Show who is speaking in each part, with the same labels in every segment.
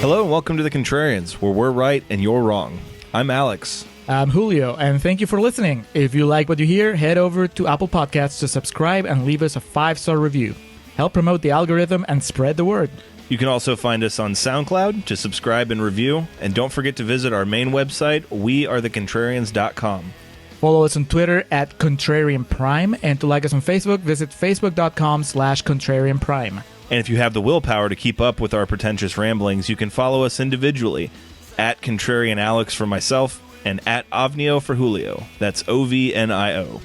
Speaker 1: Hello and welcome to the Contrarians, where we're right and you're wrong. I'm Alex.
Speaker 2: I'm Julio, and thank you for listening. If you like what you hear, head over to Apple Podcasts to subscribe and leave us a 5-star review. Help promote the algorithm and spread the word.
Speaker 1: You can also find us on SoundCloud to subscribe and review, and don't forget to visit our main website, wearethecontrarians.com.
Speaker 2: Follow us on Twitter at Contrarian Prime, and to like us on Facebook, visit facebook.com/Contrarian Prime.
Speaker 1: And if you have the willpower to keep up with our pretentious ramblings, you can follow us individually at Contrarian Alex for myself and at Ovnio for Julio. That's OVNIO.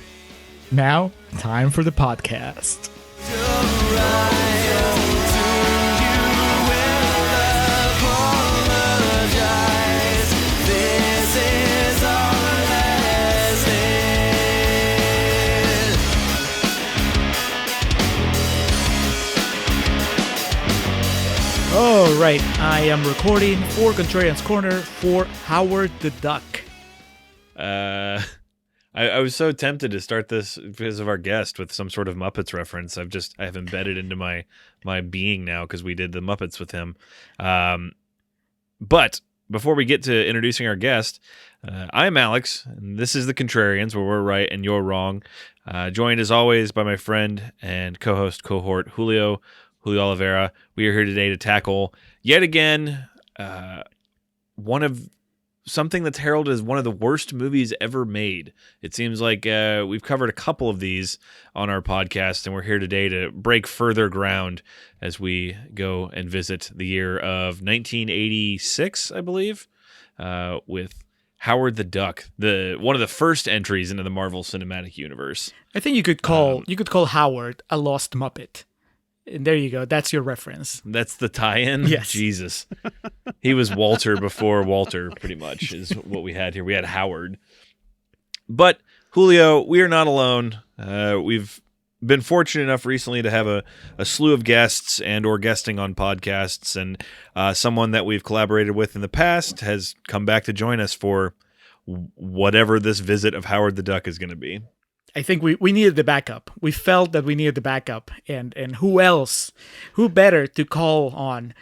Speaker 2: Now, time for the podcast. All right, I am recording for Contrarians Corner for Howard the Duck.
Speaker 3: I was so tempted to start this because of our guest with some sort of Muppets reference. I have embedded into my being now because we did the Muppets with him. But before we get to introducing our guest, I'm Alex, and this is the Contrarians, where we're right and you're wrong. Joined as always by my friend and co-host cohort Julio Oliveira. We are here today to tackle yet again something that's heralded as one of the worst movies ever made. It seems like we've covered a couple of these on our podcast, and we're here today to break further ground as we go and visit the year of 1986, I believe, with Howard the Duck, one of the first entries into the Marvel Cinematic Universe.
Speaker 2: I think you could call Howard a lost Muppet. And there you go. That's your reference.
Speaker 3: That's the tie-in?
Speaker 2: Yes.
Speaker 3: Jesus. He was Walter before Walter, pretty much, is what we had here. We had Howard. But, Julio, we are not alone. We've been fortunate enough recently to have a slew of guests and or guesting on podcasts, and someone that we've collaborated with in the past has come back to join us for whatever this visit of Howard the Duck is going to be.
Speaker 2: I think we needed the backup. We felt that we needed the backup. And who better to call on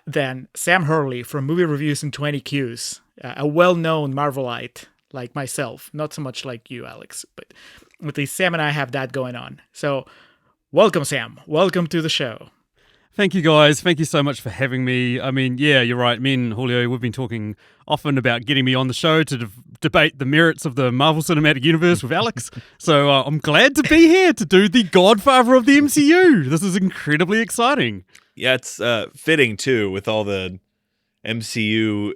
Speaker 2: than Sam Hurley from Movie Reviews in 20 Qs, a well-known Marvelite like myself. Not so much like you, Alex, but at least Sam and I have that going on. So welcome, Sam. Welcome to the show.
Speaker 4: Thank you, guys. Thank you so much for having me. I mean, yeah, you're right. Me and Julio, we've been talking often about getting me on the show to debate the merits of the Marvel Cinematic Universe with Alex. So I'm glad to be here to do the Godfather of the MCU. This is incredibly exciting.
Speaker 3: Yeah, it's fitting, too, with all the MCU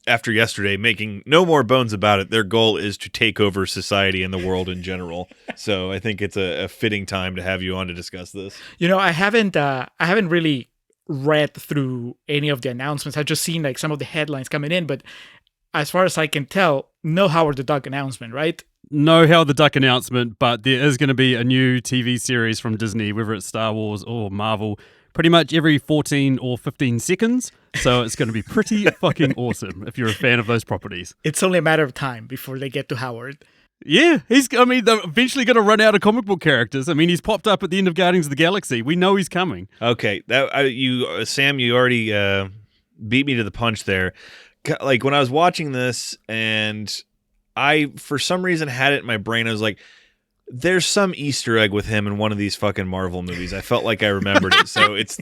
Speaker 3: after yesterday making no more bones about it. Their goal is to take over society and the world in general. So I think it's a fitting time to have you on to discuss this.
Speaker 2: You know, I haven't really read through any of the announcements. I've just seen like some of the headlines coming in, but as far as I can tell, no Howard the Duck announcement, right?
Speaker 4: No Howard the Duck announcement, but there is going to be a new TV series from Disney, whether it's Star Wars or Marvel, pretty much every 14 or 15 seconds. So it's going to be pretty fucking awesome if you're a fan of those properties.
Speaker 2: It's only a matter of time before they get to Howard.
Speaker 4: Yeah, they're eventually going to run out of comic book characters. I mean, he's popped up at the end of Guardians of the Galaxy. We know he's coming.
Speaker 3: Okay, Sam, you already beat me to the punch there. Like, when I was watching this, and I, for some reason, had it in my brain, I was like, there's some Easter egg with him in one of these fucking Marvel movies. I felt like I remembered it. So it's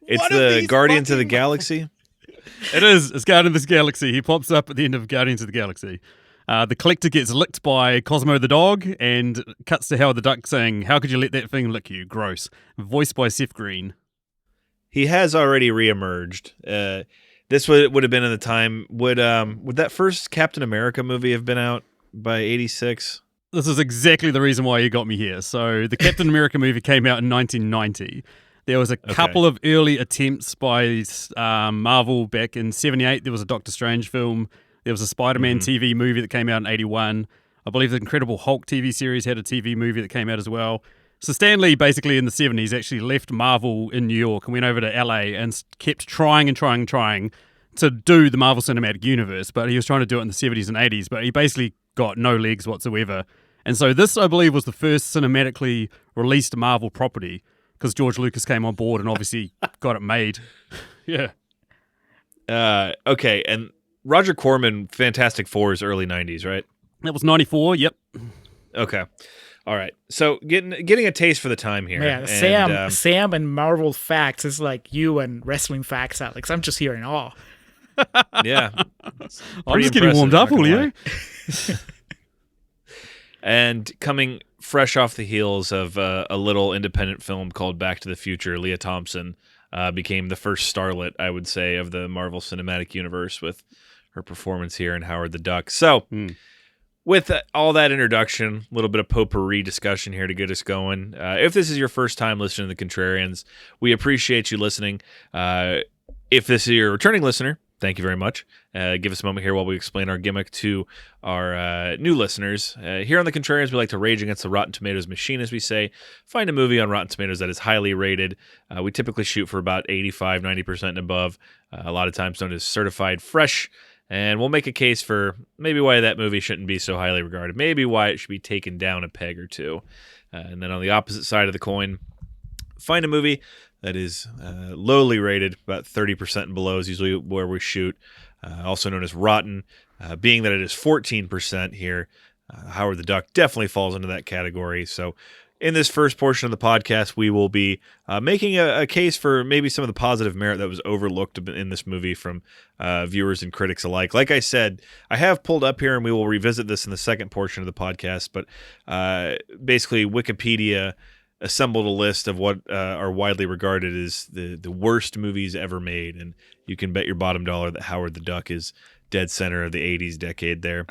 Speaker 3: the Guardians of the Galaxy.
Speaker 4: It is. It's Guardians of the Galaxy. He pops up at the end of Guardians of the Galaxy. The collector gets licked by Cosmo the dog and cuts to Howard the Duck saying, "How could you let that thing lick you? Gross." Voiced by Seth Green.
Speaker 3: He has already reemerged. This would have been in the time. Would that first Captain America movie have been out by 86?
Speaker 4: This is exactly the reason why you got me here. So the Captain America movie came out in 1990. There was a couple of early attempts by Marvel back in 78. There was a Doctor Strange film. There was a Spider-Man TV movie that came out in 81. I believe the Incredible Hulk TV series had a TV movie that came out as well. So Stan Lee, basically in the 70s, actually left Marvel in New York and went over to LA and kept trying to do the Marvel Cinematic Universe. But he was trying to do it in the 70s and 80s, but he basically got no legs whatsoever. And so this, I believe, was the first cinematically released Marvel property because George Lucas came on board and obviously got it made. Yeah.
Speaker 3: Okay, and Roger Corman, Fantastic Four is early 90s, right?
Speaker 4: That was 94, yep.
Speaker 3: Okay. All right. So getting a taste for the time here.
Speaker 2: Man,
Speaker 3: and,
Speaker 2: Sam and Marvel facts is like you and wrestling facts, Alex. I'm just here in awe.
Speaker 3: Yeah.
Speaker 4: I'm just getting warmed up, Julio.
Speaker 3: And coming fresh off the heels of a little independent film called Back to the Future, Leah Thompson became the first starlet, I would say, of the Marvel Cinematic Universe with her performance here in Howard the Duck. So, with all that introduction, a little bit of potpourri discussion here to get us going. If this is your first time listening to the Contrarians, we appreciate you listening. If this is your returning listener, thank you very much. Give us a moment here while we explain our gimmick to our new listeners. Here on the Contrarians, we like to rage against the Rotten Tomatoes machine, as we say. Find a movie on Rotten Tomatoes that is highly rated. We typically shoot for about 85, 90% and above. A lot of times known as certified fresh. And we'll make a case for maybe why that movie shouldn't be so highly regarded, maybe why it should be taken down a peg or two. And then on the opposite side of the coin, find a movie that is lowly rated, about 30% and below is usually where we shoot, also known as rotten. Being that it is 14% here, Howard the Duck definitely falls into that category. So in this first portion of the podcast, we will be making a case for maybe some of the positive merit that was overlooked in this movie from viewers and critics alike. Like I said, I have pulled up here, and we will revisit this in the second portion of the podcast, but basically Wikipedia assembled a list of what are widely regarded as the worst movies ever made, and you can bet your bottom dollar that Howard the Duck is dead center of the 80s decade there.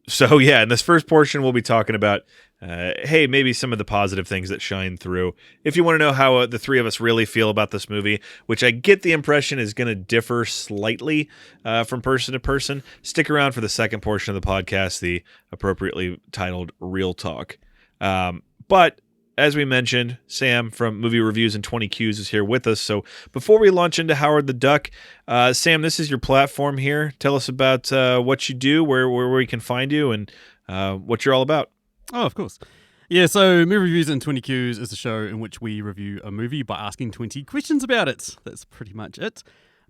Speaker 3: So yeah, in this first portion, we'll be talking about hey, maybe some of the positive things that shine through. If you want to know how the three of us really feel about this movie, which I get the impression is going to differ slightly from person to person, stick around for the second portion of the podcast, the appropriately titled Real Talk. But as we mentioned, Sam from Movie Reviews and 20 Qs is here with us. So before we launch into Howard the Duck, Sam, this is your platform here. Tell us about what you do, where we can find you, and what you're all about.
Speaker 4: Oh, of course. Yeah, so Movie Reviews and 20 Qs is a show in which we review a movie by asking 20 questions about it. That's pretty much it.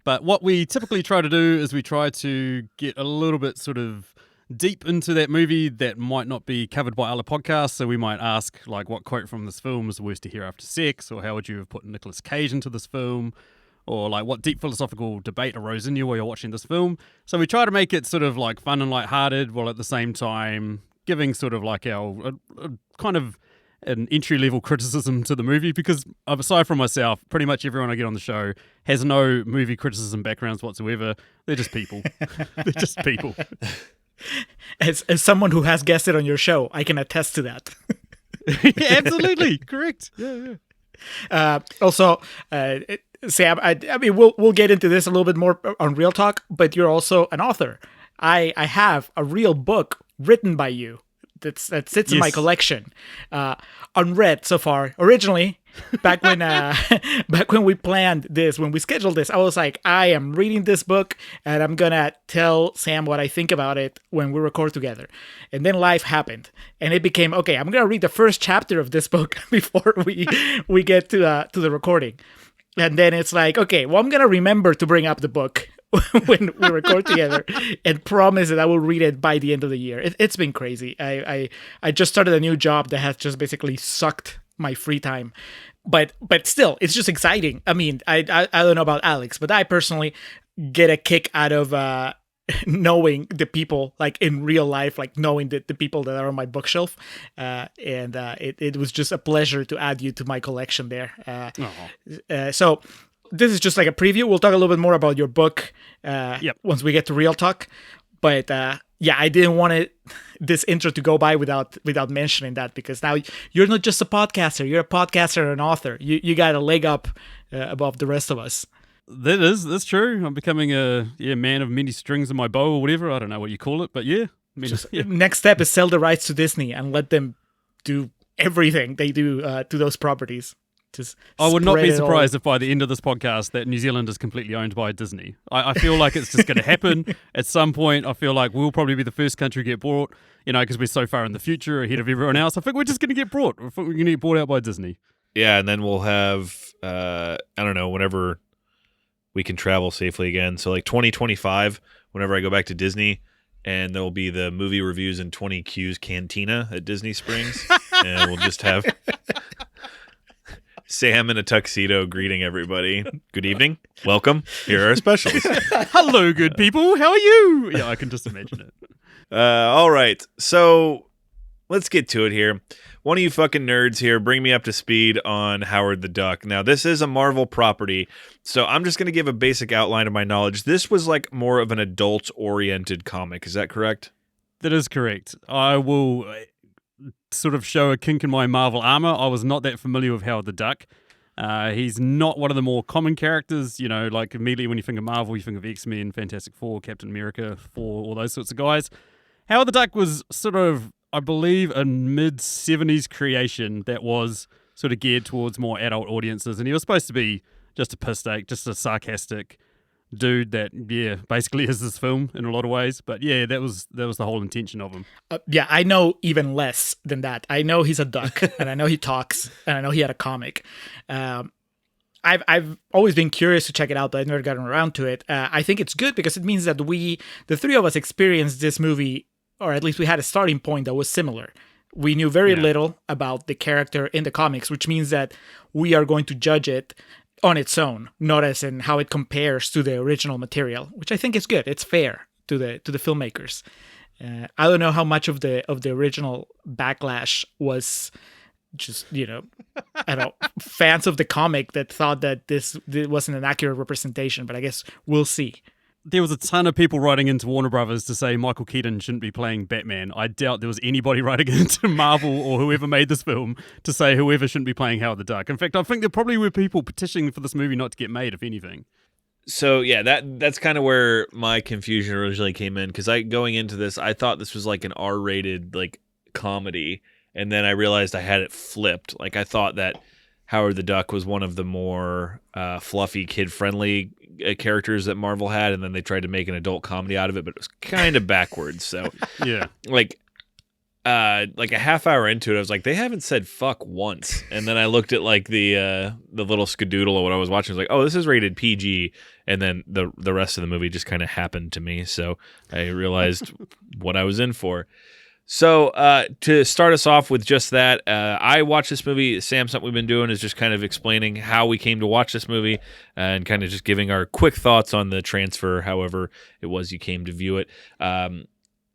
Speaker 4: But what we typically try to do is we try to get a little bit sort of deep into that movie that might not be covered by other podcasts. So we might ask, like, what quote from this film is the worst to hear after sex? Or how would you have put Nicolas Cage into this film? Or, like, what deep philosophical debate arose in you while you're watching this film? So we try to make it sort of, like, fun and lighthearted, while at the same time giving sort of, like, our kind of an entry-level criticism to the movie, because aside from myself, pretty much everyone I get on the show has no movie criticism backgrounds whatsoever. They're just people. They're just people.
Speaker 2: As someone who has guested on your show, I can attest to that.
Speaker 4: Yeah, absolutely. Correct. Yeah.
Speaker 2: Also, Sam, I mean, we'll get into this a little bit more on Real Talk, but you're also an author. I have a real book written by you that sits in my collection, unread so far. Originally, back when we planned this, when we scheduled this, I was like, I am reading this book and I'm gonna tell Sam what I think about it when we record together. And then life happened, and it became, okay, I'm gonna read the first chapter of this book before we get to the recording. And then it's like, okay, well, I'm gonna remember to bring up the book when we record together, and promise that I will read it by the end of the year. It's been crazy. I just started a new job that has just basically sucked my free time, but still, it's just exciting. I mean, I don't know about Alex, but I personally get a kick out of knowing the people, like in real life, like knowing the people that are on my bookshelf, and it was just a pleasure to add you to my collection there. So this is just like a preview. We'll talk a little bit more about your book once we get to Real Talk. But yeah, I didn't want this intro to go by without mentioning that, because now you're not just a podcaster. You're a podcaster and an author. You got a leg up above the rest of us.
Speaker 4: That's true. I'm becoming a man of many strings in my bow or whatever. I don't know what you call it, but yeah.
Speaker 2: Next step is sell the rights to Disney and let them do everything they do to those properties.
Speaker 4: I would not be surprised if by the end of this podcast that New Zealand is completely owned by Disney. I feel like it's just going to happen at some point. I feel like we'll probably be the first country to get bought, because we're so far in the future ahead of everyone else. I think we're just going to get bought. I think we're going to get bought out by Disney.
Speaker 3: Yeah, and then we'll have, I don't know, whenever we can travel safely again. So like 2025, whenever I go back to Disney, and there'll be the movie reviews in 20Q's Cantina at Disney Springs, and we'll just have Sam in a tuxedo greeting everybody. Good evening. Welcome. Here are our specials.
Speaker 4: Hello, good people. How are you? Yeah, I can just imagine it.
Speaker 3: All right. So let's get to it here. One of you fucking nerds here, bring me up to speed on Howard the Duck. Now, this is a Marvel property, so I'm just going to give a basic outline of my knowledge. This was like more of an adult-oriented comic. Is that correct?
Speaker 4: That is correct. I will sort of show a kink in my Marvel armor. I was not that familiar with Howard the Duck. He's not one of the more common characters, you know, like immediately when you think of Marvel, you think of X-Men, Fantastic Four, Captain America, Thor, all those sorts of guys. Howard the Duck was sort of, I believe, a mid-70s creation that was sort of geared towards more adult audiences, and he was supposed to be just a piss take, just a sarcastic dude that, yeah, basically is this film in a lot of ways. But yeah, that was the whole intention of him.
Speaker 2: Yeah, I know even less than that. I know he's a duck, and I know he talks, and I know he had a comic. I've always been curious to check it out, but I've never gotten around to it. I think it's good because it means that the three of us, experienced this movie, or at least we had a starting point that was similar. We knew very little about the character in the comics, which means that we are going to judge it on its own, not as in how it compares to the original material, which I think is good. It's fair to the filmmakers. I don't know how much of the original backlash was just, you know, I don't know, fans of the comic that thought that this wasn't an accurate representation, but I guess we'll see.
Speaker 4: There was a ton of people writing into Warner Brothers to say Michael Keaton shouldn't be playing Batman. I doubt there was anybody writing into Marvel or whoever made this film to say whoever shouldn't be playing Howard the Duck. In fact, I think there probably were people petitioning for this movie not to get made, if anything.
Speaker 3: So yeah, that's kind of where my confusion originally came in, because going into this, I thought this was like an R-rated like comedy, and then I realized I had it flipped. Like I thought that Howard the Duck was one of the more fluffy, kid-friendly characters that Marvel had, and then they tried to make an adult comedy out of it, but it was kind of backwards. So
Speaker 4: yeah,
Speaker 3: like a half hour into it, I was like, they haven't said fuck once. And then I looked at like the little skadoodle of what I was watching. I was like, oh, this is rated PG. And then the rest of the movie just kind of happened to me. So I realized what I was in for. So to start us off with just that, I watched this movie. Sam, something we've been doing is just kind of explaining how we came to watch this movie and kind of just giving our quick thoughts on the transfer, however it was you came to view it.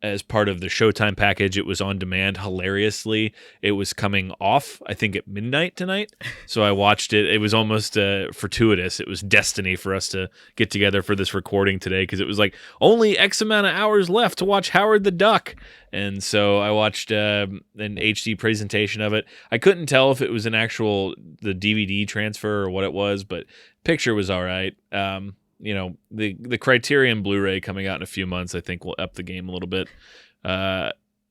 Speaker 3: As part of the Showtime package, it was on demand. Hilariously, it was coming off, I think, at midnight tonight. So I watched it. It was almost fortuitous. It was destiny for us to get together for this recording today, because it was like only X amount of hours left to watch Howard the Duck. And so I watched an HD presentation of it. I couldn't tell if it was the DVD transfer or what it was, but picture was all right. You know, the Criterion Blu-ray coming out in a few months, I think will up the game a little bit.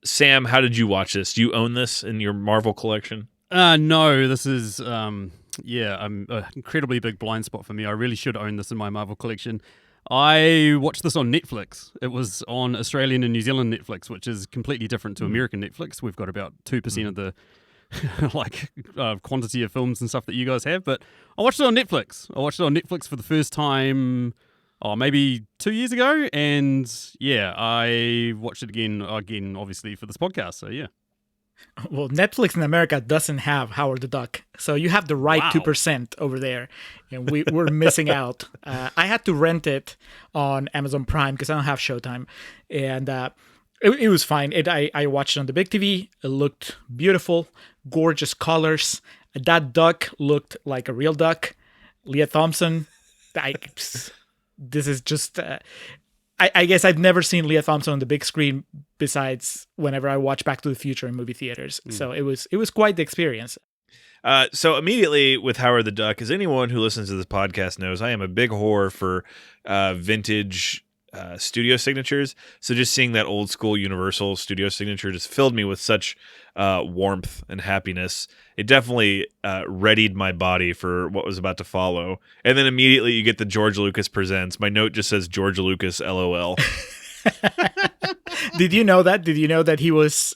Speaker 3: Sam, how did you watch this? Do you own this in your Marvel collection?
Speaker 4: No, this is, an incredibly big blind spot for me. I really should own this in my Marvel collection. I watched this on Netflix. It was on Australian and New Zealand Netflix, which is completely different to American Netflix. We've got about 2% of the quantity of films and stuff that you guys have, but I watched it on Netflix. I watched it on Netflix for the first time, maybe 2 years ago, and yeah, I watched it again, obviously for this podcast. So yeah.
Speaker 2: Well, Netflix in America doesn't have Howard the Duck, so you have the right 2% over there, and we're missing out. I had to rent it on Amazon Prime because I don't have Showtime, and it was fine. I watched it on the big TV. It looked beautiful, gorgeous colors. That duck looked like a real duck. Leah Thompson. This is just. I guess I've never seen Leah Thompson on the big screen besides whenever I watch Back to the Future in movie theaters. So it was quite the experience.
Speaker 3: So immediately with Howard the Duck, as anyone who listens to this podcast knows, I am a big whore for vintage studio signatures. So just seeing that old school Universal studio signature just filled me with such warmth and happiness. It definitely readied my body for what was about to follow. And then immediately you get the George Lucas Presents. My note just says George Lucas LOL.
Speaker 2: Did you know that? Did you know that he was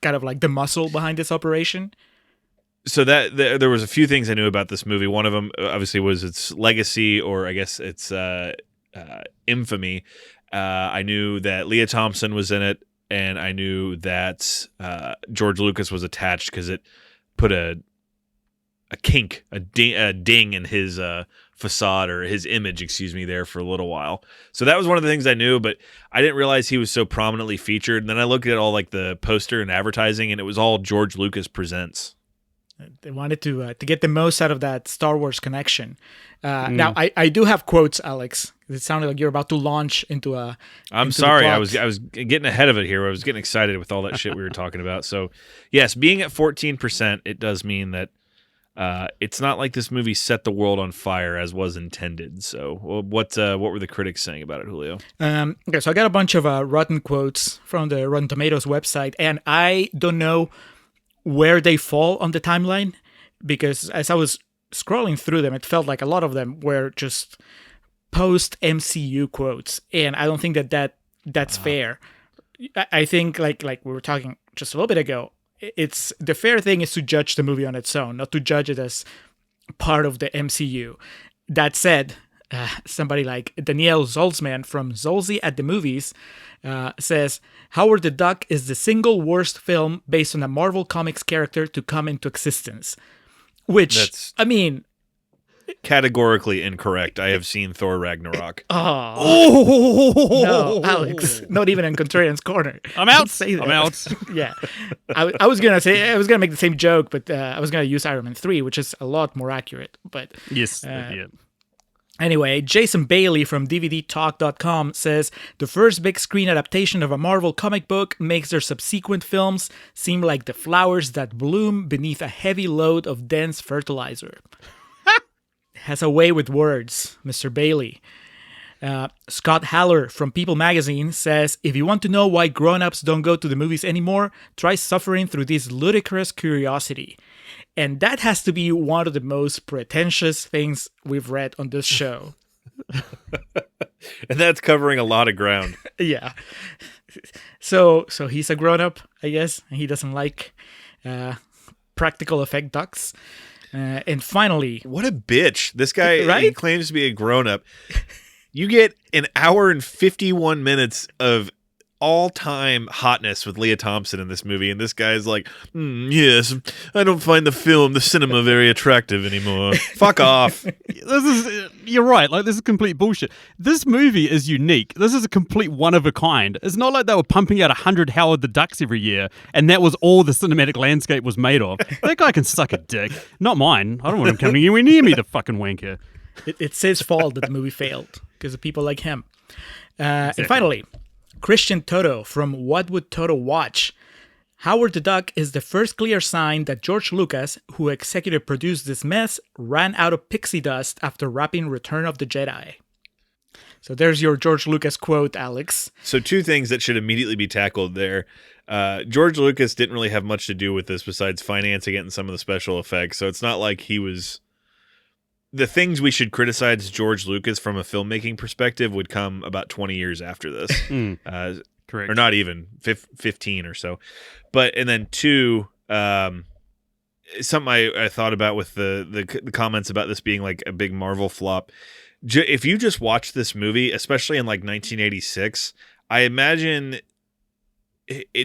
Speaker 2: kind of like the muscle behind this operation?
Speaker 3: So there was a few things I knew about this movie. One of them, obviously, was its legacy, or I guess its infamy. I knew that Leah Thompson was in it, and I knew that George Lucas was attached because it put a ding in his facade, or his image, excuse me, there for a little while. So that was one of the things I knew, but I didn't realize he was so prominently featured. And then I looked at all like the poster and advertising, and it was all George Lucas Presents.
Speaker 2: They wanted to get the most out of that Star Wars connection. Now, I do have quotes, Alex. It sounded like you're about to launch into a.
Speaker 3: I'm sorry, I was getting ahead of it here. I was getting excited with all that shit we were talking about. So, yes, being at 14%, it does mean that it's not like this movie set the world on fire as was intended. So, what were the critics saying about it, Julio?
Speaker 2: Okay, so I got a bunch of rotten quotes from the Rotten Tomatoes website, and I don't know where they fall on the timeline, because as I was scrolling through them, it felt like a lot of them were just post-MCU quotes, and I don't think that's fair. I think, like we were talking just a little bit ago, it's the fair thing is to judge the movie on its own, not to judge it as part of the MCU. That said, somebody like Danielle Zolzman from Zolzy at the Movies says, Howard the Duck is the single worst film based on a Marvel Comics character to come into existence. Which, I mean...
Speaker 3: Categorically incorrect. I have seen Thor Ragnarok.
Speaker 2: Oh! No, Alex. Not even in Contrarians Corner.
Speaker 4: I'm out.
Speaker 2: Say that.
Speaker 4: I'm out.
Speaker 2: Yeah. I was going to make the same joke, but I was going to use Iron Man 3, which is a lot more accurate. But
Speaker 4: Yes. Yeah.
Speaker 2: Anyway, Jason Bailey from DVDtalk.com says, the first big screen adaptation of a Marvel comic book makes their subsequent films seem like the flowers that bloom beneath a heavy load of dense fertilizer. Has a way with words, Mr. Bailey. Scott Haller from People Magazine says, if you want to know why grown-ups don't go to the movies anymore, try suffering through this ludicrous curiosity. And that has to be one of the most pretentious things we've read on this show.
Speaker 3: And that's covering a lot of ground.
Speaker 2: Yeah. So he's a grown-up, I guess. He doesn't like practical effect ducks. And finally...
Speaker 3: What a bitch. This guy
Speaker 2: right?
Speaker 3: He claims to be a grown-up. You get an hour and 51 minutes of all-time hotness with Leah Thompson in this movie, and this guy's like, yes, I don't find the cinema very attractive anymore. Fuck off.
Speaker 4: You're right. Like, this is complete bullshit. This movie is unique. This is a complete one of a kind. It's not like they were pumping out 100 Howard the Ducks every year, and that was all the cinematic landscape was made of. That guy can suck a dick. Not mine. I don't want him coming anywhere near me, the fucking wanker.
Speaker 2: It's his fault that the movie failed, because of people like him. Exactly. And finally, Christian Toto from What Would Toto Watch? Howard the Duck is the first clear sign that George Lucas, who executive produced this mess, ran out of pixie dust after wrapping Return of the Jedi. So there's your George Lucas quote, Alex.
Speaker 3: So two things that should immediately be tackled there. George Lucas didn't really have much to do with this besides financing it and some of the special effects. So it's not like he was... The things we should criticize George Lucas from a filmmaking perspective would come about 20 years after this.
Speaker 4: Correct.
Speaker 3: Or not even, 15 or so. And then two, something I thought about with the comments about this being like a big Marvel flop. If you just watch this movie, especially in like 1986, I imagine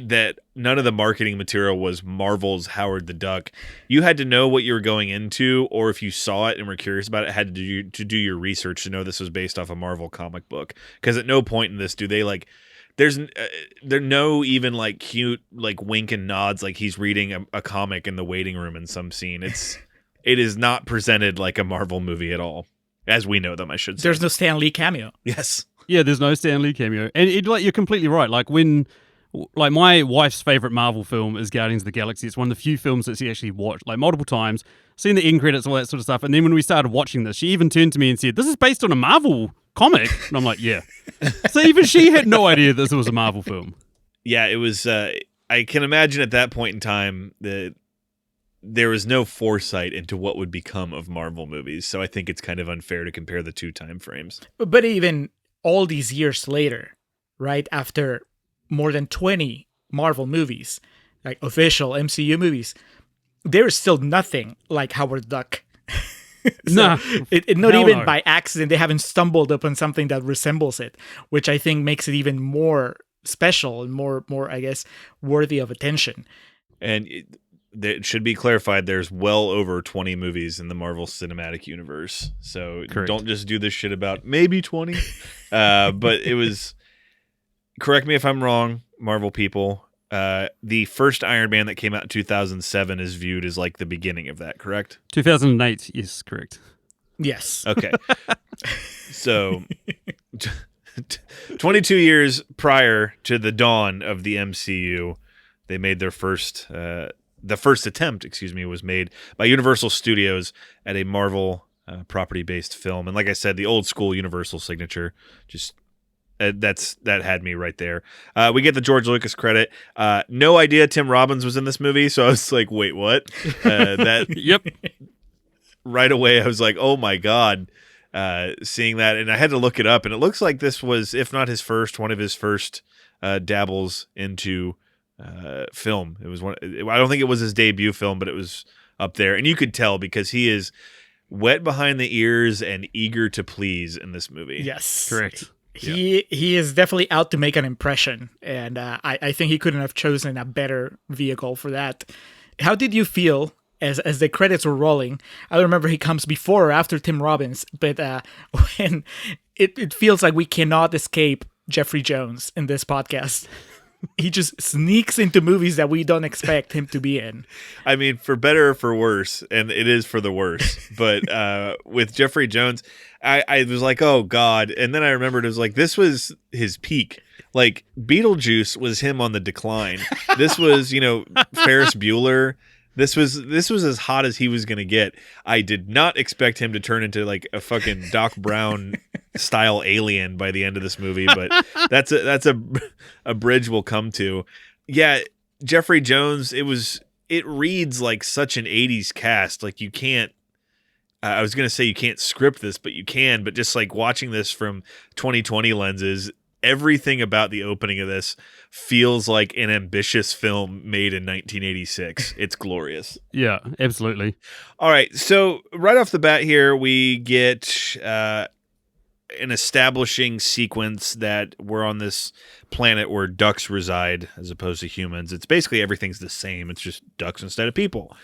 Speaker 3: that none of the marketing material was Marvel's Howard the Duck. You had to know what you were going into, or if you saw it and were curious about it, had to do your research to know this was based off a Marvel comic book. Because at no point in this do they like... There's no even like cute like wink and nods like he's reading a comic in the waiting room in some scene. It is not presented like a Marvel movie at all, as we know them. I should say.
Speaker 2: There's no Stan Lee cameo.
Speaker 3: Yes.
Speaker 4: Yeah, there's no Stan Lee cameo, and you're completely right. Like my wife's favorite Marvel film is Guardians of the Galaxy. It's one of the few films that she actually watched like multiple times, seen the end credits, all that sort of stuff. And then when we started watching this, she even turned to me and said, "This is based on a Marvel comic." And I'm like, yeah. So even she had no idea this was a Marvel film.
Speaker 3: Yeah, it was. I can imagine at that point in time that there was no foresight into what would become of Marvel movies. So I think it's kind of unfair to compare the two time frames.
Speaker 2: But even all these years later, right after more than 20 Marvel movies, like official MCU movies, there is still nothing like Howard Duck.
Speaker 4: Nah,
Speaker 2: Not
Speaker 4: hell
Speaker 2: even
Speaker 4: no.
Speaker 2: by accident. They haven't stumbled upon something that resembles it, which I think makes it even more special and more, I guess, worthy of attention.
Speaker 3: And it should be clarified, there's well over 20 movies in the Marvel Cinematic Universe. So
Speaker 4: Correct.
Speaker 3: don't just do this shit about maybe 20. But it was, correct me if I'm wrong, Marvel people, the first Iron Man that came out in 2007 is viewed as like the beginning of that, correct?
Speaker 4: 2008, yes, correct.
Speaker 2: Yes.
Speaker 3: Okay. So 22 years prior to the dawn of the MCU, they made their first the first attempt, was made by Universal Studios at a Marvel property-based film. And like I said, the old school Universal signature, just that had me right there. We get the George Lucas credit. No idea Tim Robbins was in this movie, so I was like, wait, what?
Speaker 4: Yep.
Speaker 3: Right away, I was like, oh my God, seeing that. And I had to look it up, and it looks like this was, if not his first, one of his first dabbles into film. It was one. I don't think it was his debut film, but it was up there. And you could tell because he is wet behind the ears and eager to please in this movie.
Speaker 2: Yes.
Speaker 4: Correct.
Speaker 2: He is definitely out to make an impression, and I think he couldn't have chosen a better vehicle for that. How did you feel as the credits were rolling? I don't remember he comes before or after Tim Robbins, but when it feels like we cannot escape Jeffrey Jones in this podcast. He just sneaks into movies that we don't expect him to be in.
Speaker 3: I mean, for better or for worse, and it is for the worse. But with Jeffrey Jones, I was like, oh God. And then I remembered it was like, this was his peak. Like Beetlejuice was him on the decline. This was, Ferris Bueller. This was as hot as he was going to get. I did not expect him to turn into like a fucking Doc Brown style alien by the end of this movie, but that's a bridge we'll come to. Yeah, Jeffrey Jones, it reads like such an 80s cast. Like you can't, I was going to say you can't script this, but you can, but just like watching this from 2020 lenses, everything about the opening of this feels like an ambitious film made in 1986. It's glorious.
Speaker 4: Yeah, absolutely.
Speaker 3: All right, so right off the bat here, we get an establishing sequence that we're on this planet where ducks reside as opposed to humans. It's basically everything's the same. It's just ducks instead of people.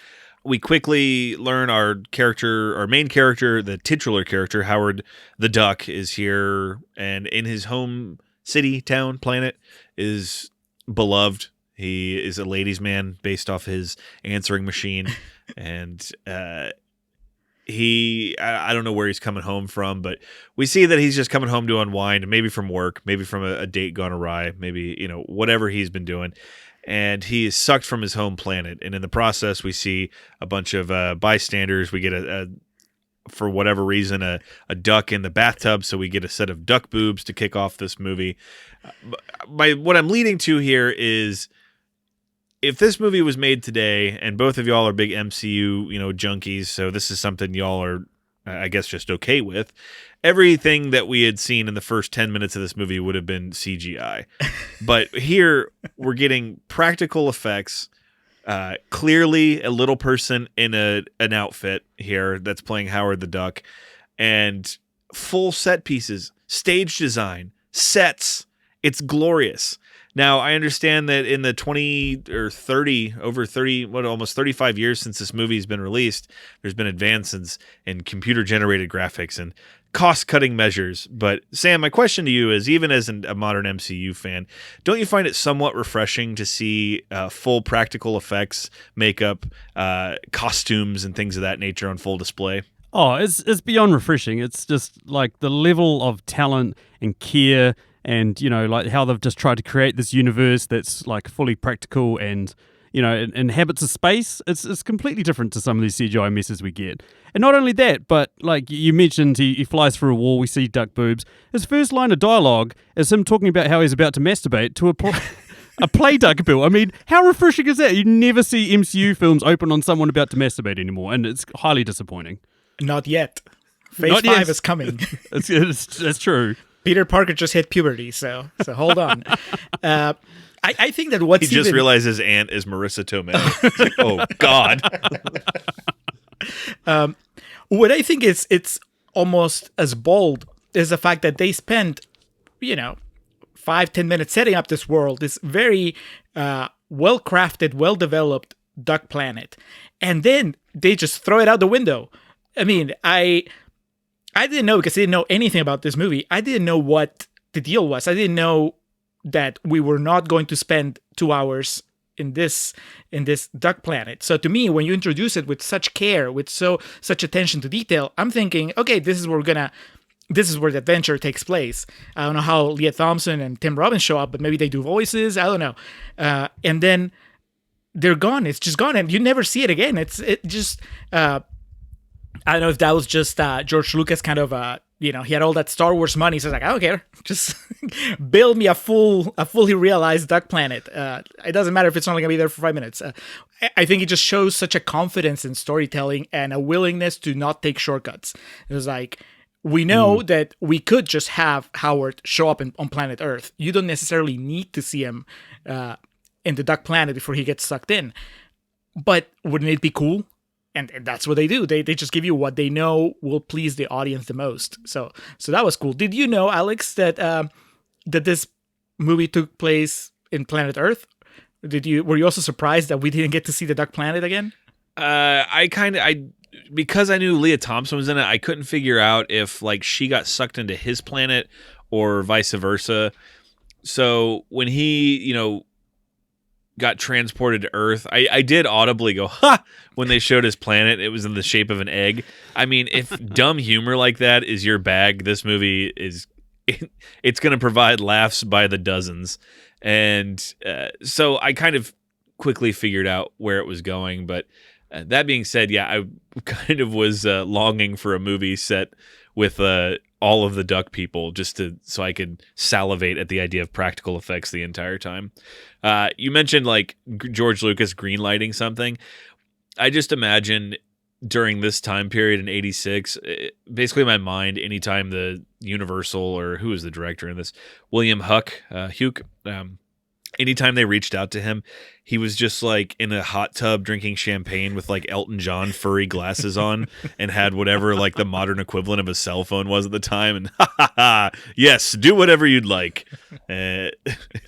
Speaker 3: We quickly learn our main character, the titular character, Howard the Duck, is here and in his home city, town, planet, is beloved. He is a ladies' man based off his answering machine. And I don't know where he's coming home from, but we see that he's just coming home to unwind, maybe from work, maybe from a date gone awry, maybe, whatever he's been doing. And he is sucked from his home planet. And in the process, we see a bunch of bystanders. We get for whatever reason, a duck in the bathtub. So we get a set of duck boobs to kick off this movie. What I'm leading to here is, if this movie was made today, and both of y'all are big MCU, junkies, so this is something y'all are, I guess, just okay with, everything that we had seen in the first 10 minutes of this movie would have been CGI. But here, we're getting practical effects, clearly a little person in an outfit here that's playing Howard the Duck, and full set pieces, stage design, sets. It's glorious. Now, I understand that in the almost 35 years since this movie has been released, there's been advances in computer-generated graphics and cost-cutting measures. But, Sam, my question to you is, even as a modern MCU fan, don't you find it somewhat refreshing to see full practical effects, makeup, costumes, and things of that nature on full display?
Speaker 4: Oh, it's beyond refreshing. It's just like the level of talent and care, and like how they've just tried to create this universe that's like fully practical and inhabits a space. It's completely different to some of these CGI messes we get. And not only that, but like you mentioned, he flies through a wall. We see duck boobs. His first line of dialogue is him talking about how he's about to masturbate to a play duck bill. I mean, how refreshing is that? You never see MCU films open on someone about to masturbate anymore, and it's highly disappointing.
Speaker 2: Not yet. Phase
Speaker 4: Not
Speaker 2: 5
Speaker 4: yet.
Speaker 2: is coming.
Speaker 4: That's true.
Speaker 2: Peter Parker just hit puberty, so hold on. I think that what's
Speaker 3: He just
Speaker 2: even,
Speaker 3: realized his aunt is Marissa Tomei. It's like, oh God.
Speaker 2: what I think is it's almost as bold is the fact that they spend, 5-10 minutes setting up this world, this very well crafted, well developed duck planet, and then they just throw it out the window. I mean, I didn't know, because I didn't know anything about this movie. I didn't know what the deal was. I didn't know that we were not going to spend 2 hours in this duck planet. So to me, when you introduce it with such care, with such attention to detail, I'm thinking, okay, this is where the adventure takes place. I don't know how Leah Thompson and Tim Robbins show up, but maybe they do voices. I don't know. And then they're gone. It's just gone, and you never see it again. It just. I don't know if that was just George Lucas kind of he had all that Star Wars money, so he's like, I don't care, just build me a fully realized duck planet. It doesn't matter if it's only gonna be there for 5 minutes. I think it just shows such a confidence in storytelling and a willingness to not take shortcuts. It was like, we know that we could just have Howard show up on planet Earth. You don't necessarily need to see him in the duck planet before he gets sucked in. But wouldn't it be cool? And that's what they do. They just give you what they know will please the audience the most. So that was cool. Did you know, Alex, that that this movie took place in planet Earth? Were you also surprised that we didn't get to see the duck planet again?
Speaker 3: Because I knew Leah Thompson was in it, I couldn't figure out if like she got sucked into his planet or vice versa. So when he, got transported to Earth, I did audibly go, ha! When they showed his planet, it was in the shape of an egg. I mean, if dumb humor like that is your bag, this movie it's going to provide laughs by the dozens. And so I kind of quickly figured out where it was going. But that being said, yeah, I kind of was longing for a movie set with all of the duck people, so I could salivate at the idea of practical effects the entire time. You mentioned like George Lucas greenlighting something. I just imagine during this time period in '86, basically in my mind, anytime the Universal, or who was the director in this, William Huck, anytime they reached out to him, he was just like in a hot tub drinking champagne with like Elton John furry glasses on and had whatever like the modern equivalent of a cell phone was at the time. And yes, do whatever you'd like.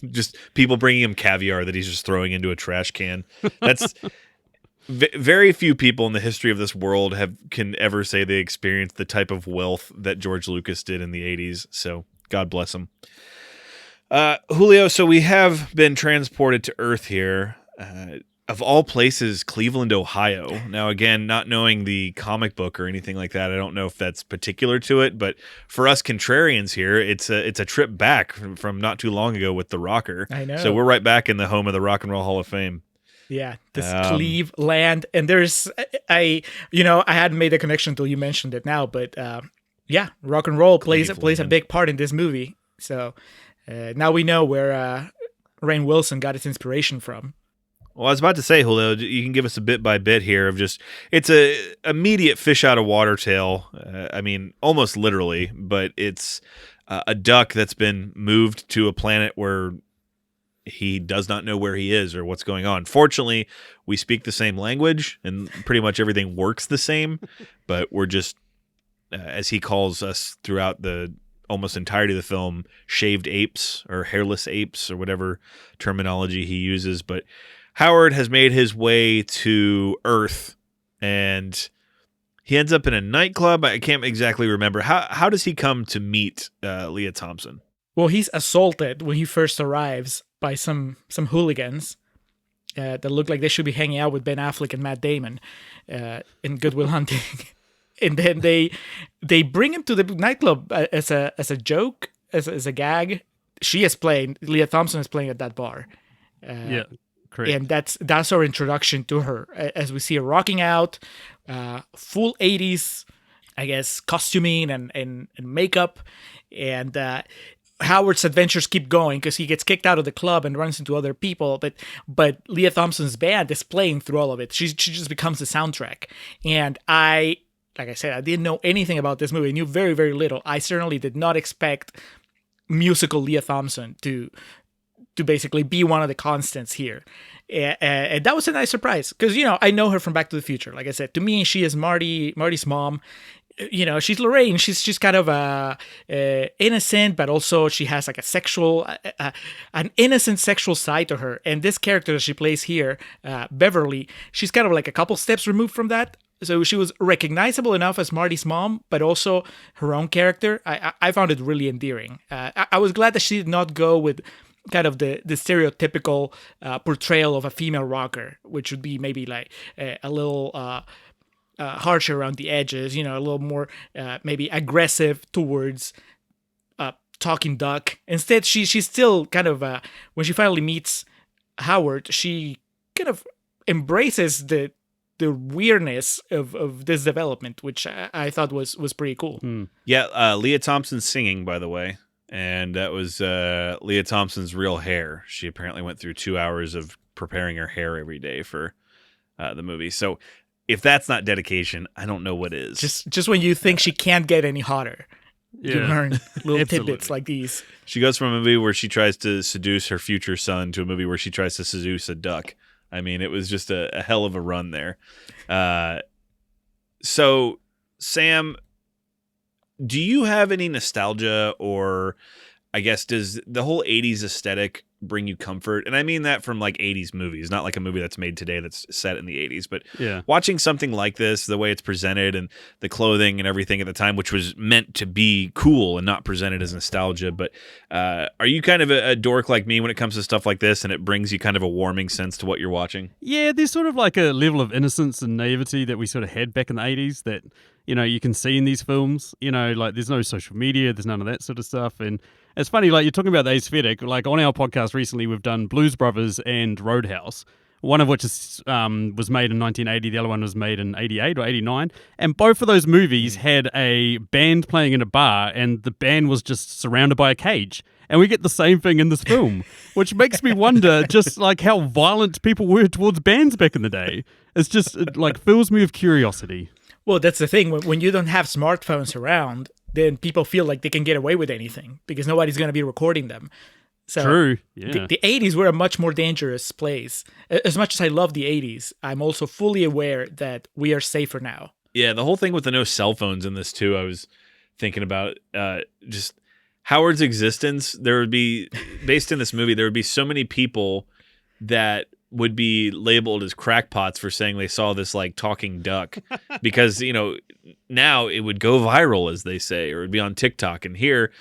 Speaker 3: Just people bringing him caviar that he's just throwing into a trash can. That's very few people in the history of this world can ever say they experienced the type of wealth that George Lucas did in the 80s. So God bless him. Julio, so we have been transported to Earth here, of all places, Cleveland, Ohio. Now, again, not knowing the comic book or anything like that, I don't know if that's particular to it, but for us contrarians here, it's a trip back from not too long ago with the Rocker.
Speaker 2: I know.
Speaker 3: So we're right back in the home of the Rock and Roll Hall of Fame.
Speaker 2: Yeah, this Cleveland, and there's I hadn't made the connection until you mentioned it now, but yeah, rock and roll plays a big part in this movie. So. Now we know where Rainn Wilson got its inspiration from.
Speaker 3: Well, I was about to say, Julio, you can give us a bit by bit here of just, it's a immediate fish out of water tale. I mean, almost literally, but it's a duck that's been moved to a planet where he does not know where he is or what's going on. Fortunately, we speak the same language and pretty much everything works the same, but we're just, as he calls us throughout the almost entirety of the film, shaved apes or hairless apes or whatever terminology he uses. But Howard has made his way to Earth and he ends up in a nightclub. I can't exactly remember. How does he come to meet Leah Thompson?
Speaker 2: Well, he's assaulted when he first arrives by some hooligans that look like they should be hanging out with Ben Affleck and Matt Damon in Good Will Hunting. And then they bring him to the nightclub as a joke, as a gag. Leah Thompson is playing at that bar.
Speaker 4: Yeah, correct.
Speaker 2: And that's our introduction to her, as we see her rocking out, full 80s, I guess, costuming and makeup. And Howard's adventures keep going because he gets kicked out of the club and runs into other people. But Leah Thompson's band is playing through all of it. She just becomes the soundtrack. And like I said, I didn't know anything about this movie. I knew very, very little. I certainly did not expect musical Leah Thompson to to basically be one of the constants here. And that was a nice surprise because, I know her from Back to the Future. Like I said, to me, she is Marty's mom. She's Lorraine. She's kind of innocent, but also she has like a sexual, an innocent sexual side to her. And this character that she plays here, Beverly, she's kind of like a couple steps removed from that. So she was recognizable enough as Marty's mom, but also her own character. I found it really endearing. I was glad that she did not go with kind of the stereotypical portrayal of a female rocker, which would be maybe like a little harsher around the edges, a little more maybe aggressive towards talking duck. Instead, she's still kind of, when she finally meets Howard, she kind of embraces the weirdness of this development, which I thought was pretty cool.
Speaker 3: Yeah, Leah Thompson's singing, by the way, and that was Leah Thompson's real hair. She apparently went through 2 hours of preparing her hair every day for the movie. So if that's not dedication, I don't know what is.
Speaker 2: Just when you think she can't get any hotter, you learn little tidbits like these.
Speaker 3: She goes from a movie where she tries to seduce her future son to a movie where she tries to seduce a duck. I mean, it was just a hell of a run there. So, Sam, do you have any nostalgia, or I guess does the whole 80s aesthetic bring you comfort? And I mean that from like 80s movies, not like a movie that's made today that's set in the 80s, but watching something like this, the way it's presented and the clothing and everything at the time, which was meant to be cool and not presented as nostalgia. But are you kind of a dork like me when it comes to stuff like this, and it brings you kind of a warming sense to what you're watching?
Speaker 4: Yeah, there's sort of like a level of innocence and naivety that we sort of had back in the 80s that, you can see in these films. Like there's no social media, there's none of that sort of stuff. And it's funny, like you're talking about the aesthetic, like on our podcast recently, we've done Blues Brothers and Roadhouse, one of which was made in 1980, the other one was made in 88 or 89. And both of those movies had a band playing in a bar, and the band was just surrounded by a cage. And we get the same thing in this film, which makes me wonder just like how violent people were towards bands back in the day. It's just, it like fills me with curiosity.
Speaker 2: Well, that's the thing. When you don't have smartphones around, then people feel like they can get away with anything because nobody's going to be recording them. So
Speaker 4: True. Yeah.
Speaker 2: The 80s were a much more dangerous place. As much as I love the 80s, I'm also fully aware that we are safer now.
Speaker 3: Yeah, the whole thing with the no cell phones in this too, I was thinking about just Howard's existence. There would be, based in this movie, there would be so many people that would be labeled as crackpots for saying they saw this like talking duck because, now it would go viral, as they say, or it'd be on TikTok. And here,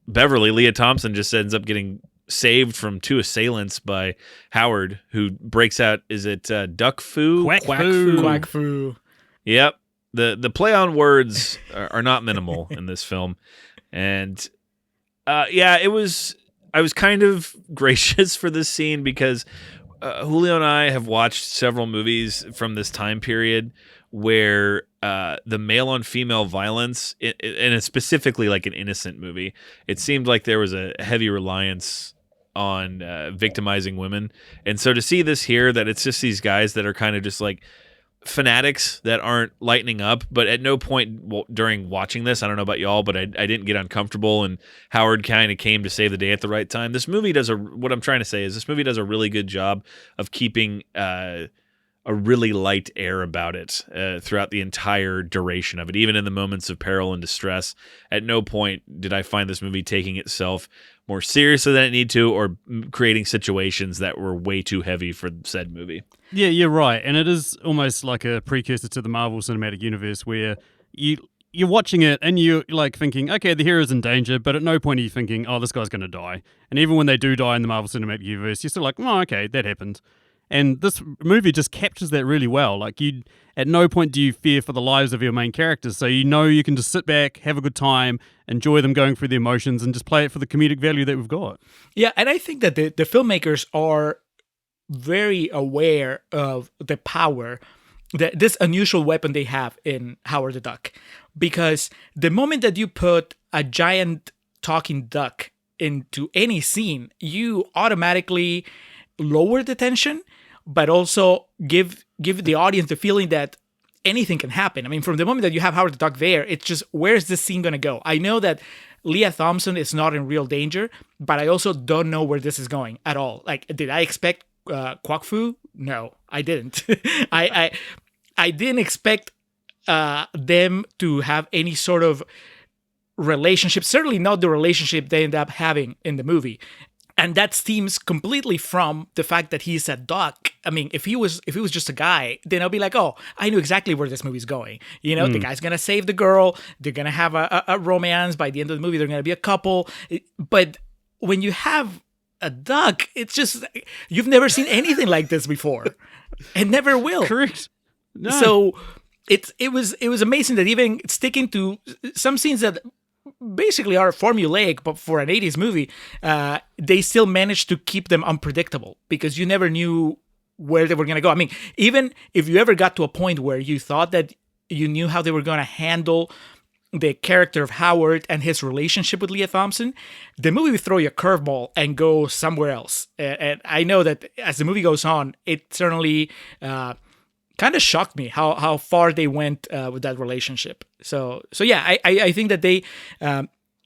Speaker 3: Beverly, Leah Thompson, just ends up getting saved from two assailants by Howard, who breaks out, is it duck foo?
Speaker 4: Quack foo.
Speaker 2: Quack foo.
Speaker 3: Yep. The play on words are not minimal in this film. And I was kind of gracious for this scene because Julio and I have watched several movies from this time period where the male on female violence, and it's specifically like an innocent movie, it seemed like there was a heavy reliance on victimizing women. And so to see this here, that it's just these guys that are kind of just like fanatics that aren't lightening up, but at no point during watching this, I don't know about y'all, but I didn't get uncomfortable, and Howard kind of came to save the day at the right time. This movie does what I'm trying to say is this movie does a really good job of keeping a really light air about it throughout the entire duration of it, even in the moments of peril and distress. At no point did I find this movie taking itself more seriously than it needed to, or creating situations that were way too heavy for said movie.
Speaker 4: Yeah, you're right. And it is almost like a precursor to the Marvel Cinematic Universe where you're watching it and you're like thinking, okay, the hero's in danger, but at no point are you thinking, oh, this guy's going to die. And even when they do die in the Marvel Cinematic Universe, you're still like, oh, okay, that happened. And this movie just captures that really well. Like, at no point do you fear for the lives of your main characters. So you can just sit back, have a good time, enjoy them going through the emotions, and just play it for the comedic value that we've got.
Speaker 2: Yeah, and I think that the filmmakers are very aware of the power that this unusual weapon they have in Howard the Duck. Because the moment that you put a giant talking duck into any scene, you automatically lower the tension, but also give the audience the feeling that anything can happen. I mean, from the moment that you have Howard the Duck there, it's just, where's this scene going to go? I know that Leah Thompson is not in real danger, but I also don't know where this is going at all. Like, did I expect Kwok Fu? No, I didn't. I didn't expect them to have any sort of relationship. Certainly not the relationship they end up having in the movie. And that stems completely from the fact that he's a duck. I mean, if he was just a guy, then I'll be like, oh, I knew exactly where this movie's going. You know, the guy's gonna save the girl. They're gonna have a romance. By the end of the movie, they're gonna be a couple. But when you have a duck, it's just, you've never seen anything like this before, and never will.
Speaker 4: Correct. No.
Speaker 2: So it was amazing that even sticking to some scenes that basically are formulaic, but for an 80s movie, they still managed to keep them unpredictable because you never knew where they were going to go. I mean, even if you ever got to a point where you thought that you knew how they were going to handle the character of Howard and his relationship with Leah Thompson, the movie would throw you a curveball and go somewhere else. And I know that as the movie goes on, it certainly kind of shocked me how far they went with that relationship. So yeah, I think that they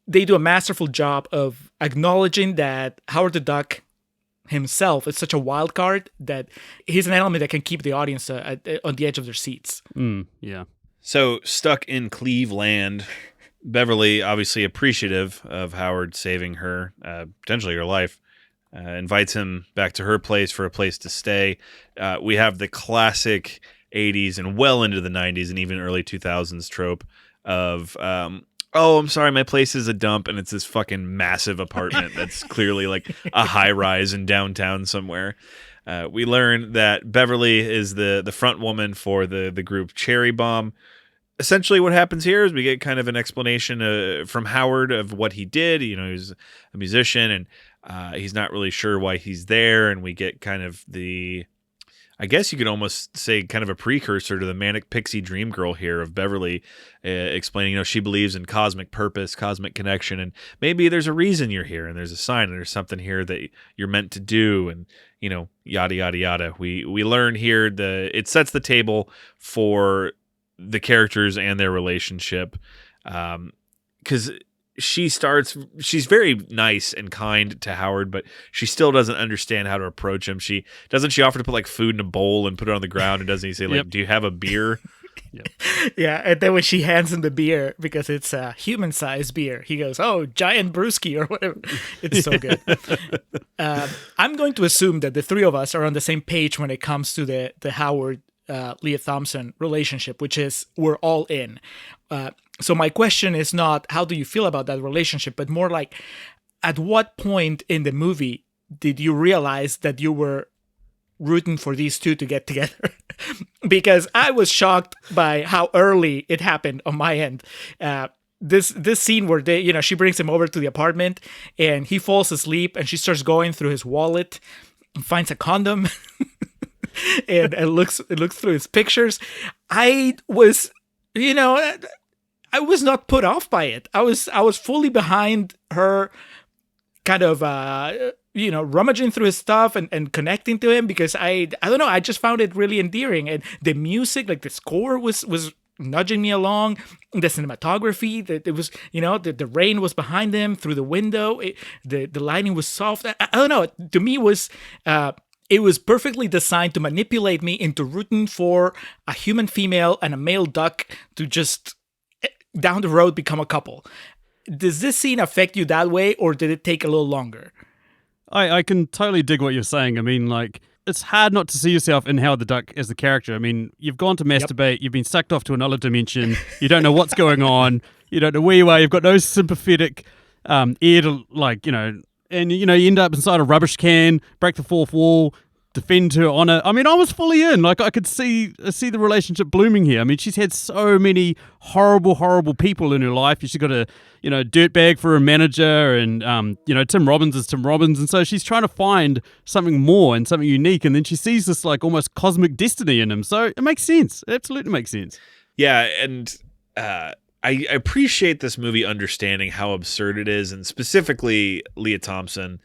Speaker 2: do a masterful job of acknowledging that Howard the Duck himself is such a wild card that he's an element that can keep the audience on the edge of their seats.
Speaker 4: Yeah.
Speaker 3: So, stuck in Cleveland, Beverly, obviously appreciative of Howard saving her, potentially her life, invites him back to her place for a place to stay. We have the classic 80s and well into the 90s and even early 2000s trope of, oh, I'm sorry, my place is a dump, and it's this fucking massive apartment that's clearly like a high-rise in downtown somewhere. We learn that Beverly is the front woman for the group Cherry Bomb. Essentially what happens here is we get kind of an explanation from Howard of what he did. You know, he's a musician, and he's not really sure why he's there, and we get kind of I guess you could almost say kind of a precursor to the Manic Pixie Dream Girl here of Beverly explaining, you know, she believes in cosmic purpose, cosmic connection, and maybe there's a reason you're here, and there's a sign, and there's something here that you're meant to do, and, you know, yada, yada, yada. We learn here it sets the table for the characters and their relationship, because she's very nice and kind to Howard, but she still doesn't understand how to approach him. She offer to put like food in a bowl and put it on the ground, and doesn't he say like,
Speaker 4: Yep.
Speaker 3: do you have a beer?
Speaker 4: Yep.
Speaker 2: Yeah, and then when she hands him the beer, because it's a human-sized beer, he goes, oh, giant brewski or whatever. It's so good. I'm going to assume that the three of us are on the same page when it comes to the Howard Leah Thompson relationship, which is we're all in. So my question is not how do you feel about that relationship, but more like at what point in the movie did you realize that you were rooting for these two to get together? Because I was shocked by how early it happened on my end. This scene where she brings him over to the apartment and he falls asleep and she starts going through his wallet and finds a condom and looks through his pictures. I was not put off by it. I was fully behind her kind of rummaging through his stuff and connecting to him, because I don't know, I just found it really endearing. And the music, like the score was nudging me along. The cinematography, that it was, the rain was behind them through the window. The lighting was soft. I don't know. To me, it was perfectly designed to manipulate me into rooting for a human female and a male duck to just down the road become a couple. Does this scene affect you that way, or did it take a little longer?
Speaker 4: I can totally dig what you're saying. I mean, like, it's hard not to see yourself in Howard the Duck as the character. I mean, you've gone to masturbate, You've been sucked off to another dimension, you don't know what's going on, you don't know where you are, you've got no sympathetic ear to, and, you end up inside a rubbish can, break the fourth wall, defend her honor. I mean, I was fully in. Like, I could see the relationship blooming here. I mean, she's had so many horrible people in her life. She's got a, dirtbag for a manager, and, Tim Robbins is Tim Robbins. And so she's trying to find something more and something unique. And then she sees this, like, almost cosmic destiny in him. So it makes sense. It absolutely makes sense.
Speaker 3: Yeah, and I appreciate this movie understanding how absurd it is, and specifically Leah Thompson.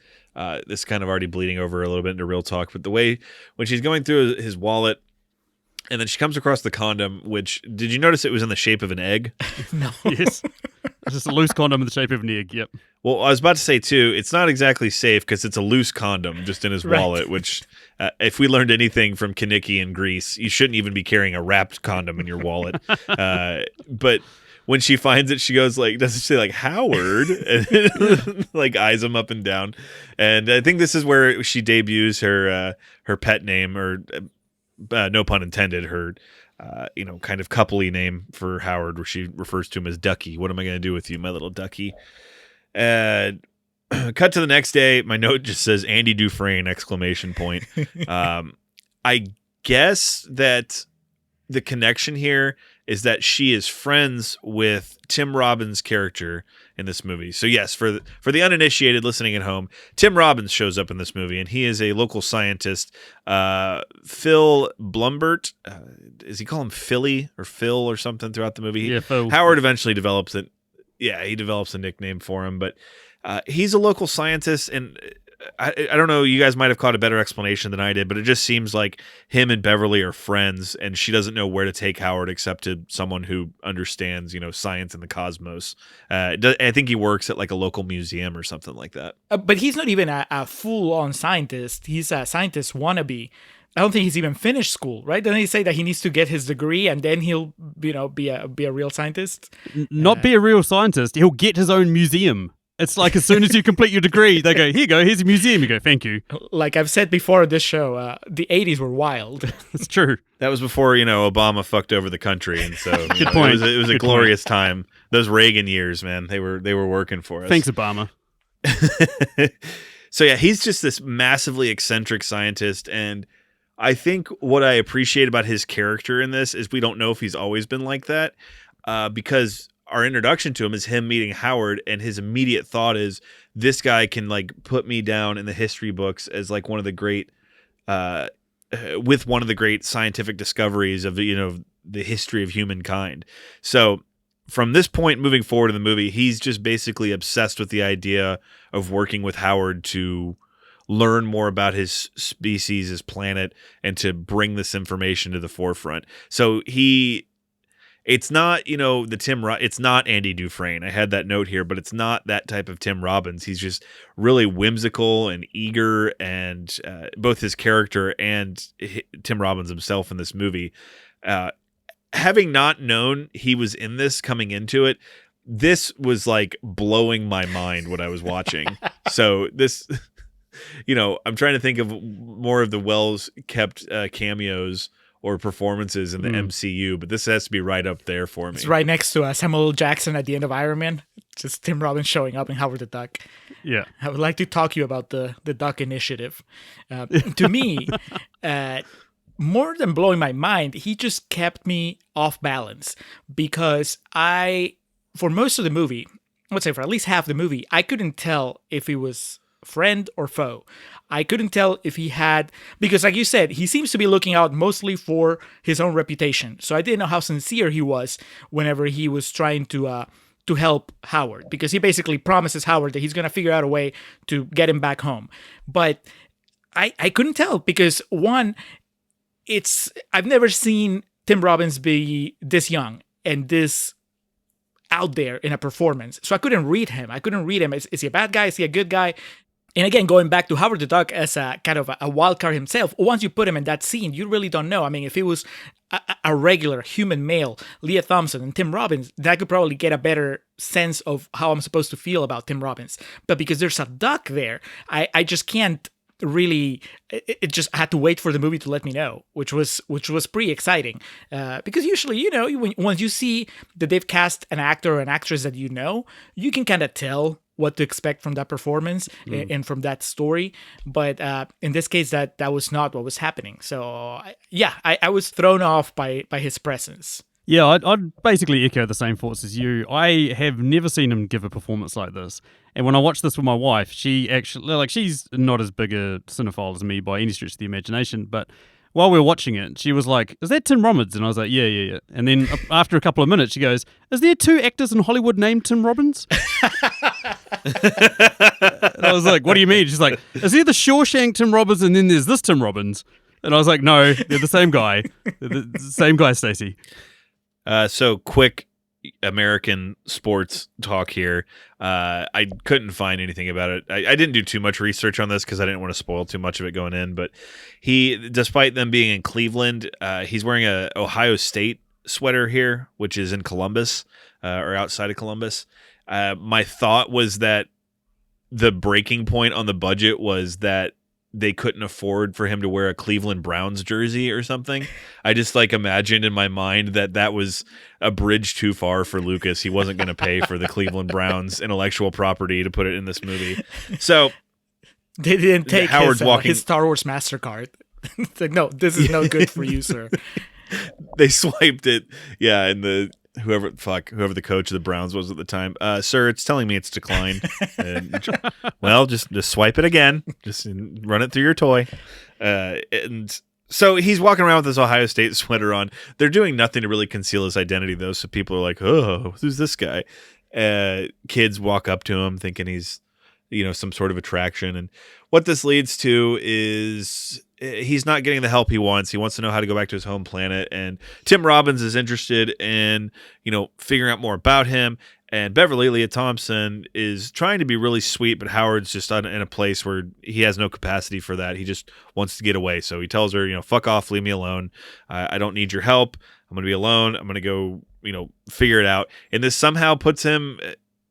Speaker 3: This kind of already bleeding over a little bit into real talk, but the way when she's going through his wallet And then she comes across the condom, which, did you notice it was in the shape of an egg?
Speaker 2: No.
Speaker 4: Yes. It's just a loose condom in the shape of an egg. Yep.
Speaker 3: Well, I was about to say, too, it's not exactly safe because it's a loose condom just in his
Speaker 2: Right.
Speaker 3: wallet, which, if we learned anything from Kaniki in Greece, you shouldn't even be carrying a wrapped condom in your wallet. But when she finds it, she goes like, doesn't she say like Howard? And like eyes him up and down. And I think this is where she debuts her pet name, or no pun intended, her kind of coupley name for Howard, where she refers to him as Ducky. What am I going to do with you, my little Ducky? And cut to the next day. My note just says Andy Dufresne ! I guess that the connection here is that she is friends with Tim Robbins' character in this movie. So yes, for the uninitiated listening at home, Tim Robbins shows up in this movie, and he is a local scientist. Phil Blumbert, does he call him Philly or Phil or something throughout the movie?
Speaker 4: Yeah, Phil.
Speaker 3: Howard eventually develops it. Yeah, he develops a nickname for him, but he's a local scientist, and I don't know, you guys might have caught a better explanation than I did, but it just seems like him and Beverly are friends, and she doesn't know where to take Howard except to someone who understands, science and the cosmos. I think he works at like a local museum or something like that.
Speaker 2: But he's not even a full-on scientist. He's a scientist wannabe. I don't think he's even finished school, right? Doesn't he say that he needs to get his degree and then he'll, be a real scientist?
Speaker 4: Not be a real scientist. He'll get his own museum. It's like as soon as you complete your degree, they go, here you go, here's a museum. You go, thank you.
Speaker 2: Like I've said before on this show, the 80s were wild.
Speaker 4: It's true.
Speaker 3: That was before, Obama fucked over the country, and so
Speaker 4: point.
Speaker 3: It was a
Speaker 4: Good
Speaker 3: glorious time. Those Reagan years, man, they were working for us.
Speaker 4: Thanks, Obama.
Speaker 3: So yeah, he's just this massively eccentric scientist, and I think what I appreciate about his character in this is we don't know if he's always been like that, because our introduction to him is him meeting Howard, and his immediate thought is, this guy can like put me down in the history books as like one of the great scientific discoveries of the history of humankind. So from this point moving forward in the movie, he's just basically obsessed with the idea of working with Howard to learn more about his species, his planet, and to bring this information to the forefront. So it's not, it's not Andy Dufresne. I had that note here, but it's not that type of Tim Robbins. He's just really whimsical and eager, and both his character and Tim Robbins himself in this movie. Having not known he was in this coming into it, this was like blowing my mind what I was watching. So this, I'm trying to think of more of the well-kept cameos or performances in the MCU, but this has to be right up there for me.
Speaker 2: It's right next to Samuel L. Jackson at the end of Iron Man. Just Tim Robbins showing up and Howard the Duck.
Speaker 4: Yeah.
Speaker 2: I would like to talk to you about the Duck Initiative. To me, more than blowing my mind, he just kept me off balance, because for most of the movie, I would say for at least half the movie, I couldn't tell if he was friend or foe. I couldn't tell if he had, because like you said, he seems to be looking out mostly for his own reputation. So I didn't know how sincere he was whenever he was trying to help Howard, because he basically promises Howard that he's going to figure out a way to get him back home. But I couldn't tell, because one, I've never seen Tim Robbins be this young and this out there in a performance. So I couldn't read him. Is he a bad guy? Is he a good guy? And again, going back to Howard the Duck as a kind of a wild card himself, once you put him in that scene, you really don't know. I mean, if it was a regular human male, Leah Thompson and Tim Robbins, then I could probably get a better sense of how I'm supposed to feel about Tim Robbins. But because there's a duck there, I just can't really. It just had to wait for the movie to let me know, which was pretty exciting. Because usually, once you see that they've cast an actor or an actress that you can kind of tell what to expect from that performance and from that story. But in this case, that was not what was happening. So I was thrown off by his presence.
Speaker 4: Yeah, I'd basically echo the same thoughts as you. I have never seen him give a performance like this. And when I watched this with my wife, she actually, she's not as big a cinephile as me by any stretch of the imagination, but while we were watching it, she was like, "Is that Tim Robbins?" And I was like, yeah. And then after a couple of minutes, she goes, "Is there two actors in Hollywood named Tim Robbins?" And I was like, "What do you mean?" She's like, "Is there the Shawshank Tim Robbins and then there's this Tim Robbins?" And I was like, no, they're the same guy. They're the same guy, Stacey.
Speaker 3: So quick American sports talk here. I couldn't find anything about it. I didn't do too much research on this because I didn't want to spoil too much of it going in. But despite them being in Cleveland, he's wearing a Ohio State sweater here, which is in Columbus or outside of Columbus. My thought was that the breaking point on the budget was that they couldn't afford for him to wear a Cleveland Browns jersey or something. I just imagined in my mind that was a bridge too far for Lucas. He wasn't going to pay for the Cleveland Browns intellectual property to put it in this movie. So
Speaker 2: they didn't take
Speaker 3: Howard's
Speaker 2: his Star Wars MasterCard. It's like, no, this is no good for you, sir.
Speaker 3: They swiped it. Yeah. And whoever the coach of the Browns was at the time, sir, it's telling me it's declined. Well, just swipe it again. Just run it through your toy. And so he's walking around with this Ohio State sweater on. They're doing nothing to really conceal his identity, though. So people are like, "Oh, who's this guy?" Kids walk up to him thinking he's, some sort of attraction. And what this leads to is he's not getting the help he wants. He wants to know how to go back to his home planet. And Tim Robbins is interested in, figuring out more about him. And Beverly, Leah Thompson, is trying to be really sweet, but Howard's just in a place where he has no capacity for that. He just wants to get away. So he tells her, fuck off, leave me alone. I don't need your help. I'm going to be alone. I'm going to go, figure it out. And this somehow puts him...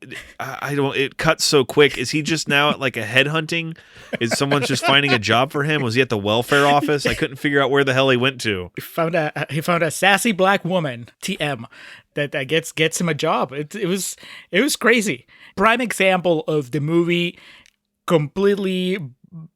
Speaker 3: it cuts so quick. Is he just now at a headhunting? Is someone's just finding a job for him? Was he at the welfare office? I couldn't figure out where the hell he went to.
Speaker 2: He found a sassy black woman, TM, that gets him a job. It was crazy. Prime example of the movie completely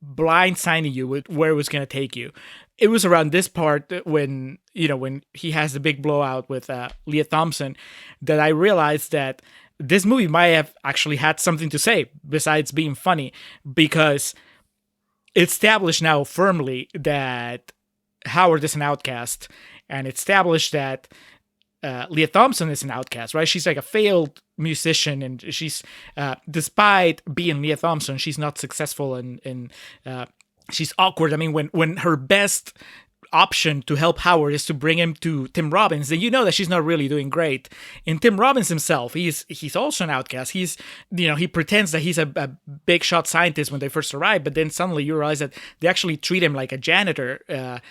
Speaker 2: blindsiding you with where it was going to take you. It was around this part when he has the big blowout with Leah Thompson that I realized that this movie might have actually had something to say besides being funny, because it's established now firmly that Howard is an outcast, and it's established that Leah Thompson is an outcast, right? She's a failed musician, and she's, despite being Leah Thompson, she's not successful, and she's awkward. I mean, when her best option to help Howard is to bring him to Tim Robbins, then that she's not really doing great. And Tim Robbins himself, he's also an outcast. He's, he pretends that he's a big shot scientist when they first arrive, but then suddenly you realize that they actually treat him like a janitor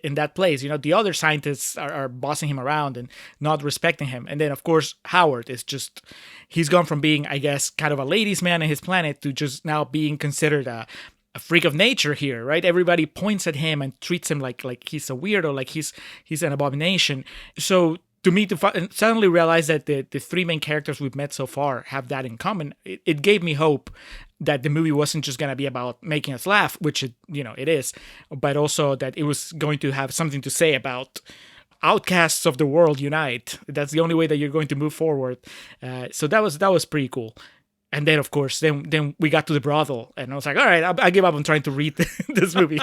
Speaker 2: in that place. The other scientists are bossing him around and not respecting him. And then, of course, Howard is just, he's gone from being, I guess, kind of a ladies' man in his planet to just now being considered a freak of nature here, right? Everybody points at him and treats him like he's a weirdo, like he's an abomination. So to me, to suddenly realize that the three main characters we've met so far have that in common, it gave me hope that the movie wasn't just going to be about making us laugh, which it is, but also that it was going to have something to say about outcasts of the world unite. That's the only way that you're going to move forward. So that was pretty cool. And then, of course, then we got to the brothel, and I was like, all right, I give up on trying to read this movie.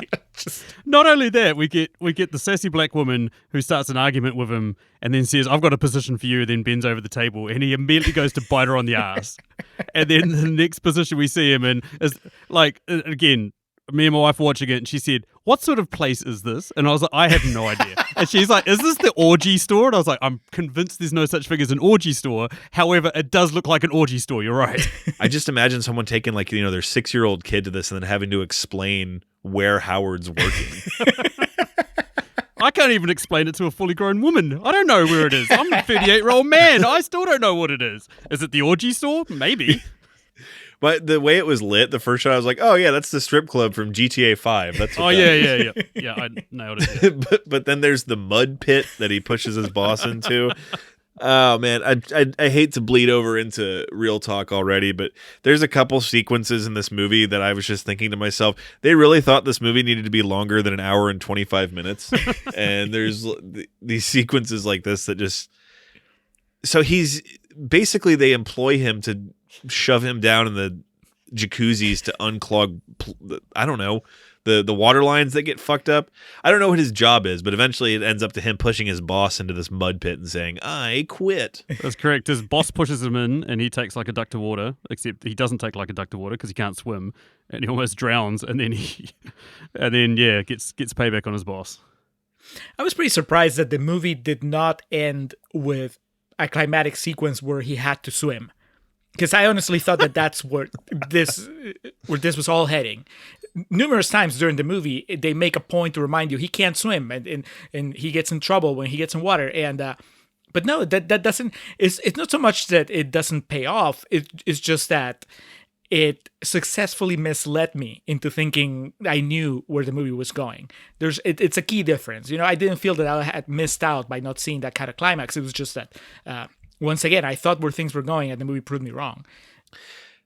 Speaker 4: Not only that, we get the sassy black woman who starts an argument with him and then says, I've got a position for you, then bends over the table, and he immediately goes to bite her on the ass. And then the next position we see him in is, again, me and my wife were watching it, and she said, what sort of place is this? And I was like, I have no idea. And she's like, is this the orgy store? And I was like, I'm convinced there's no such thing as an orgy store. However, it does look like an orgy store. You're right.
Speaker 3: I just imagine someone taking their 6-year-old kid to this and then having to explain where Howard's working.
Speaker 4: I can't even explain it to a fully grown woman. I don't know where it is. I'm a 38-year-old man. I still don't know what it is. Is it the orgy store? Maybe.
Speaker 3: But the way it was lit, the first shot, I was like, "Oh yeah, that's the strip club from GTA 5." That's what
Speaker 4: yeah. I nailed it.
Speaker 3: but then there's the mud pit that he pushes his boss into. Oh man, I hate to bleed over into real talk already, but there's a couple sequences in this movie that I was just thinking to myself, they really thought this movie needed to be longer than an hour and 25 minutes. And there's these sequences like this that just, so he's basically, they employ him to shove him down in the jacuzzis to unclog, I don't know, the water lines that get fucked up. I don't know what his job is, but eventually it ends up to him pushing his boss into this mud pit and saying, "I quit."
Speaker 4: That's correct. His boss pushes him in, and he takes like a duck of water, except he doesn't take like a duck of water because he can't swim, and he almost drowns, and then gets payback on his boss.
Speaker 2: I was pretty surprised that the movie did not end with a climatic sequence where he had to swim, because I honestly thought that that's where this was all heading. Numerous times during the movie, they make a point to remind you he can't swim, and he gets in trouble when he gets in water. And but no, that doesn't. It's not so much that it doesn't pay off. It's just that it successfully misled me into thinking I knew where the movie was going. It's a key difference. I didn't feel that I had missed out by not seeing that kind of climax. It was just that once again, I thought where things were going, and the movie proved me wrong.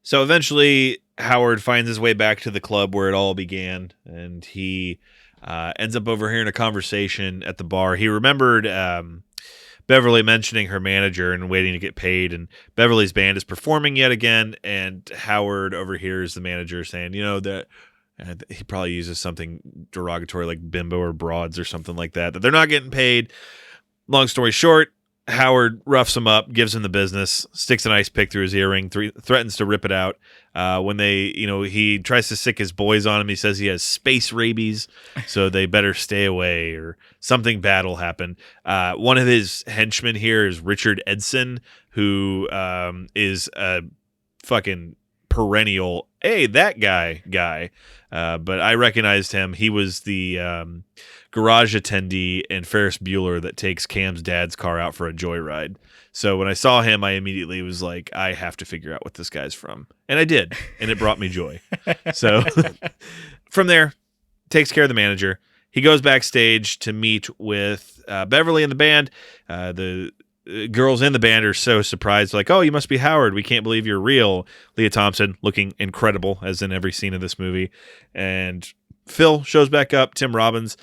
Speaker 3: So eventually, Howard finds his way back to the club where it all began, and he ends up overhearing a conversation at the bar. He remembered Beverly mentioning her manager and waiting to get paid, and Beverly's band is performing yet again, and Howard overhears the manager saying, that he probably uses something derogatory like bimbo or broads or something like that they're not getting paid. Long story short, Howard roughs him up, gives him the business, sticks an ice pick through his earring, threatens to rip it out. When he tries to sick his boys on him, he says he has space rabies, so they better stay away or something bad will happen. One of his henchmen here is Richard Edson, who is a fucking Perennial, hey, that guy. But I recognized him. He was the garage attendee in Ferris Bueller that takes Cam's dad's car out for a joyride. So when I saw him, I immediately was like, I have to figure out what this guy's from. And I did, and it brought me joy. So from there, takes care of the manager. He goes backstage to meet with Beverly and the band. The girls in the band are so surprised, like, "Oh, you must be Howard. We can't believe you're real." Leah Thompson looking incredible, as in every scene of this movie. And Phil shows back up, Tim Robbins.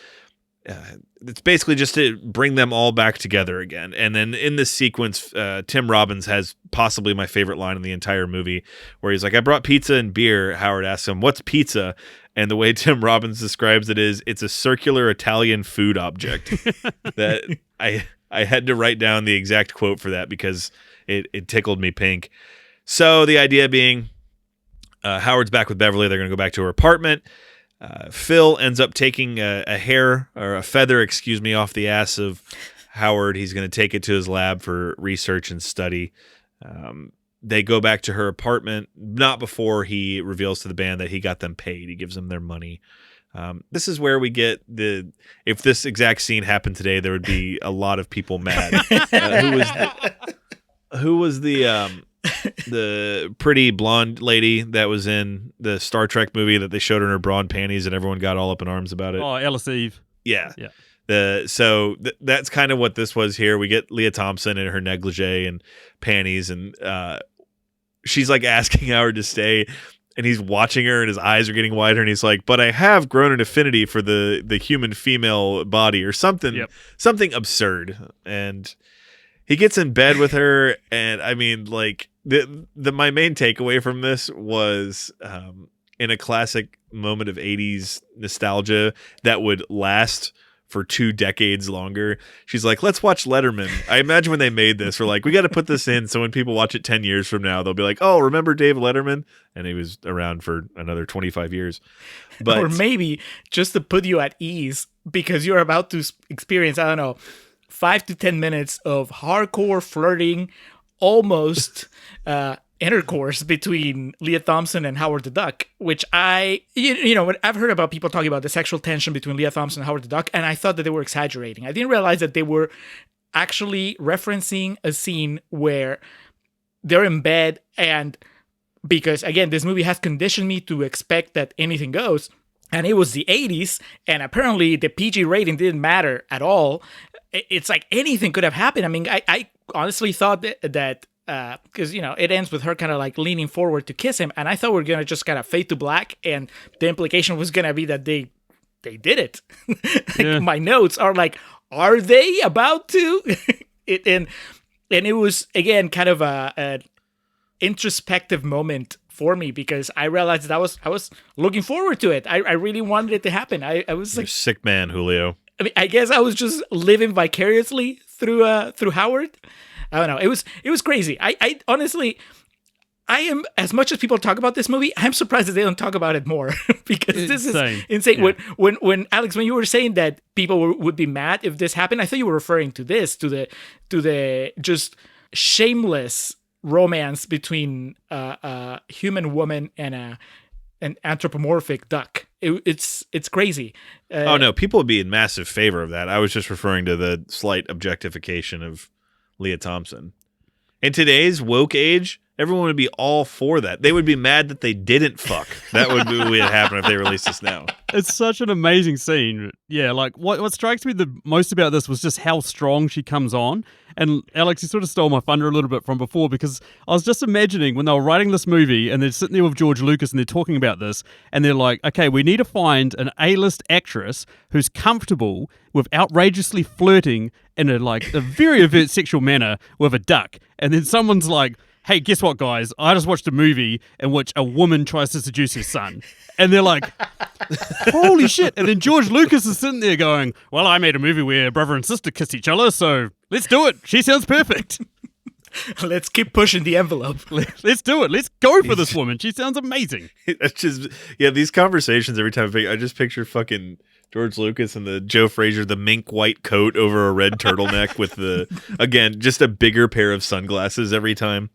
Speaker 3: It's basically just to bring them all back together again. And then in this sequence, Tim Robbins has possibly my favorite line in the entire movie, where he's like, "I brought pizza and beer." Howard asks him, "What's pizza?" And the way Tim Robbins describes it is, it's a circular Italian food object. That I had to write down the exact quote for that because it tickled me pink. So the idea being, Howard's back with Beverly. They're going to go back to her apartment. Phil ends up taking a hair or a feather, off the ass of Howard. He's going to take it to his lab for research and study. They go back to her apartment, not before he reveals to the band that he got them paid. He gives them their money. This is where we get if this exact scene happened today, there would be a lot of people mad. Who was the pretty blonde lady that was in the Star Trek movie that they showed her in her bra and panties and everyone got all up in arms about it?
Speaker 4: Oh, Alice Eve.
Speaker 3: Yeah. That's kind of what this was here. We get Leah Thompson in her negligee and panties, and she's like asking Howard to stay, and he's watching her and his eyes are getting wider, and he's like, "But I have grown an affinity for the human female body," or something, something absurd. And he gets in bed with her, and I mean, like, my main takeaway from this was, in a classic moment of 80s nostalgia that would last for 2 decades longer, she's like, "Let's watch Letterman." I imagine when they made this, we're like, we got to put this in so when people watch it 10 years from now, they'll be like, "Oh, remember Dave Letterman?" And he was around for another 25 years. But
Speaker 2: or maybe just to put you at ease, because you're about to experience, I don't know, 5 to 10 minutes of hardcore flirting, almost intercourse between Leah Thompson and Howard the Duck, which I've heard about people talking about the sexual tension between Leah Thompson and Howard the Duck, and I thought that they were exaggerating. I didn't realize that they were actually referencing a scene where they're in bed, and because, again, this movie has conditioned me to expect that anything goes, and it was the 80s, and apparently the PG rating didn't matter at all. It's like anything could have happened. I mean, I honestly thought that because, it ends with her kind of like leaning forward to kiss him, and I thought we were going to just kind of fade to black, and the implication was going to be that they did it. My notes are like, are they about to? And it was, again, kind of an introspective moment for me because I realized that I was looking forward to it. I really wanted it to happen. I was
Speaker 3: You're
Speaker 2: like,
Speaker 3: a sick man, Julio.
Speaker 2: I mean, I guess I was just living vicariously through Howard. I don't know. It was crazy. I honestly, I am, as much as people talk about this movie, I'm surprised that they don't talk about it more because this is insane.
Speaker 4: Yeah.
Speaker 2: When Alex, when you were saying that people would be mad if this happened, I thought you were referring to this, to the just shameless romance between a human woman and an anthropomorphic duck. It's crazy.
Speaker 3: Oh no, people would be in massive favor of that. I was just referring to the slight objectification of Leah Thompson. In today's woke age, everyone would be all for that. They would be mad that they didn't fuck. That would be what would happen if they released this now.
Speaker 4: It's such an amazing scene. Yeah, like what strikes me the most about this was just how strong she comes on. And Alex, you sort of stole my thunder a little bit from before because I was just imagining when they were writing this movie and they're sitting there with George Lucas and they're talking about this and they're like, okay, we need to find an A-list actress who's comfortable with outrageously flirting in a very overt sexual manner with a duck. And then someone's like, hey, guess what, guys? I just watched a movie in which a woman tries to seduce her son. And they're like, holy shit. And then George Lucas is sitting there going, well, I made a movie where brother and sister kiss each other, so let's do it. She sounds perfect.
Speaker 2: Let's keep pushing the envelope.
Speaker 4: Let's do it. Let's go for this woman. She sounds amazing.
Speaker 3: That's just, yeah, these conversations every time I just picture fucking George Lucas and the Joe Frazier, the mink white coat over a red turtleneck with the, again, just a bigger pair of sunglasses every time.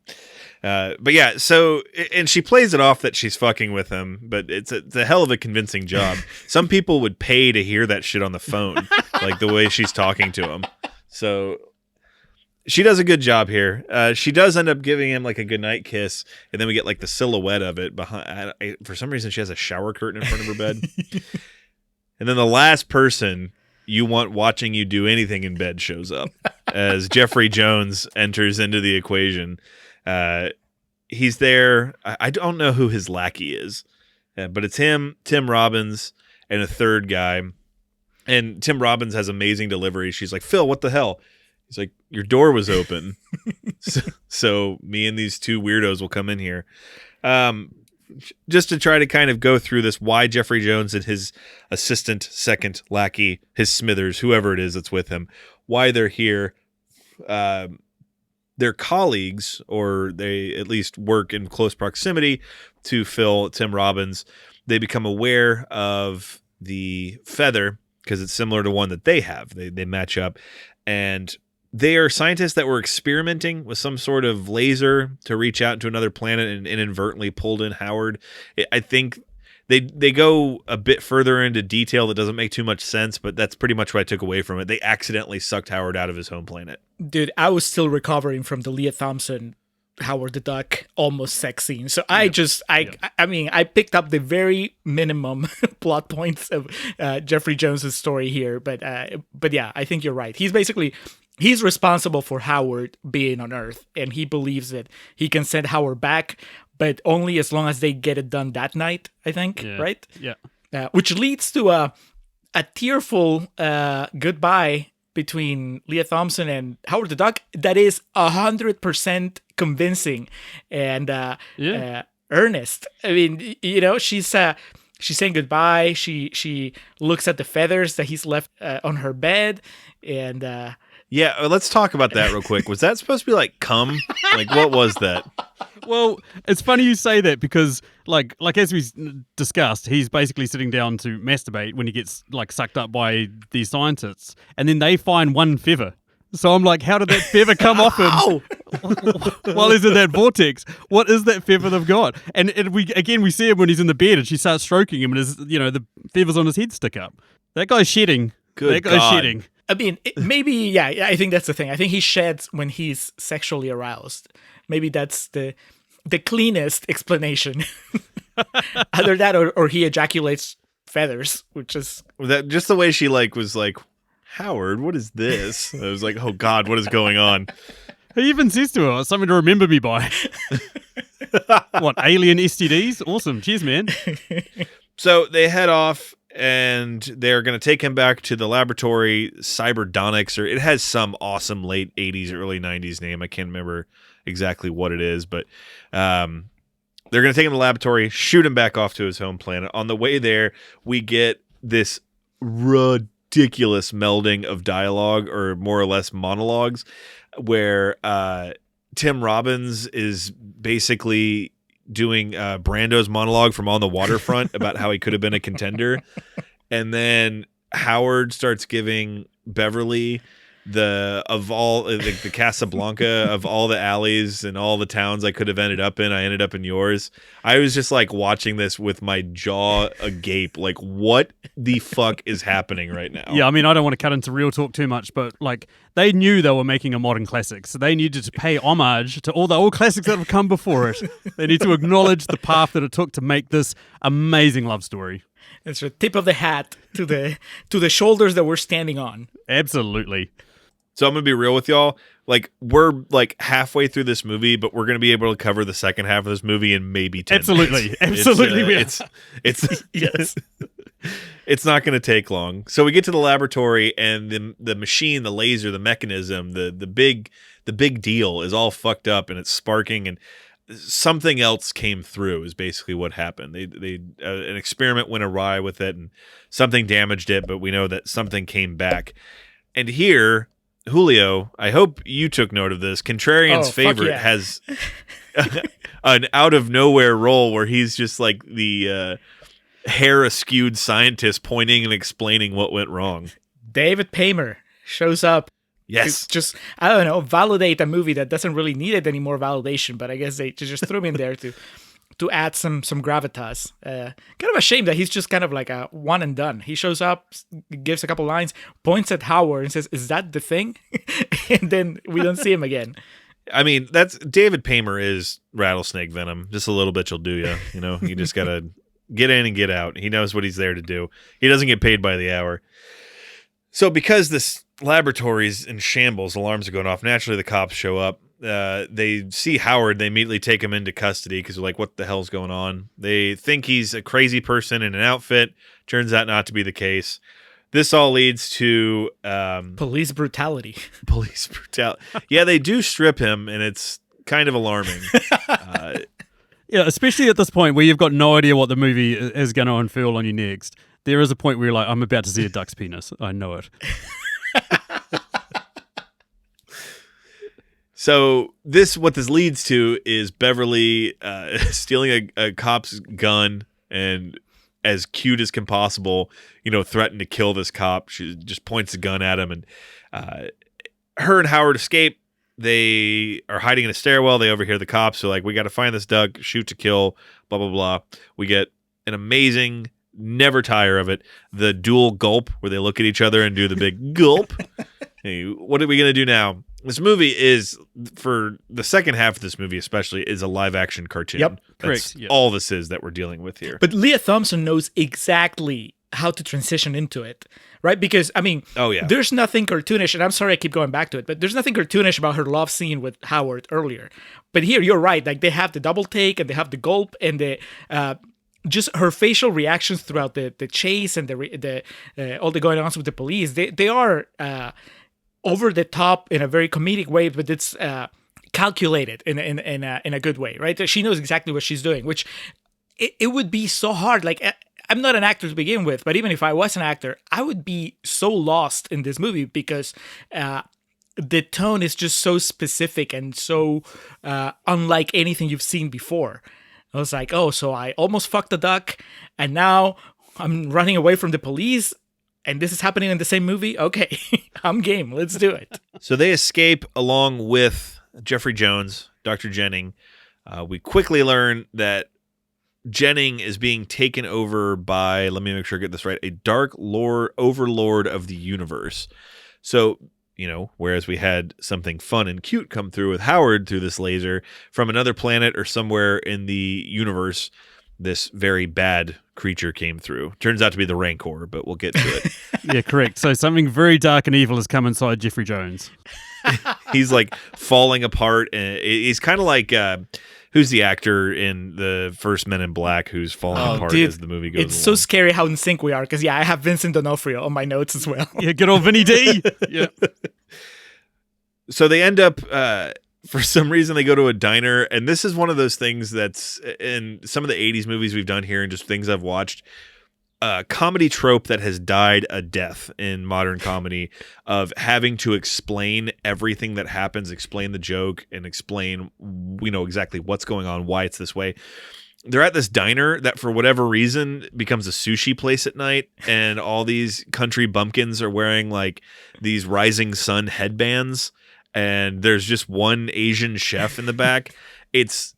Speaker 3: But yeah, so, and she plays it off that she's fucking with him, but it's a hell of a convincing job. Some people would pay to hear that shit on the phone, like the way she's talking to him. So she does a good job here. She does end up giving him like a goodnight kiss, and then we get like the silhouette of it behind. For some reason, she has a shower curtain in front of her bed. And then the last person you want watching you do anything in bed shows up as Jeffrey Jones enters into the equation. He's there. I don't know who his lackey is, but it's him, Tim Robbins, and a third guy. And Tim Robbins has amazing delivery. She's like, Phil, what the hell? He's like, your door was open. so me and these two weirdos will come in here. Just to try to kind of go through this, why Jeffrey Jones and his assistant, second lackey, his Smithers, whoever it is that's with him, why they're here. They're colleagues, or they at least work in close proximity to Phil, Tim Robbins. They become aware of the feather because it's similar to one that they have. They match up, and they are scientists that were experimenting with some sort of laser to reach out to another planet and inadvertently pulled in Howard. I think they go a bit further into detail that doesn't make too much sense, but that's pretty much what I took away from it. They accidentally sucked Howard out of his home planet.
Speaker 2: Dude, I was still recovering from the Leah Thompson, Howard the Duck almost sex scene. So I mean, I picked up the very minimum plot points of Jeffrey Jones's story here. But yeah, I think you're right. He's responsible for Howard being on Earth, and he believes that he can send Howard back, but only as long as they get it done that night, I think, right?
Speaker 4: Yeah.
Speaker 2: Which leads to a tearful goodbye between Leah Thompson and Howard the Duck that is 100% convincing and earnest. I mean, you know, she's saying goodbye. She looks at the feathers that he's left on her bed, and
Speaker 3: yeah, let's talk about that real quick. Was that supposed to be like cum? Like, what was that?
Speaker 4: Well, it's funny you say that because, like as we discussed, he's basically sitting down to masturbate when he gets like sucked up by these scientists, and then they find one feather. So I'm like, how did that feather come off him while he's in that vortex? What is that feather they've got? And we see him when he's in the bed, and she starts stroking him, and the feathers on his head stick up. That guy's shedding.
Speaker 3: Good God.
Speaker 4: Shedding.
Speaker 2: I mean, maybe, yeah, I think that's the thing. I think he sheds when he's sexually aroused. Maybe that's the cleanest explanation. Either that or he ejaculates feathers, which is...
Speaker 3: That just the way she was like, Howard, what is this? I was like, oh God, what is going on?
Speaker 4: He even says to her, something to remember me by. What, alien STDs? Awesome. Cheers, man.
Speaker 3: So they head off, and they're going to take him back to the laboratory, Cyberdonics, or it has some awesome late 80s, early 90s name. I can't remember exactly what it is, but They're going to take him to the laboratory, shoot him back off to his home planet. On the way there, we get this ridiculous melding of dialogue, or more or less monologues, where Tim Robbins is basically doing Brando's monologue from On the Waterfront about how he could have been a contender. And then Howard starts giving Beverly the Casablanca of all the alleys and all the towns I could have ended up in. I ended up in yours. I was just like watching this with my jaw agape. Like, what the fuck is happening right now?
Speaker 4: Yeah, I mean, I don't want to cut into real talk too much, but like they knew they were making a modern classic, so they needed to pay homage to all the old classics that have come before it. They need to acknowledge the path that it took to make this amazing love story.
Speaker 2: It's a tip of the hat to the shoulders that we're standing on.
Speaker 4: Absolutely.
Speaker 3: So I'm going to be real with y'all. Like, we're like halfway through this movie, but we're going to be able to cover the second half of this movie in maybe 10
Speaker 4: Absolutely.
Speaker 3: minutes.
Speaker 4: Absolutely.
Speaker 3: It's
Speaker 2: Yes.
Speaker 3: it's not going to take long. So we get to the laboratory, and the machine, the laser, the mechanism, the big deal is all fucked up, and it's sparking, and something else came through is basically what happened. They an experiment went awry with it, and something damaged it, but we know that something came back. And here, Julio, I hope you took note of this. Contrarian's favorite has an out of nowhere role where he's just like the hair askewed scientist pointing and explaining what went wrong.
Speaker 2: David Paymer shows up.
Speaker 3: Yes.
Speaker 2: To just, I don't know, validate a movie that doesn't really need it any more validation, but I guess they just threw him in there to add some gravitas. Kind of a shame that he's just kind of like a one and done. He shows up, gives a couple lines, points at Howard and says, "Is that the thing?" And then we don't see him again.
Speaker 3: I mean, that's David Paymer is rattlesnake venom. Just a little bit will do you. You know, you just got to get in and get out. He knows what he's there to do. He doesn't get paid by the hour. So because this laboratory's in shambles, alarms are going off. Naturally, the cops show up. They see Howard. They immediately take him into custody because they're like, what the hell's going on? They think he's a crazy person in an outfit. Turns out not to be the case. This all leads to
Speaker 2: Police brutality.
Speaker 3: Police brutality. Yeah, they do strip him, and it's kind of alarming.
Speaker 4: Yeah, especially at this point where you've got no idea what the movie is going to unfurl on you next. There is a point where you're like, I'm about to see a duck's penis. I know it.
Speaker 3: So what this leads to is Beverly stealing a cop's gun and, as cute as can possible, threaten to kill this cop. She just points the gun at him, and her and Howard escape. They are hiding in a stairwell. They overhear the cops. They're like, we got to find this duck, shoot to kill, blah, blah, blah. We get an amazing, never tire of it, the dual gulp where they look at each other and do the big gulp. Hey, what are we going to do now? This movie is, for the second half of this movie especially, is a live-action cartoon.
Speaker 2: Yep,
Speaker 3: That's
Speaker 4: correct. Yep.
Speaker 3: all this is that we're dealing with here.
Speaker 2: But Leah Thompson knows exactly how to transition into it, right? Because, I mean, there's nothing cartoonish, and I'm sorry I keep going back to it, but there's nothing cartoonish about her love scene with Howard earlier. But here, you're right. Like, they have the double take, and they have the gulp, and the just her facial reactions throughout the chase and the all the going on with the police. They are over the top in a very comedic way, but it's calculated in a good way, right? She knows exactly what she's doing, which it would be so hard. Like, I'm not an actor to begin with, but even if I was an actor, I would be so lost in this movie because the tone is just so specific and so unlike anything you've seen before. I was like, oh, so I almost fucked a duck, and now I'm running away from the police, and this is happening in the same movie? Okay, I'm game. Let's do it.
Speaker 3: So they escape along with Jeffrey Jones, Dr. Jennings. We quickly learn that Jennings is being taken over by, let me make sure I get this right, a dark lord overlord of the universe. So, whereas we had something fun and cute come through with Howard through this laser from another planet or somewhere in the universe, this very bad creature came through. Turns out to be the Rancor, but we'll get to it.
Speaker 4: Yeah, correct. So something very dark and evil has come inside Jeffrey Jones.
Speaker 3: He's like falling apart, and he's kind of like who's the actor in the first Men in Black who's falling apart as the movie goes
Speaker 2: It's
Speaker 3: along.
Speaker 2: so scary how in sync we are, because I have Vincent D'Onofrio on my notes as well.
Speaker 4: Yeah, good old Vinny D. Yeah.
Speaker 3: So they end up for some reason they go to a diner, and this is one of those things that's in some of the 80s movies we've done here and just things I've watched. Comedy trope that has died a death in modern comedy of having to explain everything that happens, explain the joke, and explain exactly what's going on, why it's this way. They're at this diner that for whatever reason becomes a sushi place at night, and all these country bumpkins are wearing like these rising sun headbands, and there's just one Asian chef in the back. It's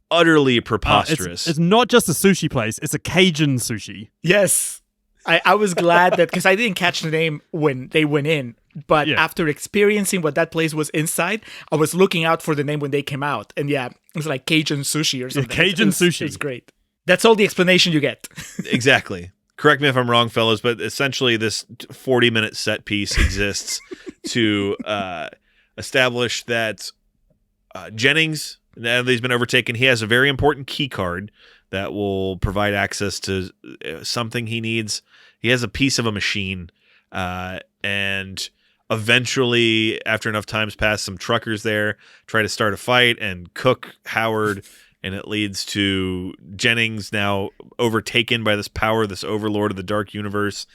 Speaker 3: utterly preposterous.
Speaker 4: It's not just a sushi place, it's a Cajun sushi.
Speaker 2: Yes. I was glad that, because I didn't catch the name when they went in, but after experiencing what that place was inside, I was looking out for the name when they came out. And it was like Cajun sushi or something.
Speaker 4: Cajun sushi.
Speaker 2: It's great. That's all the explanation you get.
Speaker 3: Exactly. Correct me if I'm wrong, fellas, but essentially this 40-minute set piece exists to establish that Jennings, now that he's been overtaken, he has a very important key card that will provide access to something he needs. He has a piece of a machine, and eventually, after enough time's passed, some truckers there try to start a fight and cook Howard, and it leads to Jennings, now overtaken by this power, this overlord of the dark universe,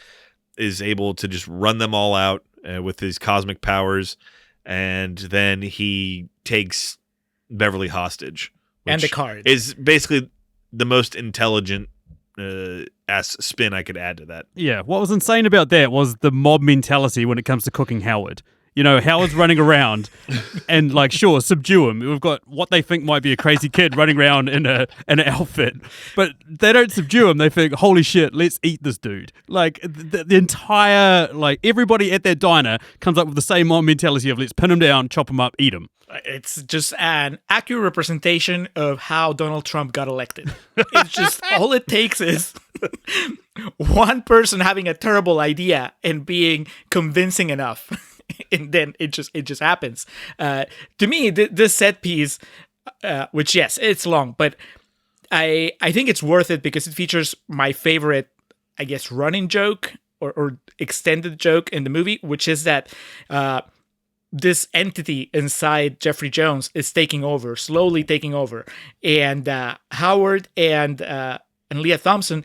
Speaker 3: is able to just run them all out with his cosmic powers, and then he takes Beverly hostage, which
Speaker 2: and the card
Speaker 3: is basically the most intelligent ass spin I could add to that.
Speaker 4: Yeah, what was insane about that was the mob mentality when it comes to cooking Howard. Howard's running around and sure, subdue him. We've got what they think might be a crazy kid running around in an outfit, but they don't subdue him. They think, holy shit, let's eat this dude. The entire, everybody at that diner comes up with the same mob mentality of let's pin him down, chop him up, eat him.
Speaker 2: It's just an accurate representation of how Donald Trump got elected. It's just all it takes is one person having a terrible idea and being convincing enough. And then it just happens. To me, this set piece, which yes, it's long, but I think it's worth it because it features my favorite, I guess, running joke or extended joke in the movie, which is that this entity inside Jeffrey Jones is slowly taking over, and Howard and Leah Thompson.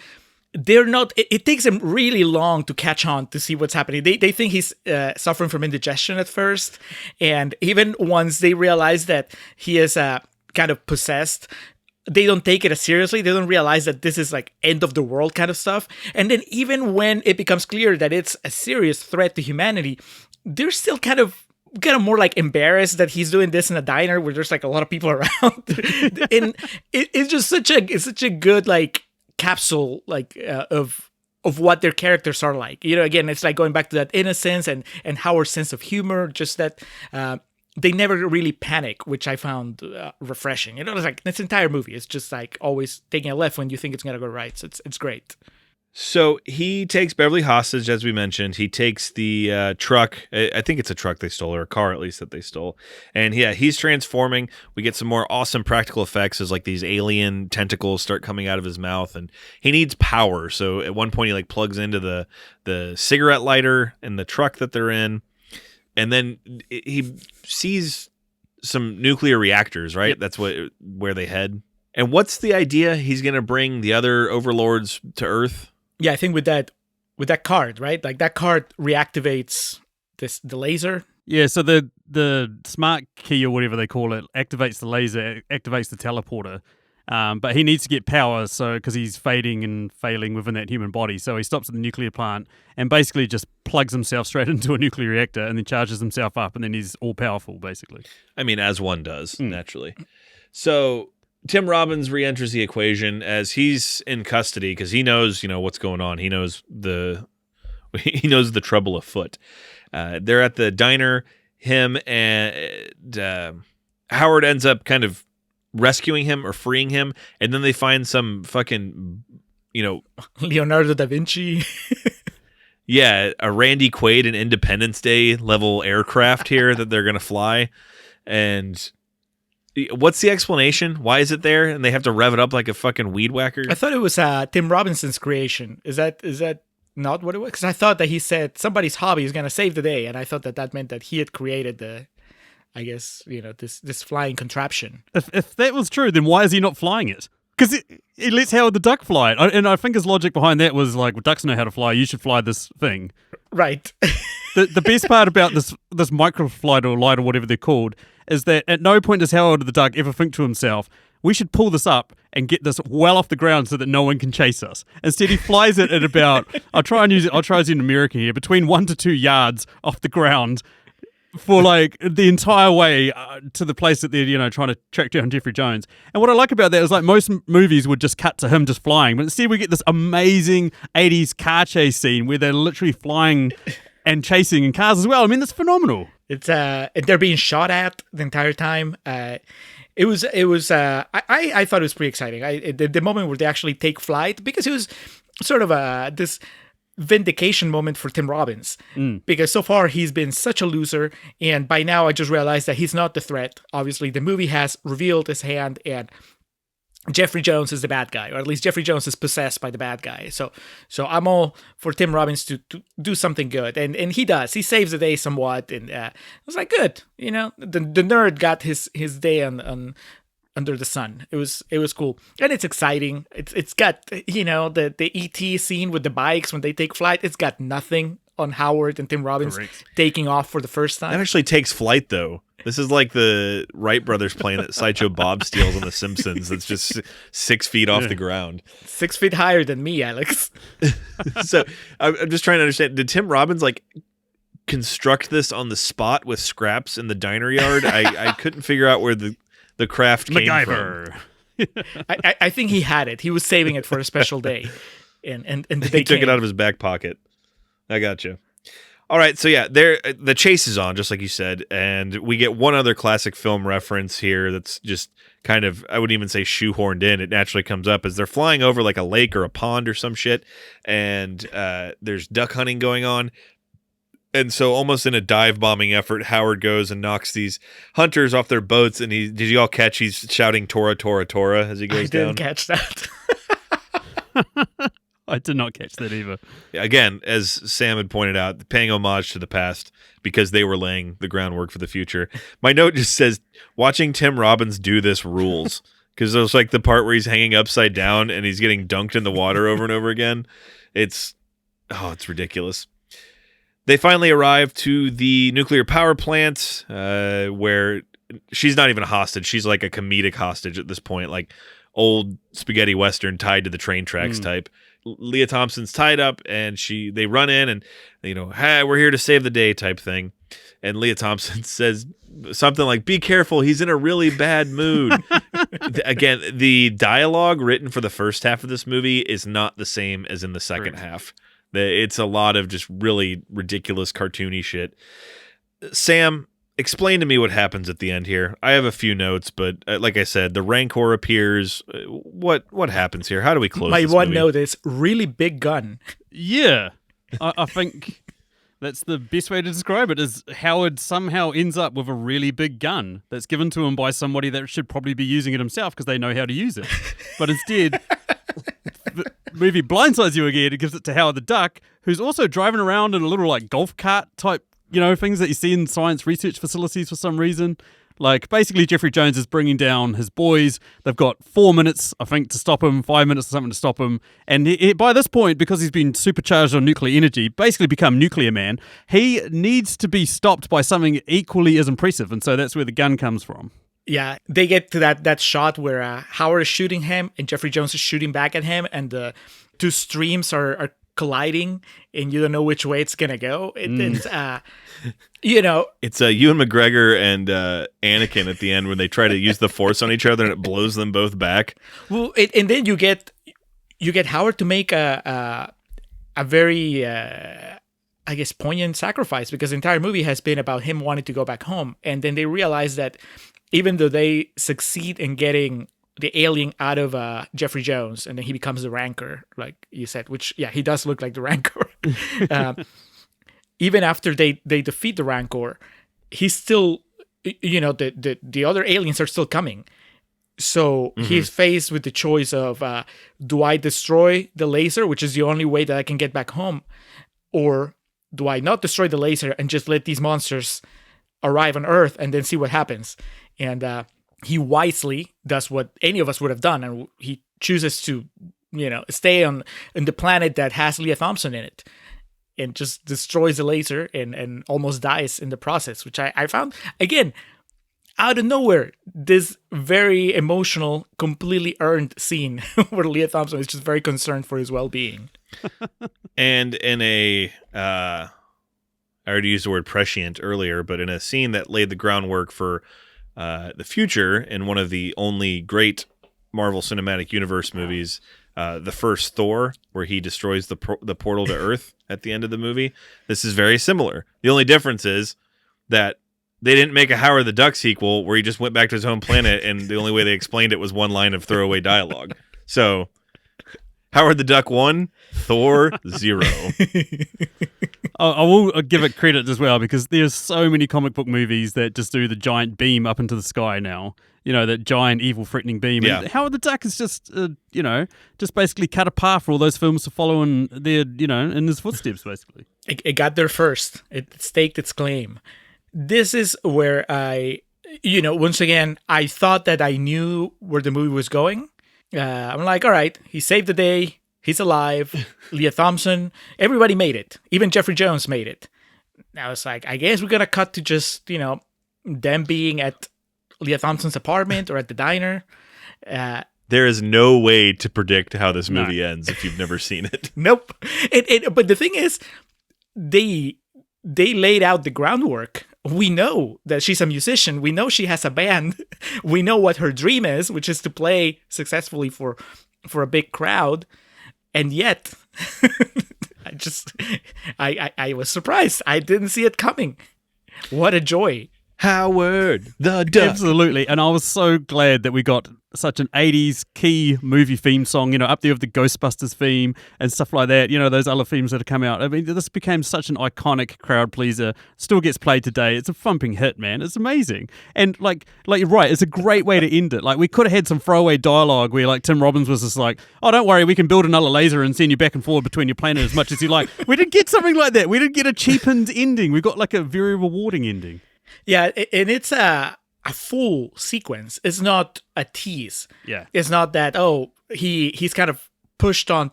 Speaker 2: They're not. It takes them really long to catch on to see what's happening. They think he's suffering from indigestion at first, and even once they realize that he is kind of possessed, they don't take it as seriously. They don't realize that this is like end of the world kind of stuff. And then even when it becomes clear that it's a serious threat to humanity, they're still kind of more embarrassed that he's doing this in a diner where there's a lot of people around. And it's just such a good capsule of what their characters are like. Again, it's going back to that innocence and Howard's sense of humor, just that they never really panic, which I found refreshing. It's this entire movie is just always taking a left when you think it's gonna go right. So it's great.
Speaker 3: So he takes Beverly hostage, as we mentioned. He takes the truck. I think it's a truck they stole, or a car at least that they stole. And he's transforming. We get some more awesome practical effects as these alien tentacles start coming out of his mouth. And he needs power. So at one point he plugs into the cigarette lighter in the truck that they're in. And then he sees some nuclear reactors, right? Yep. That's where they head. And what's the idea? He's going to bring the other overlords to Earth?
Speaker 2: Yeah, I think with that card, right? That card reactivates the laser.
Speaker 4: Yeah, so the smart key or whatever they call it activates the laser, activates the teleporter. But he needs to get power, so because he's fading and failing within that human body. So he stops at the nuclear plant and basically just plugs himself straight into a nuclear reactor and then charges himself up, and then he's all powerful, basically.
Speaker 3: I mean, as one does, naturally. So Tim Robbins re-enters the equation as he's in custody because he knows, what's going on. He knows the trouble afoot. They're at the diner. Him and Howard ends up kind of rescuing him or freeing him, and then they find some fucking,
Speaker 2: Leonardo da Vinci.
Speaker 3: Yeah, a Randy Quaid and Independence Day level aircraft here that they're gonna fly, and. What's the explanation? Why is it there? And they have to rev it up like a fucking weed whacker?
Speaker 2: I thought it was Tim Robinson's creation. Is that not what it was? Because I thought that he said somebody's hobby is going to save the day. And I thought that meant that he had created I guess, this flying contraption.
Speaker 4: If that was true, then why is he not flying it? Because he lets Howard the Duck fly it. And I think his logic behind that was like, well, ducks know how to fly, you should fly this thing.
Speaker 2: Right.
Speaker 4: The best part about this microflight or light or whatever they're called is that at no point does Howard the Duck ever think to himself, we should pull this up and get this well off the ground so that no one can chase us. Instead, he flies it at about, I'll try as in American here, between 1 to 2 yards off the ground for like the entire way to the place that they're, trying to track down Jeffrey Jones. And what I like about that is like most movies would just cut to him just flying, but instead we get this amazing 80s car chase scene where they're literally flying and chasing in cars as well. I mean, that's phenomenal.
Speaker 2: It's they're being shot at the entire time. It was I thought it was pretty exciting. The moment where they actually take flight, because it was sort of this vindication moment for Tim Robbins, because so far he's been such a loser, and by now I just realized that he's not the threat. Obviously, the movie has revealed his hand, and Jeffrey Jones is the bad guy, or at least Jeffrey Jones is possessed by the bad guy. So I'm all for Tim Robbins to do something good, and he does. He saves the day somewhat, and I was like, good. The nerd got his day on under the sun. It was cool, and it's exciting. It's got the ET scene with the bikes when they take flight. It's got nothing on Howard and Tim Robbins taking off for the first time.
Speaker 3: That actually takes flight though. This is like the Wright brothers plane that Sideshow Bob steals on The Simpsons. That's just 6 feet off the ground.
Speaker 2: 6 feet higher than me, Alex.
Speaker 3: So I'm just trying to understand. Did Tim Robbins construct this on the spot with scraps in the diner yard? I couldn't figure out where the craft came
Speaker 4: MacGyver.
Speaker 3: from.
Speaker 2: I think he had it. He was saving it for a special day, and
Speaker 3: He took it out of his back pocket. I gotcha. All right, so yeah, the chase is on, just like you said, and we get one other classic film reference here that's just kind of, I wouldn't even say shoehorned in. It naturally comes up as they're flying over like a lake or a pond or some shit, and there's duck hunting going on. And so almost in a dive bombing effort, Howard goes and knocks these hunters off their boats, and did you all catch he's shouting Tora, Tora, Tora as he goes down?
Speaker 2: I didn't catch that.
Speaker 4: I did not catch that either.
Speaker 3: Again, as Sam had pointed out, paying homage to the past because they were laying the groundwork for the future. My note just says, watching Tim Robbins do this rules. Because there's like the part where he's hanging upside down and he's getting dunked in the water over and over again. It's ridiculous. They finally arrive to the nuclear power plant where she's not even a hostage. She's like a comedic hostage at this point, like old spaghetti western tied to the train tracks type. Leah Thompson's tied up, and they run in and, hey, we're here to save the day type thing. And Leah Thompson says something like, be careful, he's in a really bad mood. Again, the dialogue written for the first half of this movie is not the same as in the second half. It's a lot of just really ridiculous cartoony shit. Sam, explain to me what happens at the end here. I have a few notes, but like I said, the Rancor appears. What happens here? How do we close
Speaker 2: My
Speaker 3: this
Speaker 2: one
Speaker 3: movie?
Speaker 2: note is really big gun.
Speaker 4: Yeah. I think that's the best way to describe it, is Howard somehow ends up with a really big gun that's given to him by somebody that should probably be using it himself because they know how to use it. But instead, the movie blindsides you again. It gives it to Howard the Duck, who's also driving around in a little like golf cart type, things that you see in science research facilities for some reason. Like, basically, Jeffrey Jones is bringing down his boys. They've got 4 minutes, I think, to stop him, 5 minutes or something to stop him. And by this point, because he's been supercharged on nuclear energy, basically become Nuclear Man, he needs to be stopped by something equally as impressive. And so that's where the gun comes from.
Speaker 2: Yeah, they get to that shot where Howard is shooting him and Jeffrey Jones is shooting back at him, and the two streams are colliding, and you don't know which way it's gonna go. It's
Speaker 3: It's Ewan McGregor and Anakin at the end when they try to use the Force on each other and it blows them both back.
Speaker 2: Well, and then you get Howard to make a very I guess poignant sacrifice, because the entire movie has been about him wanting to go back home, and then they realize that even though they succeed in getting the alien out of Jeffrey Jones, and then he becomes the Rancor, like you said, which, yeah, he does look like the Rancor. Even after they defeat the Rancor, he's still, the other aliens are still coming. So he's faced with the choice of, do I destroy the laser, which is the only way that I can get back home, or do I not destroy the laser and just let these monsters arrive on Earth and then see what happens. And he wisely does what any of us would have done, and he chooses to, stay on the planet that has Leah Thompson in it, and just destroys the laser and almost dies in the process, which I found, again, out of nowhere, this very emotional, completely earned scene where Leah Thompson is just very concerned for his well-being.
Speaker 3: And in I already used the word prescient earlier, but in a scene that laid the groundwork for the future in one of the only great Marvel Cinematic Universe movies, the first Thor, where he destroys the portal to Earth at the end of the movie. This is very similar. The only difference is that they didn't make a Howard the Duck sequel where he just went back to his home planet, and the only way they explained it was one line of throwaway dialogue. So, Howard the Duck 1, Thor 0.
Speaker 4: I will give it credit as well, because there's so many comic book movies that just do the giant beam up into the sky now. That giant evil threatening beam.
Speaker 3: Yeah.
Speaker 4: And Howard the Duck is just, just basically cut a path for all those films to follow in their, in his footsteps, basically.
Speaker 2: It got there first. It staked its claim. This is where once again, I thought that I knew where the movie was going. I'm like, all right, he saved the day. He's alive. Leah Thompson. Everybody made it. Even Jeffrey Jones made it. Now it's like, I guess we're going to cut to just, them being at Leah Thompson's apartment or at the diner.
Speaker 3: There is no way to predict how this movie ends if you've never seen it.
Speaker 2: Nope. But the thing is, they laid out the groundwork. We know that she's a musician. We know she has a band. We know what her dream is, which is to play successfully for a big crowd. And yet, I was surprised. I didn't see it coming. What a joy.
Speaker 3: Howard the Duck.
Speaker 4: Absolutely. And I was so glad that we got such an 80s key movie theme song, up there with the Ghostbusters theme and stuff like that, those other themes that have come out. I mean, this became such an iconic crowd pleaser. Still gets played today. It's a thumping hit, man. It's amazing. And like you're right, it's a great way to end it. Like, we could have had some throwaway dialogue where Tim Robbins was just like, oh, don't worry, we can build another laser and send you back and forward between your planet as much as you like. We didn't get something like that. We didn't get a cheapened ending. We got a very rewarding ending. Yeah,
Speaker 2: and it's a full sequence. It's not a tease.
Speaker 4: Yeah,
Speaker 2: it's not that he's kind of pushed on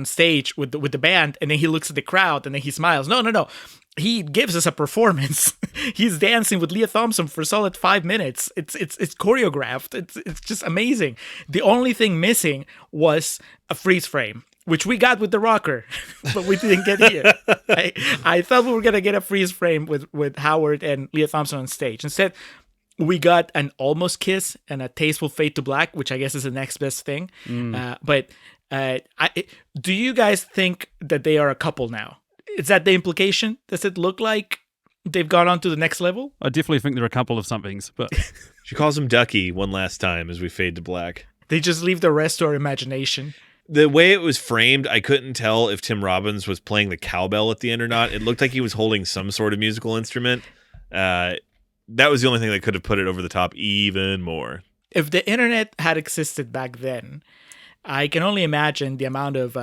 Speaker 2: stage with the band, and then he looks at the crowd and then he smiles. No. He gives us a performance. He's dancing with Leah Thompson for a solid 5 minutes. It's choreographed. It's just amazing. The only thing missing was a freeze frame, which we got with the rocker, but we didn't get here. I thought we were going to get a freeze frame with Howard and Leah Thompson on stage. Instead, we got an almost kiss and a tasteful fade to black, which I guess is the next best thing. But do you guys think that they are a couple now? Is that the implication? Does it look like they've gone on to the next level?
Speaker 4: I definitely think there are a couple of somethings. But
Speaker 3: She calls him Ducky one last time as we fade to black.
Speaker 2: They just leave the rest to our imagination.
Speaker 3: The way it was framed, I couldn't tell if Tim Robbins was playing the cowbell at the end or not. It looked like he was holding some sort of musical instrument. That was the only thing that could have put it over the top even more.
Speaker 2: If the internet had existed back then, I can only imagine the amount of,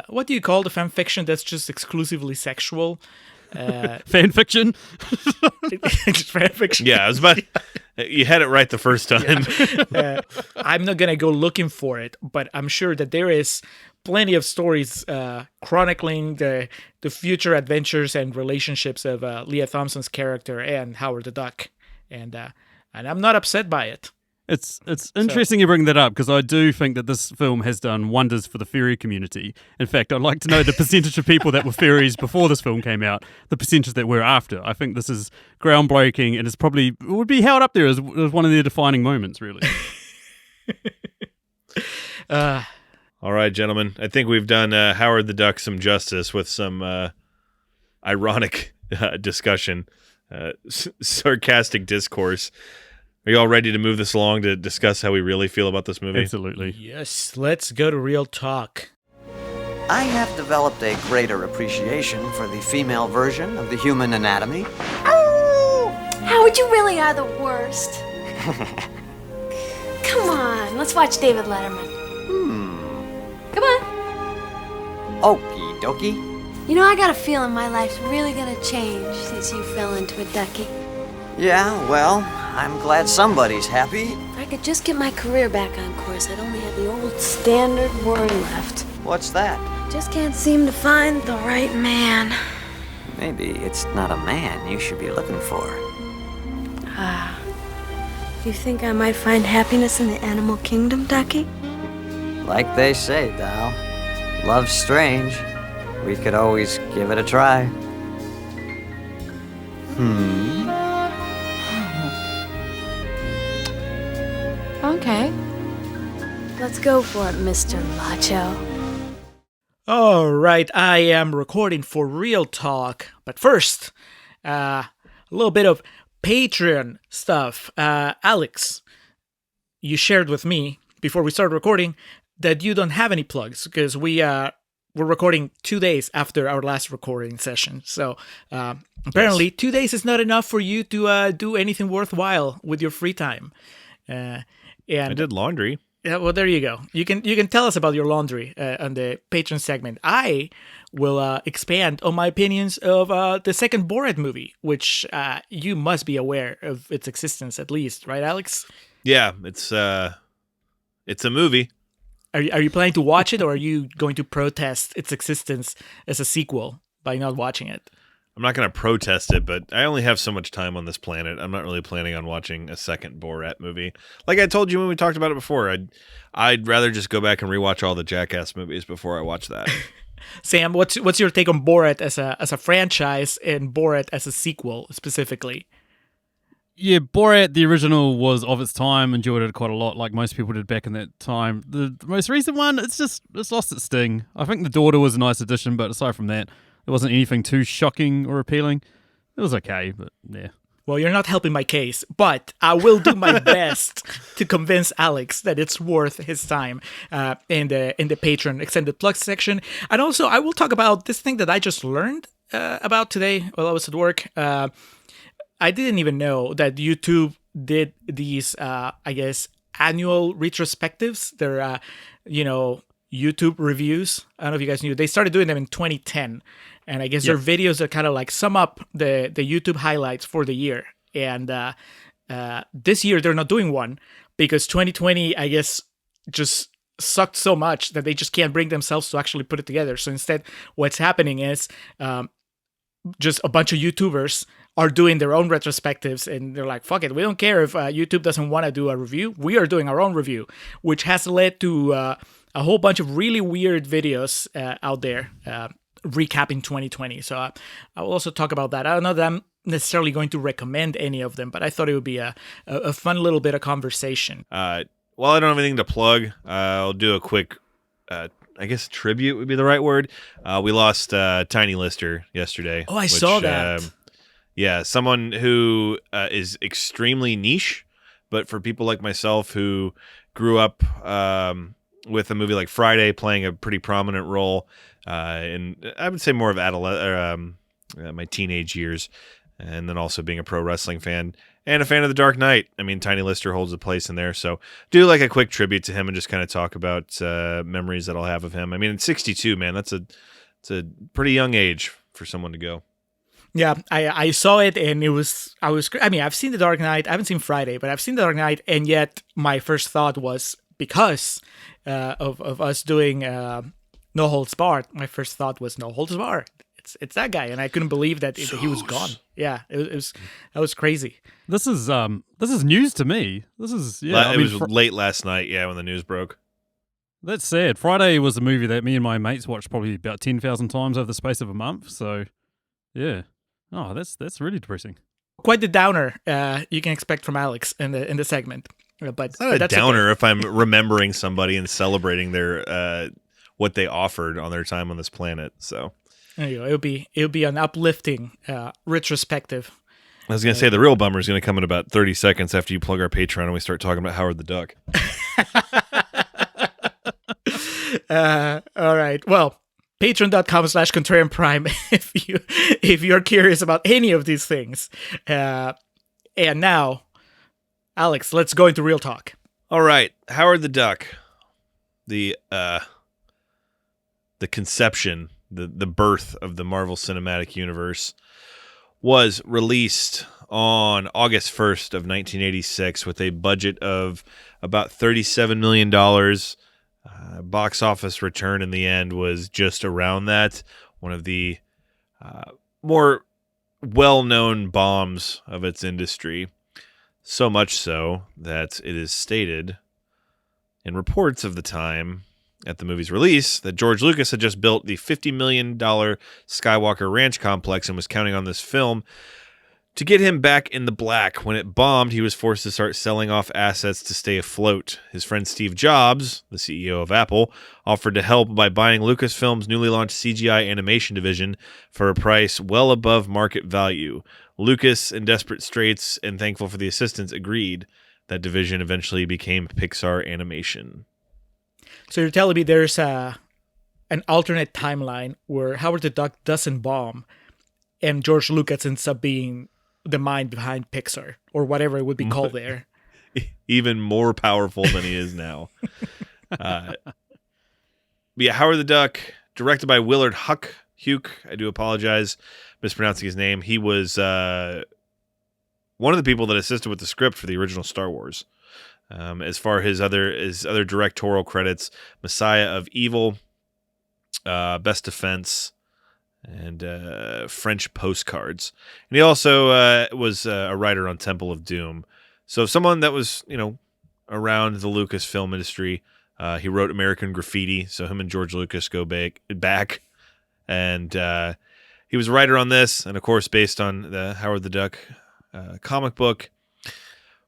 Speaker 2: what do you call the fan fiction that's just exclusively sexual?
Speaker 4: Fan fiction?
Speaker 2: Fan fiction.
Speaker 3: Yeah, I was about. You had it right the first time.
Speaker 2: Yeah. I'm not gonna go looking for it, but I'm sure that there is plenty of stories chronicling the future adventures and relationships of Leah Thompson's character and Howard the Duck, and I'm not upset by it.
Speaker 4: It's interesting you bring that up, because I do think that this film has done wonders for the furry community. In fact, I'd like to know the percentage of people that were furries before this film came out, the percentage that were after. I think this is groundbreaking, and it would be held up there as one of their defining moments, really.
Speaker 3: All right, gentlemen. I think we've done Howard the Duck some justice with some ironic discussion, sarcastic discourse. Are you all ready to move this along to discuss how we really feel about this movie?
Speaker 4: Absolutely.
Speaker 2: Yes, let's go to real talk.
Speaker 5: I have developed a greater appreciation for the female version of the human anatomy.
Speaker 6: Oh, Howard, you really are the worst. Come on, let's watch David Letterman. Come on.
Speaker 5: Okie dokie.
Speaker 6: You know, I got a feeling my life's really gonna change since you fell into a ducky.
Speaker 5: Yeah, well, I'm glad somebody's happy.
Speaker 6: If I could just get my career back on course, I'd only have the old standard worry left.
Speaker 5: What's that?
Speaker 6: Just can't seem to find the right man.
Speaker 5: Maybe it's not a man you should be looking for.
Speaker 6: You think I might find happiness in the animal kingdom, Ducky?
Speaker 5: Like they say, Dal, love's strange. We could always give it a try.
Speaker 6: Okay. Let's go for it, Mr. Macho.
Speaker 2: All right, I am recording for Real Talk, but first, a little bit of Patreon stuff. Alex, you shared with me before we started recording that you don't have any plugs because we're recording 2 days after our last recording session. So apparently 2 days is not enough for you to do anything worthwhile with your free time. And
Speaker 3: I did laundry.
Speaker 2: Yeah, well, there you go. You can tell us about your laundry on the Patreon segment. I will expand on my opinions of the second Borat movie, which you must be aware of its existence at least, right, Alex?
Speaker 3: Yeah, it's a movie.
Speaker 2: Are you planning to watch it, or are you going to protest its existence as a sequel by not watching it?
Speaker 3: I'm not going to protest it, but I only have so much time on this planet. I'm not really planning on watching a second Borat movie. Like I told you when we talked about it before, I'd rather just go back and rewatch all the Jackass movies before I watch that.
Speaker 2: Sam, what's your take on Borat as a franchise and Borat as a sequel specifically?
Speaker 4: Yeah, Borat, the original, was of its time, enjoyed it quite a lot, like most people did back in that time. The most recent one, it's lost its sting. I think The Daughter was a nice addition, but aside from that, there wasn't anything too shocking or appealing. It was okay, but yeah.
Speaker 2: Well, you're not helping my case, but I will do my best to convince Alex that it's worth his time in the Patreon extended plug section. And also, I will talk about this thing that I just learned about today while I was at work. I didn't even know that YouTube did these, I guess, annual retrospectives. They're, YouTube reviews. I don't know if you guys knew. They started doing them in 2010. And I guess they're videos that kind of like sum up the YouTube highlights for the year. And this year they're not doing one because 2020, I guess, just sucked so much that they just can't bring themselves to actually put it together. So instead, what's happening is just a bunch of YouTubers are doing their own retrospectives, and they're like, fuck it, we don't care if YouTube doesn't want to do a review. We are doing our own review, which has led to a whole bunch of really weird videos out there recapping 2020. So I will also talk about that. I don't know that I'm necessarily going to recommend any of them, but I thought it would be a fun little bit of conversation.
Speaker 3: Well, I don't have anything to plug. I'll do a quick, I guess tribute would be the right word. We lost Tiny Lister yesterday.
Speaker 2: Oh, I saw that.
Speaker 3: Yeah, someone who is extremely niche, but for people like myself who grew up with a movie like Friday playing a pretty prominent role in, I would say, more of my teenage years, and then also being a pro wrestling fan and a fan of The Dark Knight. I mean, Tiny Lister holds a place in there, so do like a quick tribute to him and just kind of talk about memories that I'll have of him. I mean, at 62, man, it's a pretty young age for someone to go.
Speaker 2: Yeah, I saw it, and I mean, I've seen The Dark Knight. I haven't seen Friday, but I've seen The Dark Knight, and yet my first thought was, because of us doing No Holds Barred, my first thought was No Holds Barred. It's that guy, and I couldn't believe that he was gone. Yeah, that was crazy.
Speaker 4: This is news to me. This is
Speaker 3: It was late last night. Yeah, when the news broke.
Speaker 4: That's sad. Friday was a movie that me and my mates watched probably about 10,000 times over the space of a month. So, yeah. Oh, that's really depressing.
Speaker 2: Quite the downer you can expect from Alex in the segment. But
Speaker 3: it's not
Speaker 2: that's
Speaker 3: a downer
Speaker 2: okay.
Speaker 3: if I'm remembering somebody and celebrating their what they offered on their time on this planet. So
Speaker 2: there you go. It'll be an uplifting retrospective.
Speaker 3: I was going to say the real bummer is going to come in about 30 seconds after you plug our Patreon and we start talking about Howard the Duck.
Speaker 2: All right. Well, patreon.com/Contrarian Prime if you're curious about any of these things. And now, Alex, let's go into real talk.
Speaker 3: All right, Howard the Duck, the conception the birth of the Marvel Cinematic Universe, was released on August 1st of 1986 with a budget of about $37 million. Box office return in the end was just around that. One of the more well-known bombs of its industry. So much so that it is stated in reports of the time at the movie's release that George Lucas had just built the $50 million Skywalker Ranch complex and was counting on this film to get him back in the black. When it bombed, he was forced to start selling off assets to stay afloat. His friend Steve Jobs, the CEO of Apple, offered to help by buying Lucasfilm's newly launched CGI animation division for a price well above market value. Lucas, in desperate straits and thankful for the assistance, agreed. That division eventually became Pixar Animation.
Speaker 2: So you're telling me there's an alternate timeline where Howard the Duck doesn't bomb and George Lucas ends up being the mind behind Pixar, or whatever it would be called there.
Speaker 3: Even more powerful than he is now. Yeah, Howard the Duck, directed by Willard Huke. I do apologize mispronouncing his name. He was one of the people that assisted with the script for the original Star Wars. As far as his other directorial credits, Messiah of Evil, Best Defense, and French Postcards. And he also was a writer on Temple of Doom. So someone that was, around the Lucasfilm industry. He wrote American Graffiti, so him and George Lucas go back. And he was a writer on this, and of course based on the Howard the Duck comic book.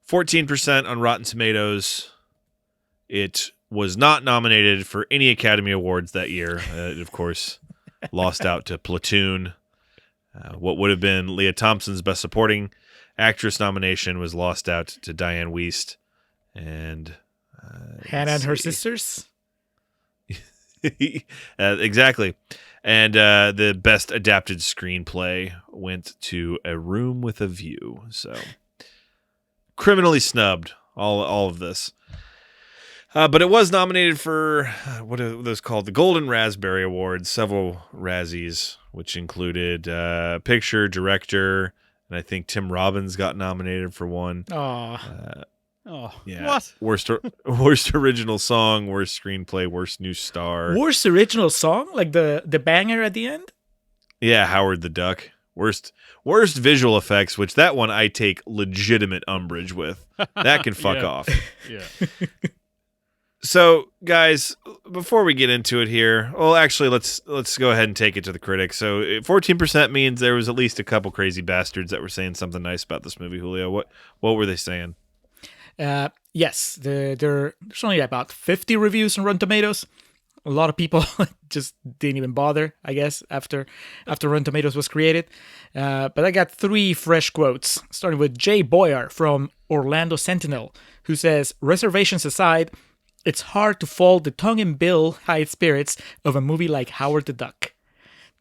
Speaker 3: 14% on Rotten Tomatoes. It was not nominated for any Academy Awards that year. It, of course, lost out to Platoon. What would have been Leah Thompson's Best Supporting Actress nomination was lost out to Diane Wiest. And
Speaker 2: Hannah and her sisters?
Speaker 3: Exactly. And the Best Adapted Screenplay went to A Room with a View. So criminally snubbed all of this. But it was nominated for, what are those called? The Golden Raspberry Awards, several Razzies, which included picture, director, and I think Tim Robbins got nominated for one. Yeah.
Speaker 4: What?
Speaker 3: Worst original song, worst screenplay, worst new star.
Speaker 2: Worst original song? Like the banger at the end?
Speaker 3: Yeah, Howard the Duck. Worst visual effects, which that one I take legitimate umbrage with. That can fuck off.
Speaker 4: Yeah.
Speaker 3: So, guys, before we get into it here, well, actually, let's go ahead and take it to the critics. So, 14% means there was at least a couple crazy bastards that were saying something nice about this movie. Julio, what were they saying?
Speaker 2: Yes, there's only about 50 reviews on Rotten Tomatoes. A lot of people just didn't even bother, I guess, after Rotten Tomatoes was created. But I got 3 fresh quotes, starting with Jay Boyer from Orlando Sentinel, who says, "Reservations aside, it's hard to fault the tongue-in-bill high spirits of a movie like Howard the Duck."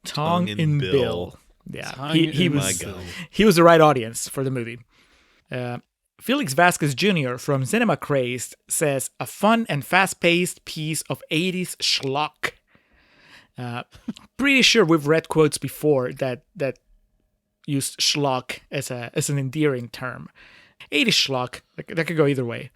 Speaker 2: Tongue-in-bill. Yeah, he was the right audience for the movie. Felix Vasquez Jr. from Cinema Crazed says, "A fun and fast-paced piece of 80s schlock." Pretty sure we've read quotes before that used schlock as an endearing term. 80s schlock, that could go either way.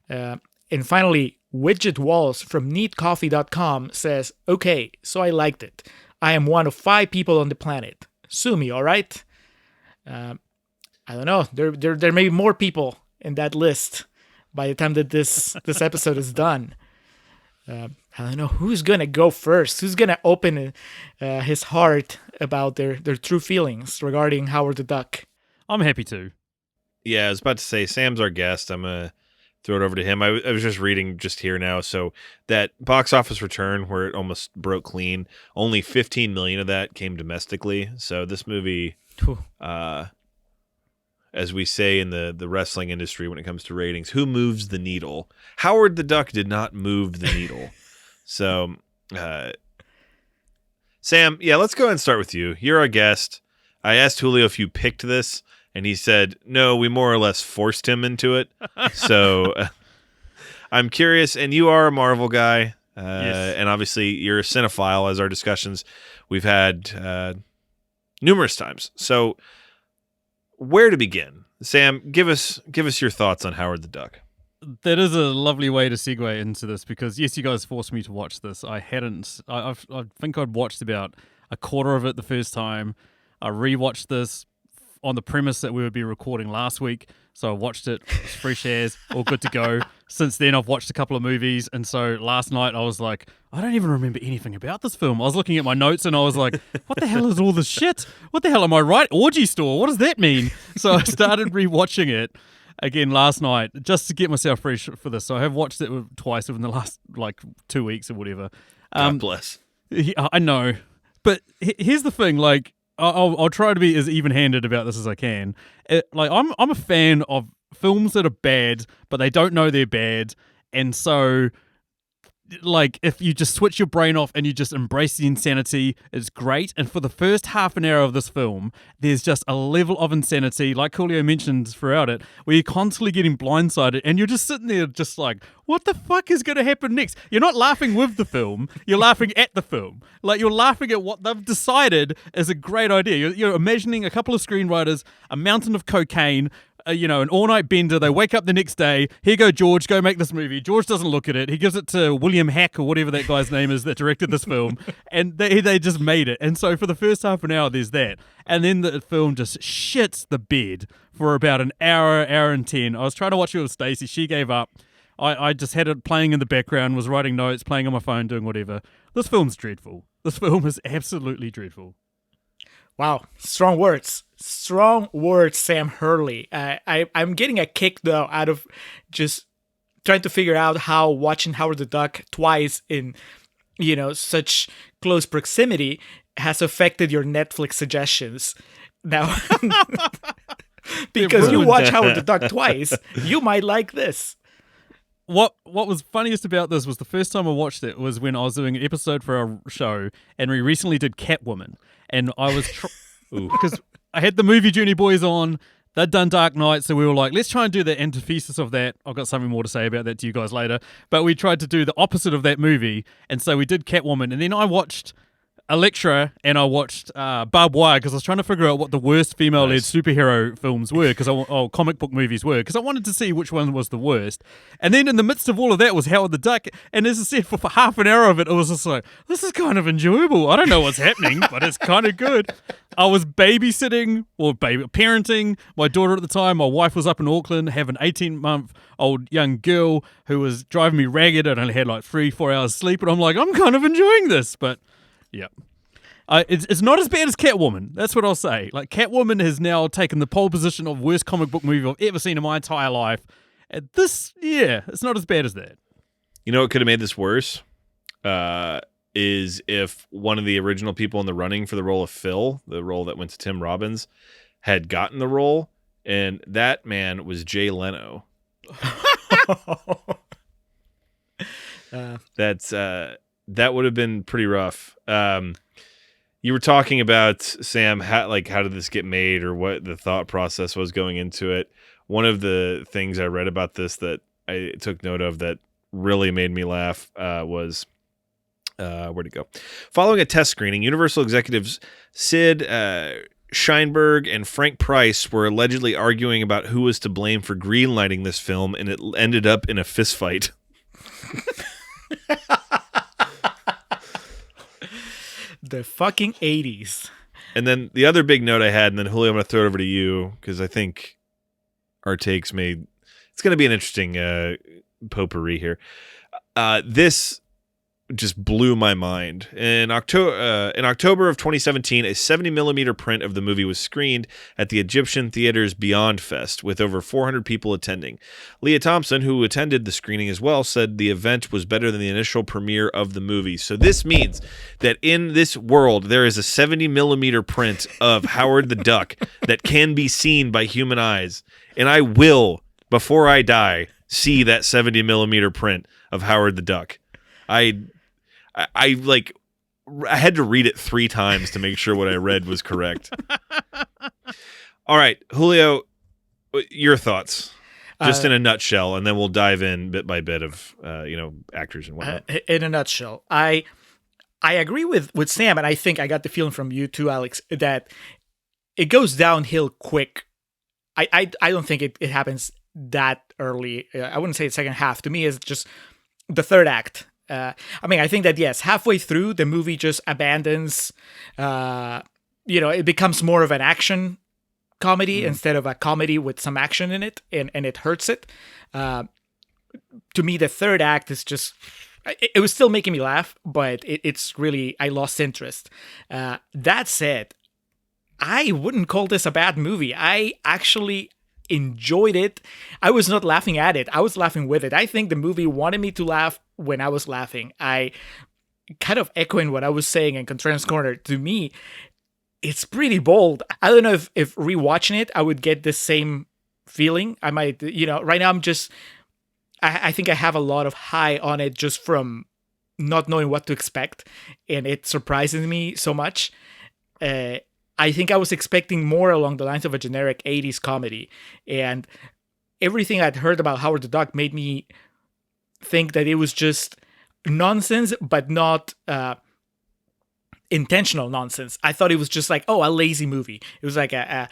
Speaker 2: And finally, Widget Walls from neatcoffee.com says, "Okay, so I liked it. I am one of 5 people on the planet. Sue me, all right?" I don't know. There may be more people in that list by the time that this episode is done. I don't know who's gonna go first. Who's gonna open his heart about their true feelings regarding Howard the Duck?
Speaker 4: I'm happy to.
Speaker 3: Yeah, I was about to say, Sam's our guest. I'm gonna throw it over to him. I was just reading just here now. So that box office return where it almost broke clean, only 15 million of that came domestically. So this movie, as we say in the wrestling industry when it comes to ratings, who moves the needle? Howard the Duck did not move the needle. So, Sam, yeah, let's go ahead and start with you. You're our guest. I asked Julio if you picked this, and he said, no, we more or less forced him into it. So I'm curious, and you are a Marvel guy.
Speaker 4: Yes.
Speaker 3: And obviously you're a cinephile, as our discussions we've had numerous times. So where to begin? Sam, give us your thoughts on Howard the Duck.
Speaker 4: That is a lovely way to segue into this because, yes, you guys forced me to watch this. I hadn't. I think I'd watched about a quarter of it the first time. I rewatched this on the premise that we would be recording last week. So I watched it, fresh as, all good to go. Since then, I've watched a couple of movies. And so last night, I was like, I don't even remember anything about this film. I was looking at my notes and I was like, what the hell is all this shit? What the hell am I right? Orgy store? What does that mean? So I started rewatching it again last night just to get myself fresh for this. So I have watched it twice within the last 2 weeks or whatever.
Speaker 3: God bless.
Speaker 4: I know. But here's the thing, I'll try to be as even-handed about this as I can. I'm a fan of films that are bad, but they don't know they're bad, and so if you just switch your brain off and you just embrace the insanity, it's great. And for the first half an hour of this film, there's just a level of insanity, like Julio mentioned throughout it, where you're constantly getting blindsided and you're just sitting there just like, what the fuck is going to happen next? You're not laughing with the film, you're laughing at the film. You're laughing at what they've decided is a great idea. You're imagining a couple of screenwriters, a mountain of cocaine, an all-night bender. They wake up the next day. Here go, George. Go make this movie. George doesn't look at it. He gives it to William Hack or whatever that guy's name is that directed this film, and they just made it. And so for the first half an hour, there's that, and then the film just shits the bed for about an hour and 10. I was trying to watch it with Stacey. She gave up. I just had it playing in the background, was writing notes, playing on my phone, doing whatever. This film's dreadful. This film is absolutely dreadful.
Speaker 2: Wow, strong words. Strong words, Sam Hurley. I'm getting a kick, though, out of just trying to figure out how watching Howard the Duck twice in, such close proximity has affected your Netflix suggestions. Now, because you watch Howard the Duck twice, you might like this.
Speaker 4: What was funniest about this was the first time I watched it was when I was doing an episode for our show, and we recently did Catwoman, and I was because I had the Movie Journey boys on. They'd done Dark Knight, so we were like, let's try and do the antithesis of that. I've got something more to say about that to you guys later, but we tried to do the opposite of that movie, and so we did Catwoman, and then I watched Elektra and I watched Barbed Wire because I was trying to figure out what the worst female-led superhero films were, comic book movies were, because I wanted to see which one was the worst. And then in the midst of all of that was Howard the Duck, and as I said, for half an hour of it, it was just like, this is kind of enjoyable. I don't know what's happening, but it's kind of good. I was parenting my daughter at the time. My wife was up in Auckland, have an 18-month-old young girl who was driving me ragged. I only had 3-4 hours sleep, and I'm like, I'm kind of enjoying this, but yeah. It's not as bad as Catwoman. That's what I'll say. Catwoman has now taken the pole position of worst comic book movie I've ever seen in my entire life. It's not as bad as that.
Speaker 3: You know what could have made this worse? Is if one of the original people in the running for the role of Phil, the role that went to Tim Robbins, had gotten the role, and that man was Jay Leno. That would have been pretty rough. You were talking about, Sam, how did this get made, or what the thought process was going into it. One of the things I read about this that I took note of that really made me laugh was, where'd it go? Following a test screening, Universal executives Sid Sheinberg and Frank Price were allegedly arguing about who was to blame for greenlighting this film, and it ended up in a fistfight.
Speaker 2: The fucking 80s.
Speaker 3: And then the other big note I had, and then Julio, I'm going to throw it over to you, because I think our takes it's going to be an interesting potpourri here. This just blew my mind. In October of 2017, a 70mm print of the movie was screened at the Egyptian Theater's Beyond Fest with over 400 people attending. Leah Thompson, who attended the screening as well, said the event was better than the initial premiere of the movie. So this means that in this world, there is a 70mm print of Howard the Duck that can be seen by human eyes. And I will, before I die, see that 70mm print of Howard the Duck. I had to read it 3 times to make sure what I read was correct. All right, Julio, your thoughts. Just in a nutshell, and then we'll dive in bit by bit of actors and whatnot.
Speaker 2: In a nutshell, I agree with Sam, and I think I got the feeling from you too, Alex, that it goes downhill quick. I don't think it happens that early. I wouldn't say the second half. To me, it's just the third act. I think that, yes, halfway through, the movie just abandons, it becomes more of an action comedy instead of a comedy with some action in it, and it hurts it. To me, the third act is just, it was still making me laugh, but it's really, I lost interest. That said, I wouldn't call this a bad movie. I actually enjoyed it. I was not laughing at it. I was laughing with it. I think the movie wanted me to laugh when I was laughing. I kind of echoing what I was saying in Contrarians Corner. To me, it's pretty bold. I don't know if rewatching it, I would get the same feeling. I might, right now I'm just, I think I have a lot of high on it just from not knowing what to expect. And it surprises me so much. I think I was expecting more along the lines of a generic 80s comedy. And everything I'd heard about Howard the Duck made me think that it was just nonsense, but not intentional nonsense. I thought it was just like, a lazy movie. It was like a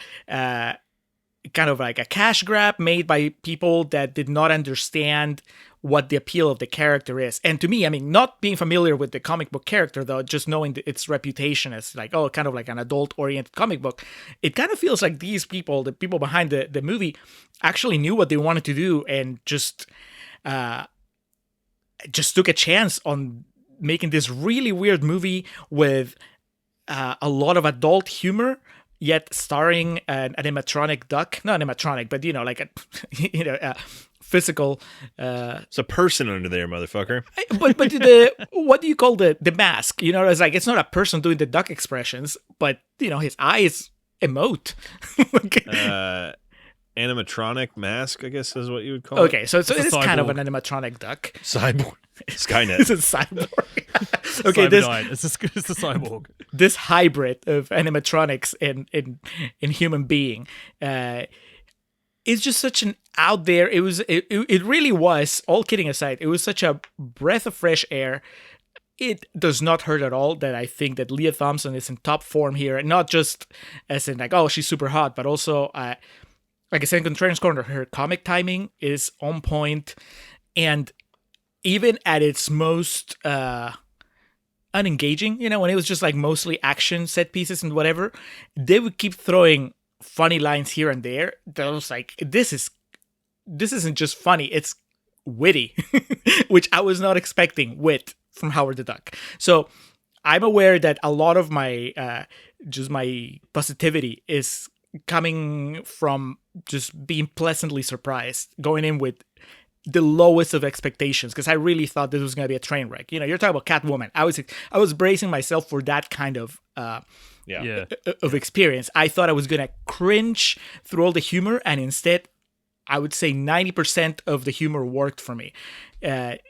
Speaker 2: kind of like a cash grab made by people that did not understand what the appeal of the character is. And to me, not being familiar with the comic book character, though, just knowing its reputation as like, kind of like an adult-oriented comic book, it kind of feels like these people, the people behind the movie, actually knew what they wanted to do and just took a chance on making this really weird movie with a lot of adult humor, yet starring an animatronic duck. Not animatronic, but like a physical.
Speaker 3: It's a person under there, motherfucker.
Speaker 2: But what do you call the mask? It's like, it's not a person doing the duck expressions, but his eyes emote.
Speaker 3: Animatronic mask, I guess, is what you would call it.
Speaker 2: Okay, so it is kind of an animatronic duck.
Speaker 3: Cyborg. Skynet.
Speaker 2: It's a cyborg. Okay,
Speaker 4: it's a cyborg.
Speaker 2: This hybrid of animatronics and human being is just such an out there. It really was, all kidding aside, it was such a breath of fresh air. It does not hurt at all that I think that Leah Thompson is in top form here, and not just as in like, she's super hot, but also like I said in Contrarians Corner, her comic timing is on point, and even at its most unengaging, when it was just like mostly action set pieces and whatever, they would keep throwing funny lines here and there. That was like, this isn't just funny, it's witty, which I was not expecting wit from Howard the Duck. So I'm aware that a lot of my just my positivity is coming from just being pleasantly surprised, going in with the lowest of expectations, because I really thought this was going to be a train wreck. You're talking about Catwoman. I was bracing myself for that kind of of experience. I thought I was going to cringe through all the humor, and instead, I would say 90% of the humor worked for me.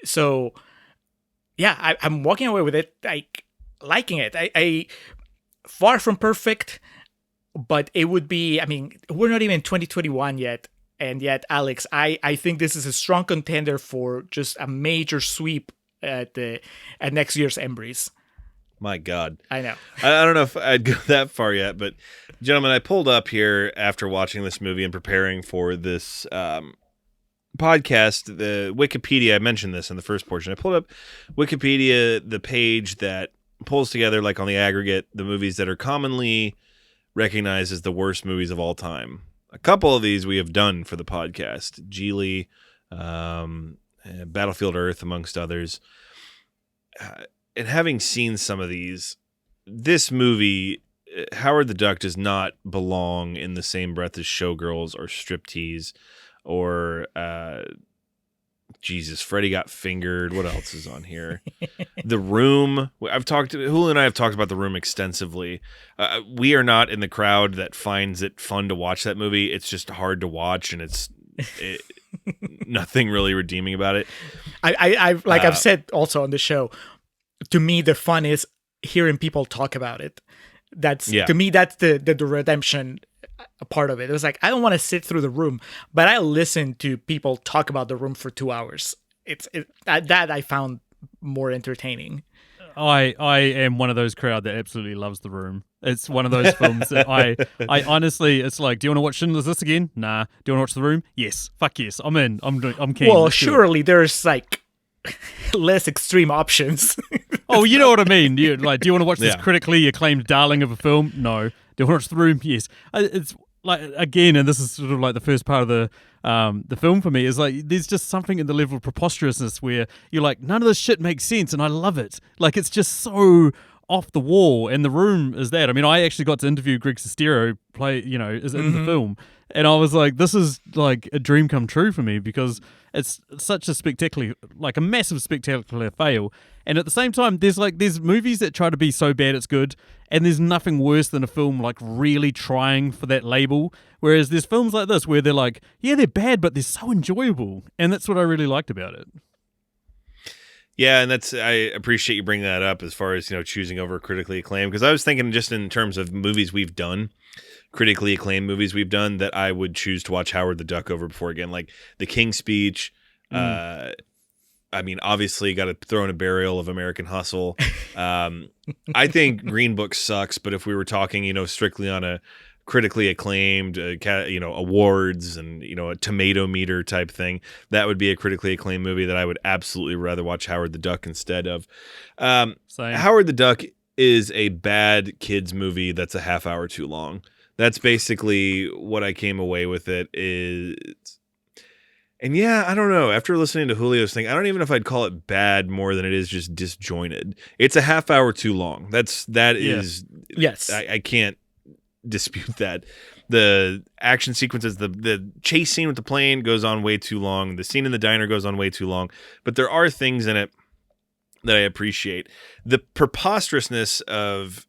Speaker 2: So, yeah, I'm walking away with it, like, liking it. I far from perfect, but it would be, we're not even in 2021 yet. And yet, Alex, I think this is a strong contender for just a major sweep at next year's Embry's.
Speaker 3: My God.
Speaker 2: I know.
Speaker 3: I don't know if I'd go that far yet, but gentlemen, I pulled up here after watching this movie and preparing for this podcast, the Wikipedia. I mentioned this in the first portion. I pulled up Wikipedia, the page that pulls together, like on the aggregate, the movies that are commonly recognized as the worst movies of all time. A couple of these we have done for the podcast. Geely, Battlefield Earth, amongst others. And having seen some of these, this movie, Howard the Duck, does not belong in the same breath as Showgirls or Striptease or, Freddy Got Fingered. What else is on here? The Room. Hulu and I have talked about The Room extensively. We are not in the crowd that finds it fun to watch that movie. It's just hard to watch, and it's nothing really redeeming about it.
Speaker 2: I've said also on the show, to me, the fun is hearing people talk about it. To me, that's the redemption a part of it. It was like I don't want to sit through The Room, but I listened to people talk about The Room for 2 hours. That I found more entertaining.
Speaker 4: I am one of those crowd that absolutely loves The Room. It's one of those films that I honestly, it's like, do you want to watch Schindler's List again? Nah. Do you want to watch The Room? Yes. Fuck yes. I'm in. I'm keen.
Speaker 2: Well,
Speaker 4: Let's do it.
Speaker 2: surely there's like less extreme options.
Speaker 4: Oh, you know what I mean. Do you want to watch this critically acclaimed darling of a film? No. Do you want to watch The Room? Yes. It's like, again, and this is sort of like the first part of the film for me, is like there's just something in the level of preposterousness where you're like, none of this shit makes sense, and I love it. Like, it's just so off the wall, and The Room is that. I mean, I actually got to interview Greg Sestero, is in the film, and I was like, this is like a dream come true for me, because it's such a spectacular, like a massive spectacular fail. And at the same time, there's movies that try to be so bad it's good, and there's nothing worse than a film like really trying for that label. Whereas there's films like this where they're like, yeah, they're bad, but they're so enjoyable, and that's what I really liked about it.
Speaker 3: Yeah, and I appreciate you bringing that up as far as, choosing over critically acclaimed, because I was thinking just in terms of movies we've done, critically acclaimed movies we've done, that I would choose to watch Howard the Duck over before again, like The King's Speech. I mean, obviously, got to throw in a burial of American Hustle. I think Green Book sucks, but if we were talking, strictly on a critically acclaimed, awards and, a tomato meter type thing, that would be a critically acclaimed movie that I would absolutely rather watch Howard the Duck instead of. Howard the Duck is a bad kids movie that's a half hour too long. That's basically what I came away with it is. And yeah, I don't know. After listening to Julio's thing, I don't even know if I'd call it bad more than it is just disjointed. It's a half hour too long. That is
Speaker 2: yes.
Speaker 3: I can't dispute that. The action sequences, the chase scene with the plane goes on way too long. The scene in the diner goes on way too long. But there are things in it that I appreciate. The preposterousness of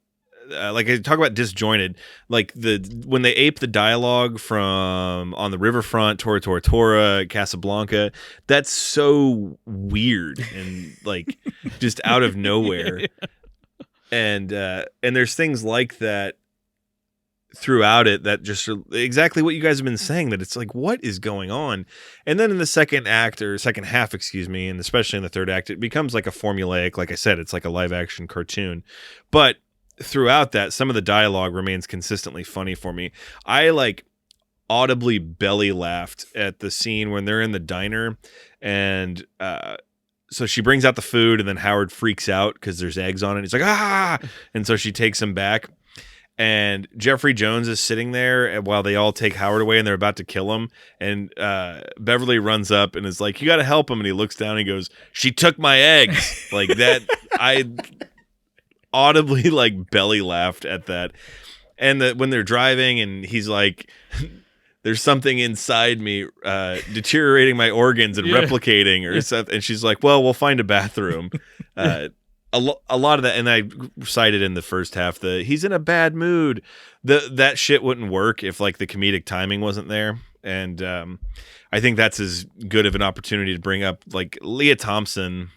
Speaker 3: like I talk about disjointed, like when they ape the dialogue from On the Riverfront, Tora Tora Tora, Casablanca, that's so weird and like just out of nowhere. And there's things like that throughout it that just are exactly what you guys have been saying, that it's like, what is going on? And then in the second half, and especially in the third act, it becomes like a formulaic, like I said, it's like a live action cartoon. But throughout that, some of the dialogue remains consistently funny for me. I like audibly belly laughed at the scene when they're in the diner, and so she brings out the food, and then Howard freaks out because there's eggs on it. He's like, ah! And so she takes him back, and Jeffrey Jones is sitting there while they all take Howard away, and they're about to kill him. And Beverly runs up and is like, you got to help him. And he looks down and he goes, she took my eggs. Like that. I audibly like belly laughed at that. And when they're driving and he's like, there's something inside me deteriorating my organs and replicating or something. And she's like, well, we'll find a bathroom. A lot of that, and I cited in the first half, he's in a bad mood. That shit wouldn't work if like the comedic timing wasn't there. And I think that's as good of an opportunity to bring up like Leah Thompson.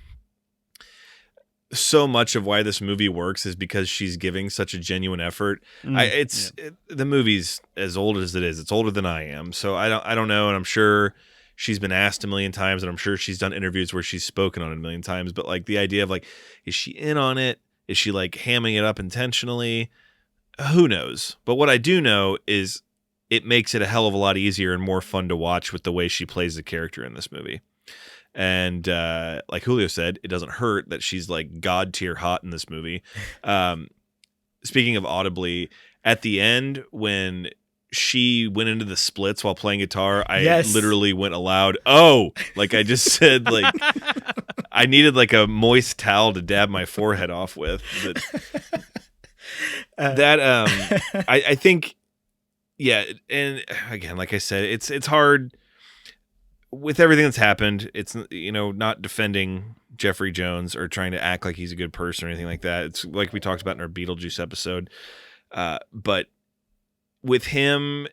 Speaker 3: So much of why this movie works is because she's giving such a genuine effort. The movie's as old as it is. It's older than I am, so I don't know, and I'm sure she's been asked a million times, and I'm sure she's done interviews where she's spoken on it a million times. But like the idea of like, is she in on it? Is she like hamming it up intentionally? Who knows? But what I do know is it makes it a hell of a lot easier and more fun to watch with the way she plays the character in this movie. And like Julio said, it doesn't hurt that she's like god tier hot in this movie. Speaking of audibly, at the end when she went into the splits while playing guitar, I literally went aloud, oh, like I just said, like I needed like a moist towel to dab my forehead off with. But I think, yeah. And again, like I said, it's hard with everything that's happened. It's, not defending Jeffrey Jones or trying to act like he's a good person or anything like that. It's like we talked about in our Beetlejuice episode. But with him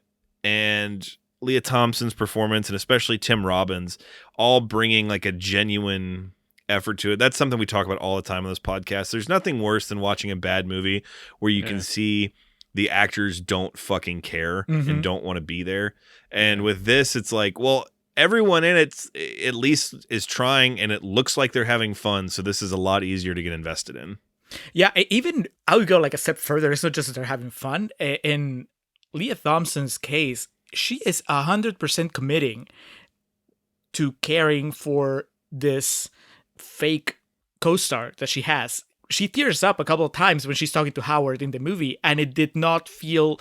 Speaker 3: and Leah Thompson's performance, and especially Tim Robbins, all bringing like a genuine effort to it. That's something we talk about all the time on this podcast. There's nothing worse than watching a bad movie where you can see the actors don't fucking care
Speaker 2: Mm-hmm.
Speaker 3: and don't want to be there. And with this, it's like, well, everyone in it at least is trying, and it looks like they're having fun. So this is a lot easier to get invested in.
Speaker 2: Yeah, even I would go like a step further. It's not just that they're having fun. In Leah Thompson's case, she is 100% committing to caring for this fake co-star that she has. She tears up a couple of times when she's talking to Howard in the movie, and it did not feel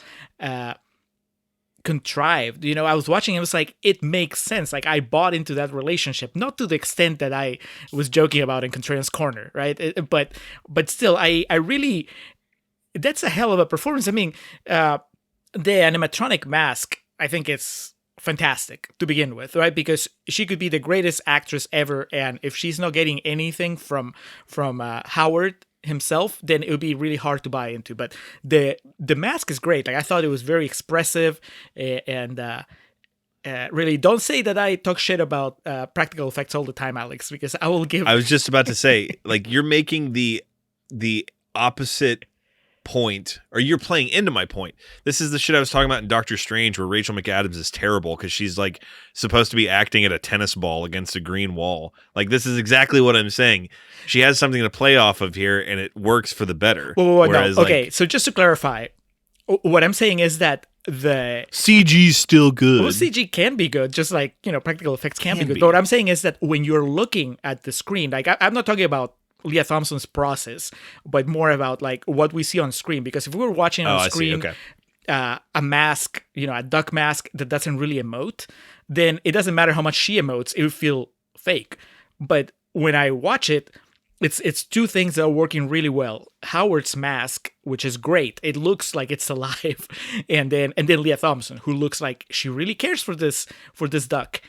Speaker 2: contrived. You know, I was watching, it was like, it makes sense. Like, I bought into that relationship, not to the extent that I was joking about in Contrarians Corner, right? But still, I really, that's a hell of a performance. I mean, the animatronic mask, I think it's fantastic to begin with, right? Because she could be the greatest actress ever, and if she's not getting anything from Howard himself, then it would be really hard to buy into. But the mask is great. Like, I thought it was very expressive, and really, don't say that I talk shit about practical effects all the time, Alex, because I will give.
Speaker 3: I was just about to say, like, you're making the opposite point, or you're playing into my point. This is the shit I was talking about in Doctor Strange, where Rachel McAdams is terrible because she's like supposed to be acting at a tennis ball against a green wall. Like, this is exactly what I'm saying. She has something to play off of here, and it works for the better.
Speaker 2: Whoa,
Speaker 3: Whereas,
Speaker 2: no. Okay,
Speaker 3: like,
Speaker 2: so just to clarify, what I'm saying is that the
Speaker 3: CG's still good.
Speaker 2: well, CG can be good, just like, you know, practical effects can be good.
Speaker 3: be.
Speaker 2: But what I'm saying is that when you're looking at the screen, like, I'm not talking about Leah Thompson's process, but more about like what we see on screen. Because if we were watching on
Speaker 3: I see.
Speaker 2: screen
Speaker 3: Okay.
Speaker 2: A mask, you know, a duck mask that doesn't really emote, then it doesn't matter how much she emotes, it would feel fake. But when I watch it, it's two things that are working really well. Howard's mask, which is great, it looks like it's alive, and then Leah Thompson, who looks like she really cares for this duck.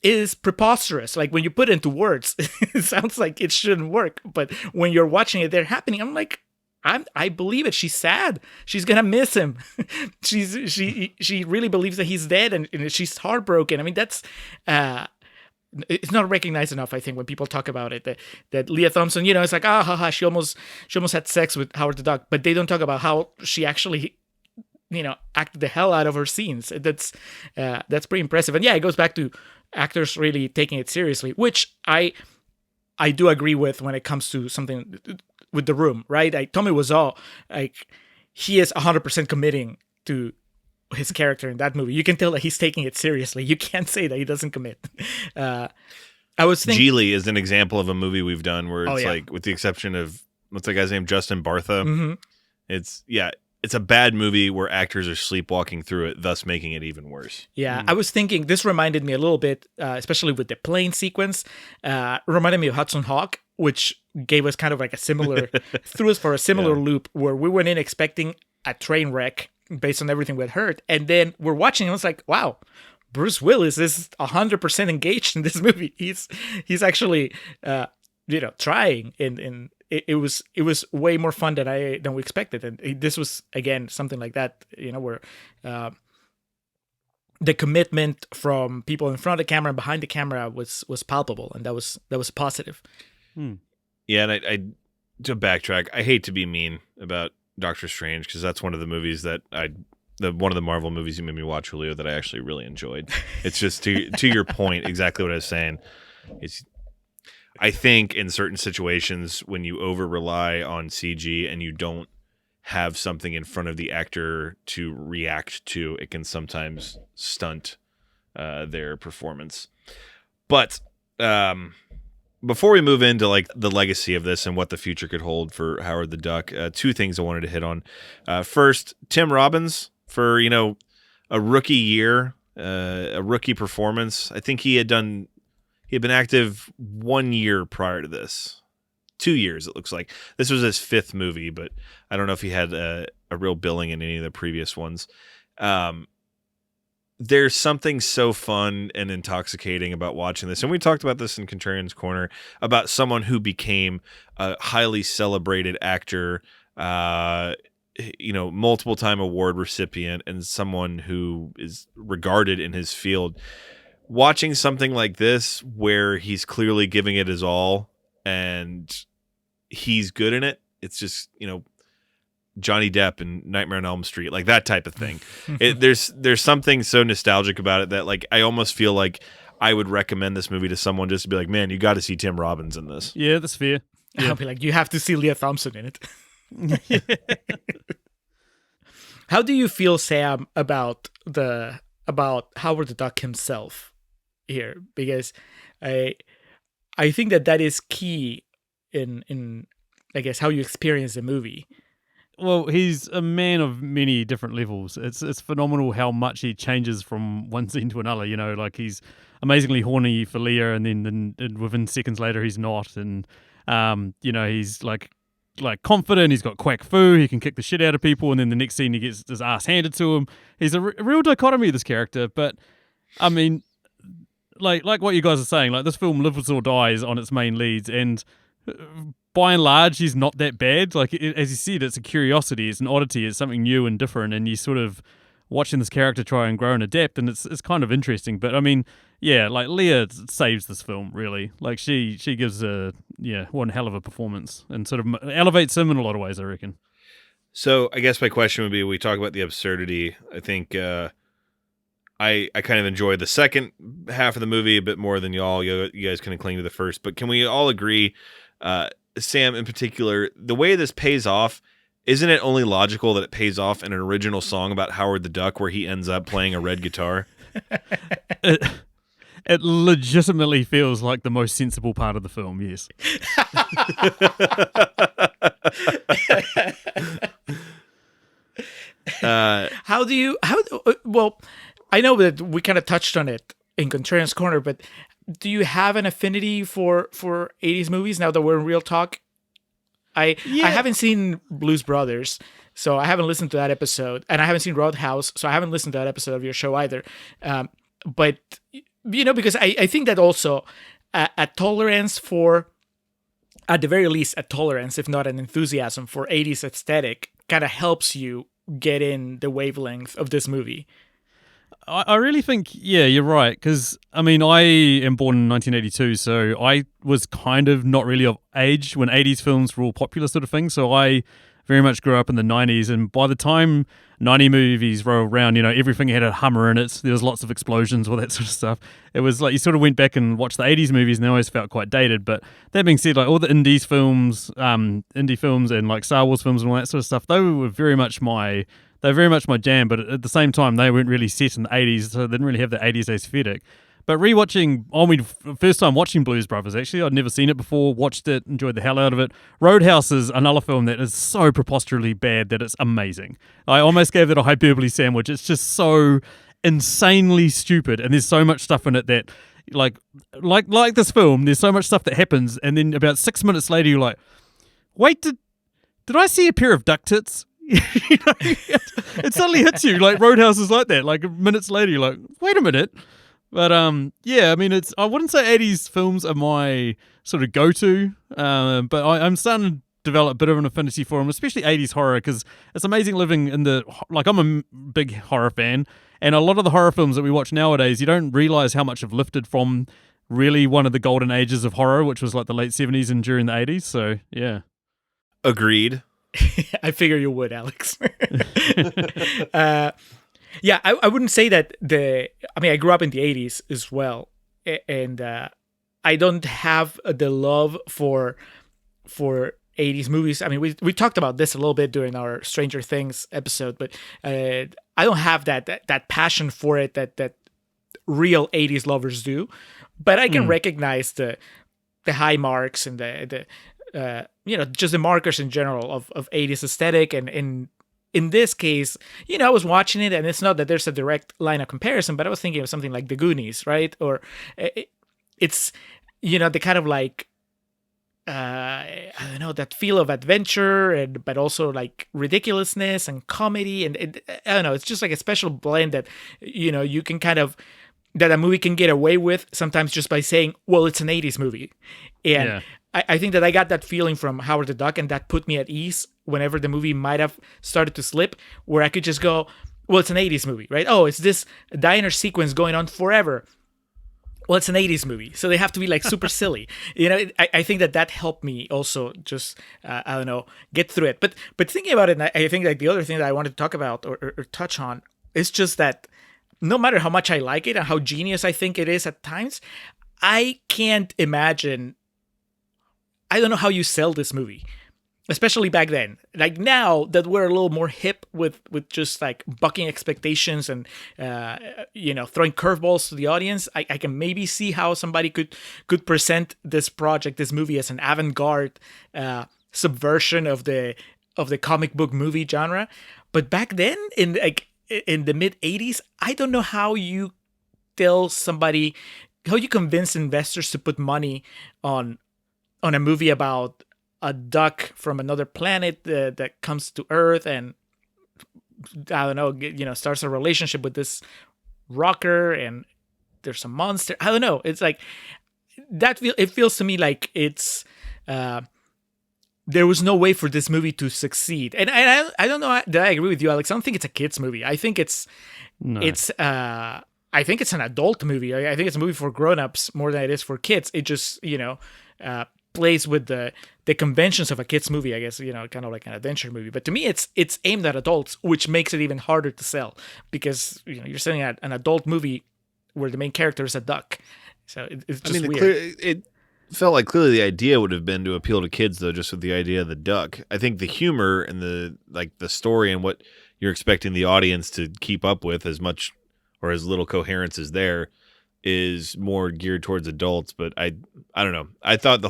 Speaker 2: Is preposterous. Like, when you put it into words, it sounds like it shouldn't work. But when you're watching it, they're happening. I'm like, I believe it. She's sad. She's gonna miss him. she really believes that he's dead, and she's heartbroken. I mean, that's it's not recognized enough, I think, when people talk about it. That Leah Thompson, you know, it's like, she almost had sex with Howard the Duck, but they don't talk about how she actually, you know, acted the hell out of her scenes. That's pretty impressive. And yeah, it goes back to actors really taking it seriously, which I do agree with when it comes to something with The Room, right? Like, Tommy Wiseau, like, he is 100% committing to his character in that movie. You can tell that he's taking it seriously. You can't say that he doesn't commit. I was thinking,
Speaker 3: Geely is an example of a movie we've done where it's like, with the exception of, what's that guy's name, Justin Bartha.
Speaker 2: Mm-hmm.
Speaker 3: It's a bad movie where actors are sleepwalking through it, thus making it even worse.
Speaker 2: Yeah, I was thinking, this reminded me a little bit, especially with the plane sequence, reminded me of Hudson Hawk, which gave us kind of like a similar, threw us for a similar loop, where we went in expecting a train wreck based on everything we'd heard. And then we're watching, and it's like, wow, Bruce Willis is 100% engaged in this movie. He's actually, trying, and it was way more fun than we expected. And this was, again, something like that, you know, where the commitment from people in front of the camera and behind the camera was palpable, and that was positive.
Speaker 3: Yeah, and I to backtrack, I hate to be mean about Doctor Strange, because that's one of the movies that one of the Marvel movies you made me watch, Julio, that I actually really enjoyed. It's just to your point, exactly what I was saying. I think in certain situations, when you over rely on CG and you don't have something in front of the actor to react to, it can sometimes stunt their performance. But before we move into like the legacy of this and what the future could hold for Howard the Duck, two things I wanted to hit on. First, Tim Robbins, for, you know, a rookie year, a rookie performance. I think he had been active 1 year prior to this. 2 years, it looks like. This was his fifth movie, but I don't know if he had a real billing in any of the previous ones. There's something so fun and intoxicating about watching this. And we talked about this in Contrarians Corner, about someone who became a highly celebrated actor, multiple time award recipient, and someone who is regarded in his field. Watching something like this, where he's clearly giving it his all and he's good in it, it's just, Johnny Depp in Nightmare on Elm Street, like that type of thing. There's something so nostalgic about it that like I almost feel like I would recommend this movie to someone just to be like, man, you got to see Tim Robbins in this.
Speaker 4: Yeah, that's fair.
Speaker 2: I'll be like, you have to see Leah Thompson in it. How do you feel, Sam, about Howard the Duck himself here? Because I think that is key in I guess how you experience the movie.
Speaker 4: Well, he's a man of many different levels. It's phenomenal how much he changes from one scene to another. You know, like he's amazingly horny for Leah, and then within seconds later he's not, and you know, he's like confident. He's got quack foo. He can kick the shit out of people, and then the next scene he gets his ass handed to him. He's a real dichotomy, this character. But I mean, like what you guys are saying, like this film lives or dies on its main leads, and by and large, he's not that bad. Like, as you said, it's a curiosity, it's an oddity, it's something new and different, and you sort of watching this character try and grow and adapt, and it's kind of interesting. But I mean, yeah, like Leah saves this film, really. Like she gives one hell of a performance and sort of elevates him in a lot of ways, I reckon.
Speaker 3: So I guess my question would be, we talk about the absurdity. I think I kind of enjoyed the second half of the movie a bit more than y'all. You guys kind of cling to the first, but can we all agree, Sam in particular, the way this pays off, isn't it only logical that it pays off in an original song about Howard the Duck where he ends up playing a red guitar?
Speaker 4: It legitimately feels like the most sensible part of the film, yes.
Speaker 2: Well, I know that we kind of touched on it in Contrarians Corner, but do you have an affinity for 80s movies now that we're in real talk? I haven't seen Blues Brothers, so I haven't listened to that episode, and I haven't seen Roadhouse, so I haven't listened to that episode of your show either. But you know, because I think that also a tolerance for, at the very least, a tolerance, if not an enthusiasm for 80s aesthetic, kind of helps you get in the wavelength of this movie.
Speaker 4: I really think, yeah, you're right. Because, I mean, I am born in 1982, so I was kind of not really of age when 80s films were all popular sort of thing. So I very much grew up in the 90s. And by the time 90 movies rolled around, you know, everything had a Hummer in it. There was lots of explosions, all that sort of stuff. It was like you sort of went back and watched the 80s movies and they always felt quite dated. But that being said, like all the indie films and like Star Wars films and all that sort of stuff, they were very much my jam, but at the same time, they weren't really set in the 80s, so they didn't really have the 80s aesthetic. But first time watching Blues Brothers, actually, I'd never seen it before, watched it, enjoyed the hell out of it. Roadhouse is another film that is so preposterously bad that it's amazing. I almost gave it a hyperbole sandwich. It's just so insanely stupid, and there's so much stuff in it that, like this film, there's so much stuff that happens, and then about 6 minutes later, you're like, wait, did I see a pair of duck tits? You know, it suddenly hits you. Like Roadhouse is like that. Like minutes later, you're like, wait a minute. But yeah, I mean, I wouldn't say 80s films are my sort of go-to, but I'm starting to develop a bit of an affinity for them, especially 80s horror, because it's amazing living in I'm a big horror fan, and a lot of the horror films that we watch nowadays, you don't realize how much have lifted from really one of the golden ages of horror, which was like the late 70s and during the 80s. So yeah.
Speaker 3: Agreed.
Speaker 2: I figure you would, Alex. Yeah, I wouldn't say that I grew up in the 80s as well, and I don't have the love for 80s movies. I mean, we talked about this a little bit during our Stranger Things episode, but I don't have that passion for it that real 80s lovers do. But I can recognize the high marks and the just the markers in general of 80s aesthetic. And in this case, I was watching it, and it's not that there's a direct line of comparison, but I was thinking of something like The Goonies, right? Or it's, the kind of like, I don't know, that feel of adventure, but also like ridiculousness and comedy. And I don't know, it's just like a special blend that, you can kind of, that a movie can get away with sometimes just by saying, well, it's an 80s movie. And yeah. I think that I got that feeling from Howard the Duck, and that put me at ease whenever the movie might have started to slip, where I could just go, well, it's an 80s movie, right? Oh, it's this diner sequence going on forever. Well, it's an 80s movie, so they have to be like super silly. You know, I think that helped me also just, I don't know, get through it. But thinking about it, I think like the other thing that I wanted to talk about or touch on is just that no matter how much I like it and how genius I think it is at times, I can't imagine, I don't know how you sell this movie. Especially back then. Like now that we're a little more hip with just like bucking expectations and throwing curveballs to the audience, I can maybe see how somebody could present this movie as an avant-garde subversion of the comic book movie genre. But back then, in the mid 80s, I don't know how you convince investors to put money on a movie about a duck from another planet that comes to Earth and I don't know, starts a relationship with this rocker and there's a monster. I don't know. It's like that. It feels to me like it's there was no way for this movie to succeed. And I don't know that I agree with you, Alex. I don't think it's a kids movie. I think it's an adult movie. I think it's a movie for grown-ups more than it is for kids. It just plays with the conventions of a kids movie, I guess, kind of like an adventure movie. But to me, it's aimed at adults, which makes it even harder to sell because you're selling an adult movie where the main character is a duck. So it's just weird.
Speaker 3: It felt like clearly the idea would have been to appeal to kids, though, just with the idea of the duck. I think the humor and the story and what you're expecting the audience to keep up with as much or as little coherence as there is more geared towards adults. But I don't know. I thought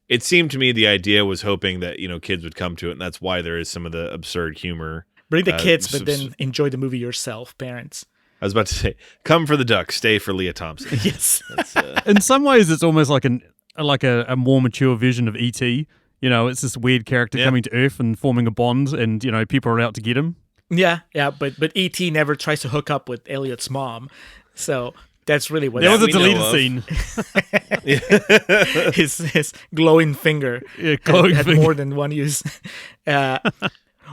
Speaker 3: it seemed to me the idea was hoping that, kids would come to it. And that's why there is some of the absurd humor.
Speaker 2: Bring the kids, but then enjoy the movie yourself, parents.
Speaker 3: I was about to say, come for the duck, stay for Leah Thompson.
Speaker 2: Yes.
Speaker 4: In some ways, it's almost like a more mature version of E.T. It's this weird character coming to Earth and forming a bond and, people are out to get him.
Speaker 2: Yeah, but E.T. never tries to hook up with Elliot's mom. So that's really what
Speaker 4: there was a deleted scene.
Speaker 2: his glowing finger had more than one use. Well,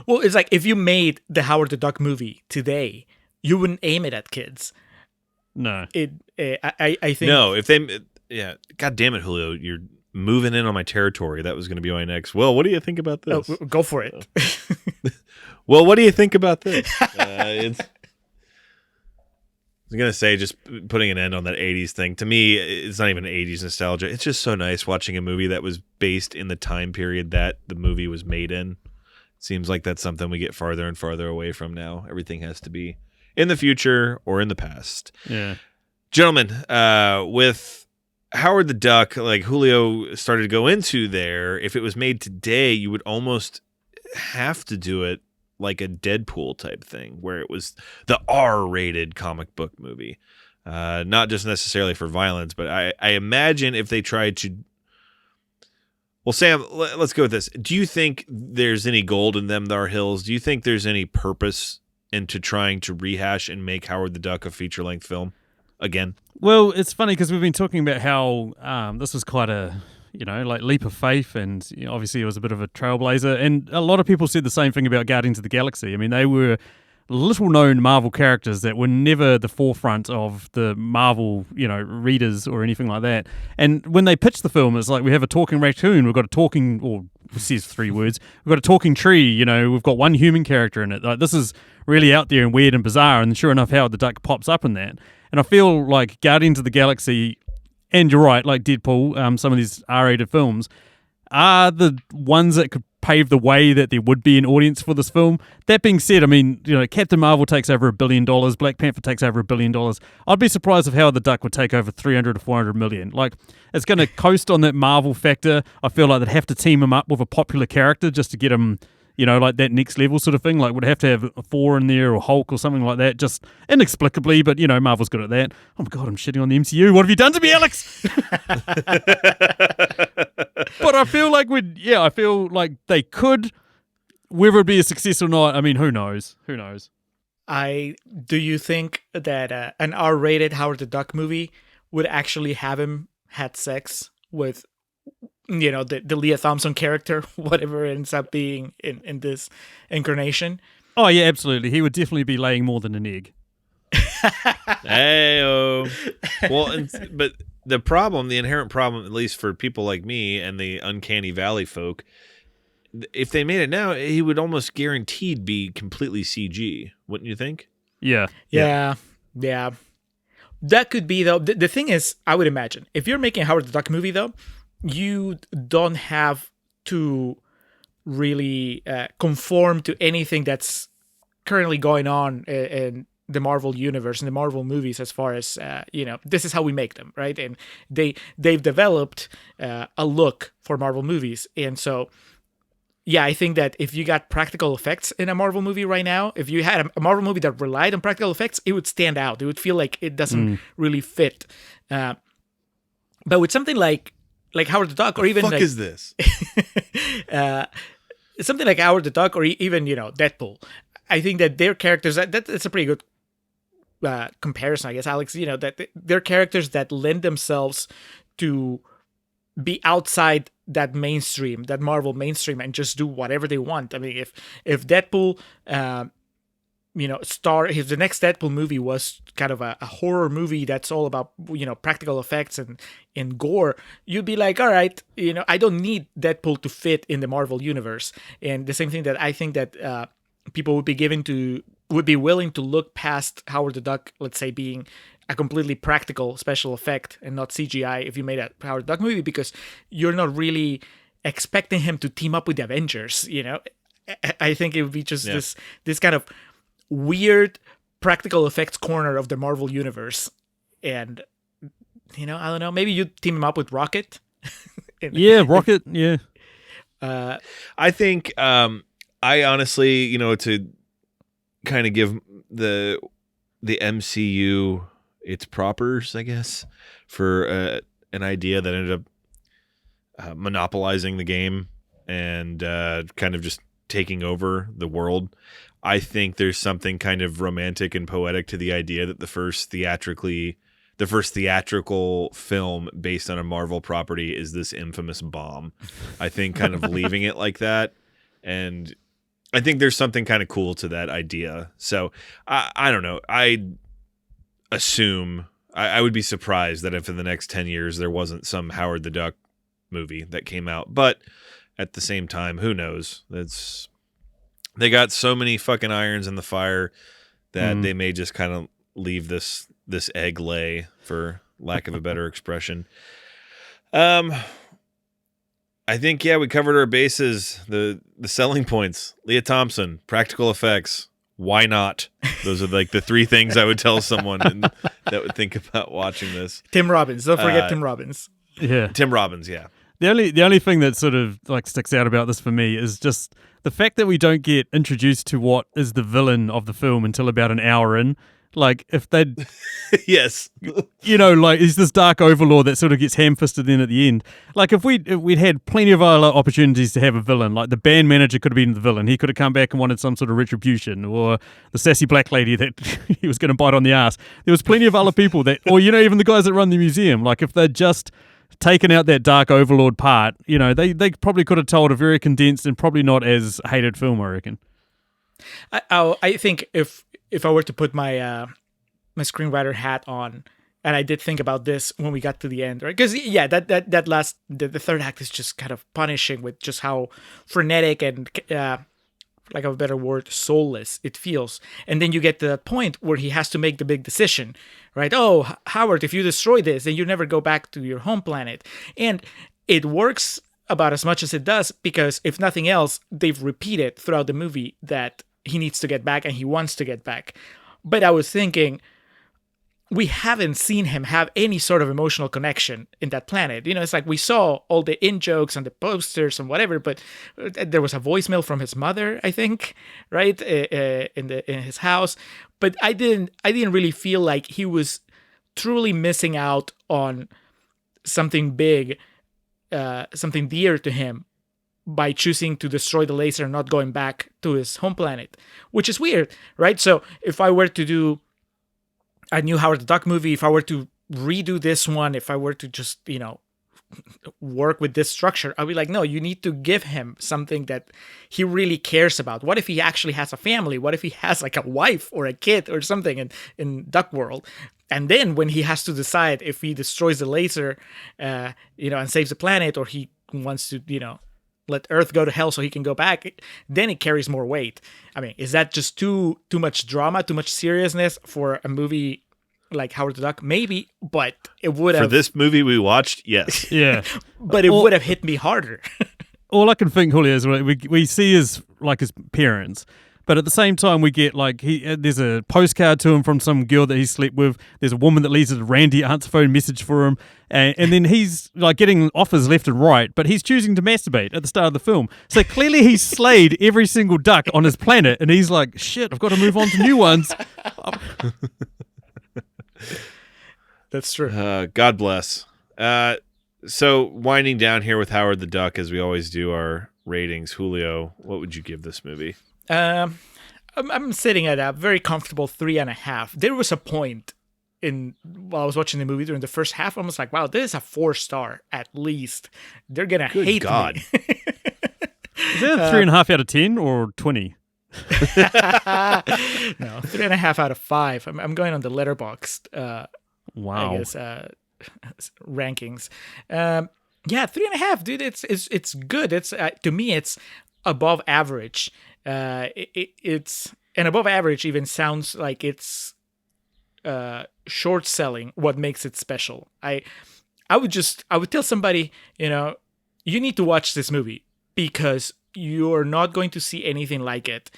Speaker 2: it's like if you made the Howard the Duck movie today, you wouldn't aim it at kids.
Speaker 4: No.
Speaker 2: I think
Speaker 3: no. If they, God damn it, Julio, you're moving in on my territory. That was going to be my next. Well, what do you think about this?
Speaker 2: Oh, go for it.
Speaker 3: Well, what do you think about this? I was going to say, just putting an end on that 80s thing. To me, it's not even 80s nostalgia. It's just so nice watching a movie that was based in the time period that the movie was made in. It seems like that's something we get farther and farther away from now. Everything has to be in the future or in the past.
Speaker 4: Yeah.
Speaker 3: Gentlemen, with Howard the Duck, like Julio started to go into there, if it was made today, you would almost have to do it like a Deadpool type thing, where it was the R-rated comic book movie. Not just necessarily for violence, but I imagine if they tried to... Well, Sam, let's go with this. Do you think there's any gold in Them Thar Hills? Do you think there's any purpose into trying to rehash and make Howard the Duck a feature-length film again?
Speaker 4: Well, it's funny because we've been talking about how this was quite a... leap of faith, and obviously it was a bit of a trailblazer. And a lot of people said the same thing about Guardians of the Galaxy. I mean, they were little-known Marvel characters that were never the forefront of the Marvel, readers or anything like that. And when they pitched the film, it's like, we have a talking raccoon, we've got a talking, or it says 3 words, we've got a talking tree, we've got one human character in it. Like, this is really out there and weird and bizarre. And sure enough, Howard the Duck pops up in that. And I feel like Guardians of the Galaxy... And you're right, like Deadpool, some of these R-rated films are the ones that could pave the way that there would be an audience for this film. That being said, I mean, Captain Marvel takes over $1 billion, Black Panther takes over $1 billion. I'd be surprised if Howard the Duck would take over 300 or 400 million. Like, it's going to coast on that Marvel factor. I feel like they'd have to team him up with a popular character just to get him, like that next level sort of thing. Like, would have to have a Thor in there or Hulk or something like that, just inexplicably, but, Marvel's good at that. Oh my God, I'm shitting on the MCU. What have you done to me, Alex? But I feel like they could, whether it be a success or not, I mean, who knows? Who knows?
Speaker 2: Do you think that an R-rated Howard the Duck movie would actually have him had sex with the Leah Thompson character, whatever it ends up being in this incarnation?
Speaker 4: Oh, yeah, absolutely. He would definitely be laying more than an egg.
Speaker 3: Hey-o. Well, but the inherent problem, at least for people like me and the Uncanny Valley folk, if they made it now, he would almost guaranteed be completely CG, wouldn't you think?
Speaker 4: Yeah.
Speaker 2: Yeah. That could be, though. The thing is, I would imagine, if you're making a Howard the Duck movie, though, you don't have to really conform to anything that's currently going on in the Marvel universe and the Marvel movies, as far as this is how we make them, right? And they've developed a look for Marvel movies, and so yeah, I think that if you got practical effects in a Marvel movie right now, if you had a Marvel movie that relied on practical effects, it would stand out. It would feel like it doesn't really fit. But with something like Howard the Duck, or even
Speaker 3: fuck
Speaker 2: like,
Speaker 3: is this?
Speaker 2: Something like Howard the Duck, or even Deadpool, I think that their characters, that's a pretty good comparison, I guess, Alex. That they're characters that lend themselves to be outside that mainstream, that Marvel mainstream, and just do whatever they want. I mean, if Deadpool, if the next Deadpool movie was kind of a horror movie that's all about practical effects and gore, you'd be like, all right, I don't need Deadpool to fit in the Marvel universe. And the same thing that I think that people would be willing to look past Howard the Duck, let's say, being a completely practical special effect and not CGI if you made a Howard the Duck movie, because you're not really expecting him to team up with the Avengers. I think it would be just this kind of weird practical effects corner of the Marvel universe. And I don't know, maybe you team him up with Rocket.
Speaker 4: Yeah, Rocket. Yeah.
Speaker 3: I think I honestly, to kind of give the MCU its propers, I guess, for an idea that ended up monopolizing the game and kind of just taking over the world. I think there's something kind of romantic and poetic to the idea that the first theatrical film based on a Marvel property is this infamous bomb. I think kind of leaving it like that, and I think there's something kind of cool to that idea. So I don't know. I assume I would be surprised that if in the next 10 years there wasn't some Howard the Duck movie that came out. But at the same time, who knows? They got so many fucking irons in the fire that they may just kind of leave this egg lay, for lack of a better expression. I think, we covered our bases. The selling points: Leah Thompson, practical effects. Why not? Those are like the three things I would tell someone that would think about watching this.
Speaker 2: Tim Robbins. Don't forget Tim Robbins.
Speaker 4: Yeah.
Speaker 3: Tim Robbins, yeah.
Speaker 4: The only thing that sort of like sticks out about this for me is just the fact that we don't get introduced to what is the villain of the film until about an hour in. Like, if they'd...
Speaker 3: Yes.
Speaker 4: He's this dark overlord that sort of gets ham-fisted in at the end. Like, if we'd had plenty of other opportunities to have a villain, like the band manager could have been the villain. He could have come back and wanted some sort of retribution, or the sassy black lady that he was going to bite on the ass. There was plenty of other people that... Or, even the guys that run the museum. Like, if they'd just taken out that dark overlord part, they probably could have told a very condensed and probably not as hated film, I reckon.
Speaker 2: I think if I were to put my my screenwriter hat on, and I did think about this when we got to the end, right? Because that last the third act is just kind of punishing with just how frenetic and like a better word, soulless it feels. And then you get to that point where he has to make the big decision, right? Oh, Howard, if you destroy this, then you never go back to your home planet. And it works about as much as it does, because if nothing else, they've repeated throughout the movie that he needs to get back and he wants to get back. But I was thinking, we haven't seen him have any sort of emotional connection in that planet. It's like we saw all the in-jokes and the posters and whatever, but there was a voicemail from his mother, I think, right, in his house. But I didn't really feel like he was truly missing out on something big, something dear to him, by choosing to destroy the laser and not going back to his home planet, which is weird, right? So if I were to do a new Howard the Duck movie, if I were to redo this one, if I were to just, work with this structure. I'll be like, no, you need to give him something that he really cares about. What if he actually has a family? What if he has like a wife or a kid or something in Duck World? And then when he has to decide if he destroys the laser, and saves the planet, or he wants to, let Earth go to hell so he can go back, then it carries more weight. I mean, is that just too much drama, too much seriousness for a movie like Howard the Duck? Maybe, but it would have.
Speaker 3: For this movie we watched, yes.
Speaker 4: Yeah.
Speaker 2: But it would have hit me harder.
Speaker 4: All I can think, Julio, is we see his parents, but at the same time we get there's a postcard to him from some girl that he slept with. There's a woman that leaves a Randy answer phone message for him, and then he's getting offers left and right, but he's choosing to masturbate at the start of the film. So clearly he's slayed every single duck on his planet, and he's like, shit, I've got to move on to new ones.
Speaker 2: That's true.
Speaker 3: God bless. So winding down here with Howard the Duck, as we always do our ratings, Julio, what would you give this movie?
Speaker 2: I'm sitting at a very comfortable 3.5. There was a point while I was watching the movie during the first half, I was like, wow, this is a 4-star at least. They're gonna hate
Speaker 3: God.
Speaker 2: me.
Speaker 4: Is that 3.5 out of 10 or 20?
Speaker 2: No, 3.5 out of 5. I'm going on the Letterboxd.
Speaker 4: Wow.
Speaker 2: I guess rankings. Yeah, 3.5, dude. It's good. It's to me, it's above average. It's and above average even sounds like it's short selling what makes it special. I would tell somebody, you need to watch this movie because you're not going to see anything like it.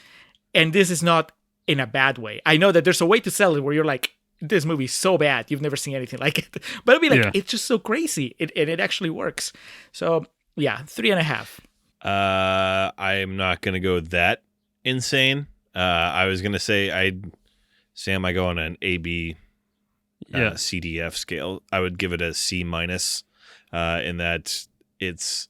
Speaker 2: And this is not in a bad way. I know that there's a way to sell it where you're like, this movie's so bad, you've never seen anything like it. But I'll be like, It's just so crazy. It actually works. So yeah, 3.5.
Speaker 3: I'm not going to go that insane. I was going to say I go on an AB CDF scale. I would give it a C-, in that it's,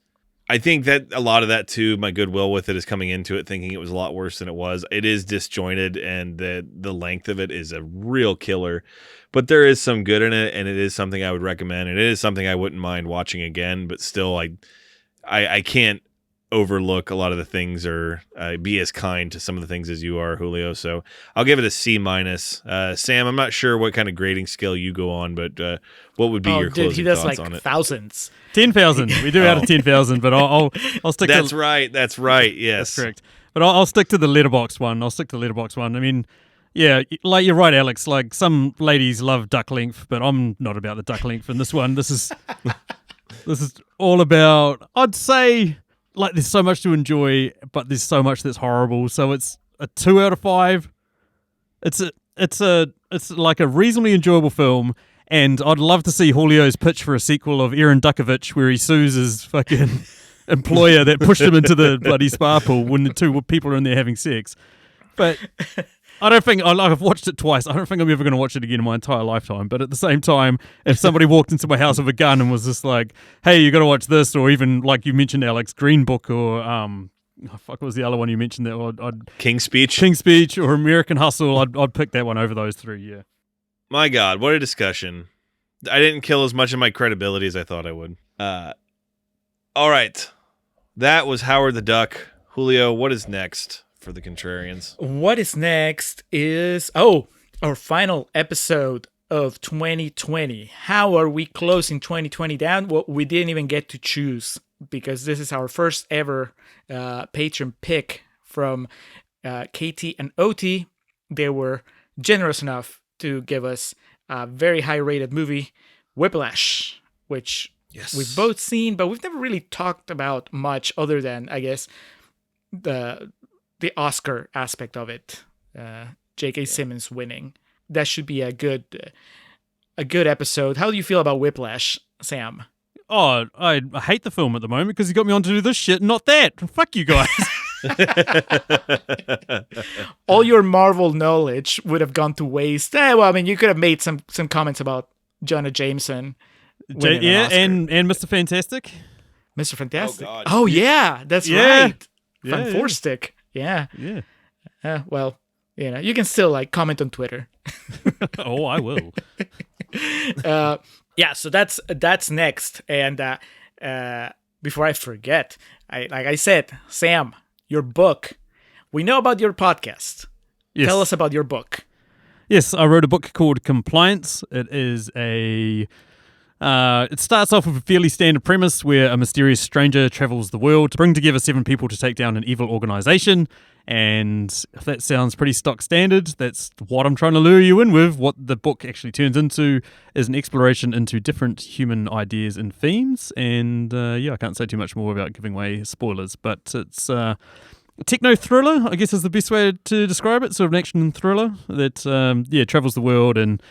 Speaker 3: I think that a lot of that too, my goodwill with it is coming into it thinking it was a lot worse than it was. It is disjointed, and the length of it is a real killer, but there is some good in it, and it is something I would recommend, and it is something I wouldn't mind watching again, but still I can't overlook a lot of the things or be as kind to some of the things as you are, Julio. So I'll give it a C-. Sam, I'm not sure what kind of grading scale you go on, but what would be your closing thoughts on it?
Speaker 2: Thousands.
Speaker 4: 10,000. We do out of 10,000, but I'll stick.
Speaker 3: That's right. Yes,
Speaker 4: that's correct. But I'll stick to the Letterboxd one. I mean, yeah, like you're right, Alex. Like some ladies love duck length, but I'm not about the duck length in this one. This is all about. I'd say. Like there's so much to enjoy, but there's so much that's horrible. So it's a 2 out of 5. It's like a reasonably enjoyable film, and I'd love to see Julio's pitch for a sequel of Aaron Duckovich, where he sues his fucking employer that pushed him into the bloody spa pool when the two people are in there having sex. But I don't think I've watched it twice. I don't think I'm ever going to watch it again in my entire lifetime. But at the same time, if somebody walked into my house with a gun and was just like, "Hey, you got to watch this," or even like you mentioned, Alex, Green Book, or what was the other one you mentioned there?
Speaker 3: King's Speech,
Speaker 4: or American Hustle. I'd pick that one over those three. Yeah.
Speaker 3: My God, what a discussion! I didn't kill as much of my credibility as I thought I would. All right, that was Howard the Duck. Julio, what is next for the Contrarians?
Speaker 2: What is next is our final episode of 2020. How are we closing 2020 down? Well, we didn't even get to choose because this is our first ever patron pick from KT and OT. They were generous enough to give us a very high rated movie, Whiplash, which we've both seen, but we've never really talked about much other than, I guess, the Oscar aspect of it, J.K. Simmons winning. That should be a good episode. How do you feel about Whiplash, Sam?
Speaker 4: Oh, I hate the film at the moment because he got me on to do this shit, not that. Fuck you guys.
Speaker 2: All your Marvel knowledge would have gone to waste. Well, I mean, you could have made some comments about Jonah Jameson.
Speaker 4: And Mr. Fantastic.
Speaker 2: Mr. Fantastic.
Speaker 3: Oh, God.
Speaker 2: Oh yeah, that's right.
Speaker 4: Yeah,
Speaker 2: Van Forstic. Yeah.
Speaker 4: Yeah.
Speaker 2: Well, You can still like comment on Twitter.
Speaker 4: Oh, I will.
Speaker 2: Yeah, so that's next. And before I forget, like I said, Sam, your book. We know about your podcast.
Speaker 4: Yes.
Speaker 2: Tell us about your book.
Speaker 4: Yes, I wrote a book called Compliance. It is it starts off with a fairly standard premise where a mysterious stranger travels the world to bring together 7 people to take down an evil organization. And if that sounds pretty stock standard, that's what I'm trying to lure you in with. What the book actually turns into is an exploration into different human ideas and themes. And I can't say too much more without giving away spoilers, but it's a techno thriller, I guess is the best way to describe it. Sort of an action thriller that travels the world, and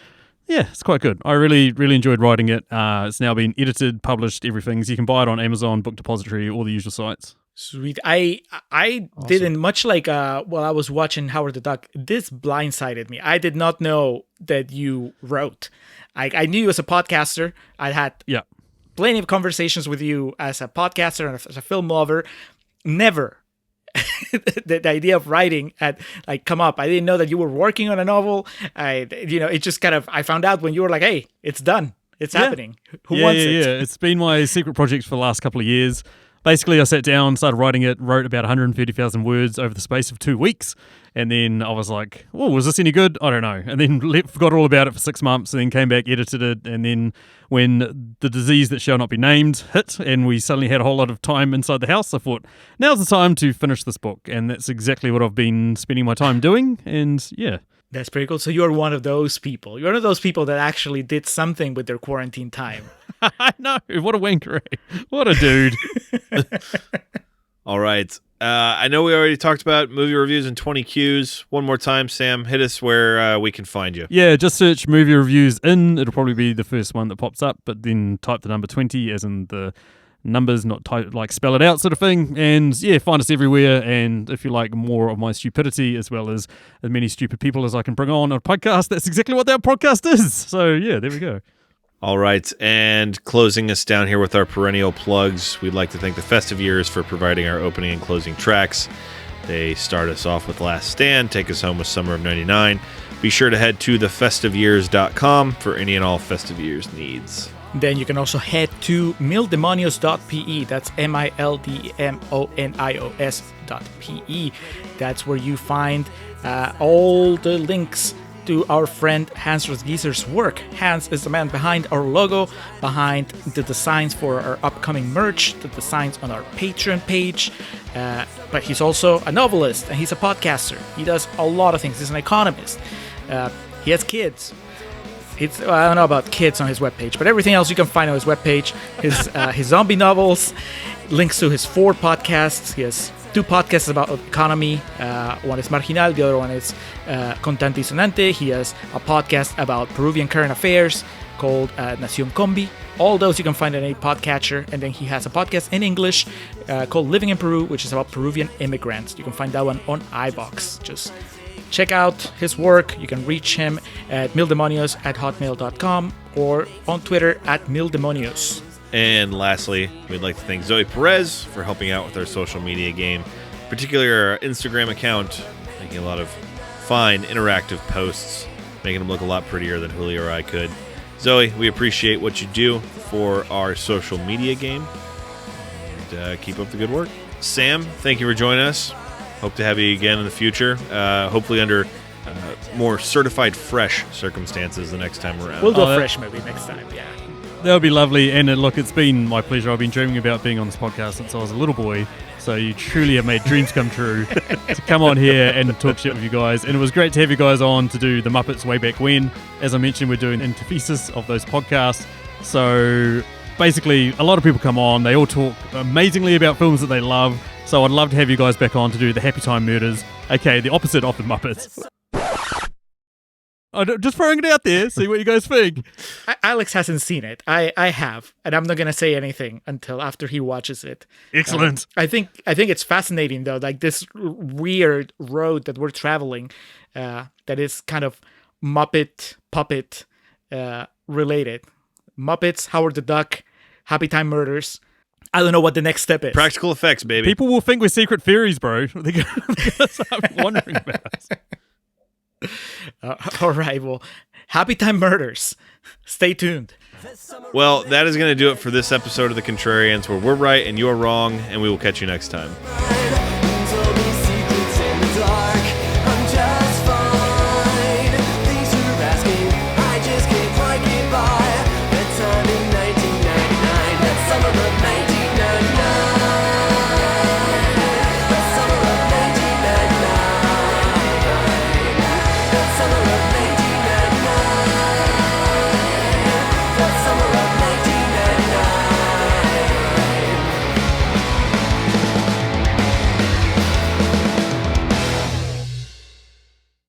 Speaker 4: yeah, it's quite good. I really, really enjoyed writing it. It's now been edited, published, everything. So you can buy it on Amazon, Book Depository, all the usual sites.
Speaker 2: Sweet. I didn't, much like while I was watching Howard the Duck, this blindsided me. I did not know that you wrote. I knew you as a podcaster. I had plenty of conversations with you as a podcaster and as a film lover. Never the idea of writing had come up. I didn't know that you were working on a novel. It just kind of, I found out when you were like, hey, it's done. It's happening. Who wants it?
Speaker 4: Yeah, it's been my secret project for the last couple of years. Basically, I sat down, started writing it, wrote about 130,000 words over the space of 2 weeks. And then I was like, oh, was this any good? I don't know. And then forgot all about it for 6 months and then came back, edited it. And then when the disease that shall not be named hit and we suddenly had a whole lot of time inside the house, I thought, now's the time to finish this book. And that's exactly what I've been spending my time doing. And yeah.
Speaker 2: That's pretty cool. So you're one of those people. You're one of those people that actually did something with their quarantine time.
Speaker 4: I know. What a wanker. What a dude.
Speaker 3: All right. I know we already talked about movie reviews and 20 Qs. One more time, Sam, hit us where we can find you.
Speaker 4: Yeah, just search movie reviews in. It'll probably be the first one that pops up, but then type the number 20 as in the numbers, not type, spell it out sort of thing. And yeah, find us everywhere. And if you like more of my stupidity as well as many stupid people as I can bring on a podcast, that's exactly what that podcast is. So yeah, there we go.
Speaker 3: All right, and closing us down here with our perennial plugs, we'd like to thank the Festive Years for providing our opening and closing tracks. They start us off with Last Stand, take us home with Summer of 99. Be sure to head to thefestiveyears.com for any and all Festive Years needs.
Speaker 2: Then you can also head to mildemonios.pe. That's MILDEMONIOS.pe. That's where you find all the links to our friend Hans Rosgieser's work. Hans is the man behind our logo, behind the designs for our upcoming merch, the designs on our Patreon page. But he's also a novelist and he's a podcaster. He does a lot of things. He's an economist. He has kids. I don't know about kids on his webpage, but everything else you can find on his webpage. His zombie novels, links to his 4 podcasts. He has 2 podcasts about economy. One is Marginal, the other one is Contante y Sonante. He has a podcast about Peruvian current affairs called Nación Combi. All those you can find on a podcatcher. And then he has a podcast in English called Living in Peru, which is about Peruvian immigrants. You can find that one on iVoox. Just check out his work. You can reach him at mildemonios@hotmail.com or on Twitter at mildemonios.
Speaker 3: And lastly, we'd like to thank Zoe Perez for helping out with our social media game, particularly our Instagram account, making a lot of fine, interactive posts, making them look a lot prettier than Julio or I could. Zoe, we appreciate what you do for our social media game, and keep up the good work. Sam, thank you for joining us. Hope to have you again in the future, hopefully under more certified fresh circumstances the next time around.
Speaker 2: We'll do a fresh movie next time, yeah.
Speaker 4: That would be lovely. And look, it's been my pleasure. I've been dreaming about being on this podcast since I was a little boy. So you truly have made dreams come true to come on here and talk shit with you guys. And it was great to have you guys on to do The Muppets way back when. As I mentioned, we're doing antithesis of those podcasts. So basically, a lot of people come on. They all talk amazingly about films that they love. So I'd love to have you guys back on to do the Happy Time Murders. Okay, the opposite of The Muppets. Just throwing it out there, see what you guys think.
Speaker 2: Alex hasn't seen it. I have, and I'm not gonna say anything until after he watches it.
Speaker 4: Excellent.
Speaker 2: I think it's fascinating though, like this weird road that we're traveling, that is kind of Muppet puppet related. Muppets, Howard the Duck, Happy Time Murders. I don't know what the next step is.
Speaker 3: Practical effects, baby.
Speaker 4: People will think we're secret fairies, bro. They're gonna start wondering about us.
Speaker 2: All right. Well, Happy Time Murders. Stay tuned.
Speaker 3: Well, that is going to do it for this episode of The Contrarians, where we're right and you're wrong, and we will catch you next time.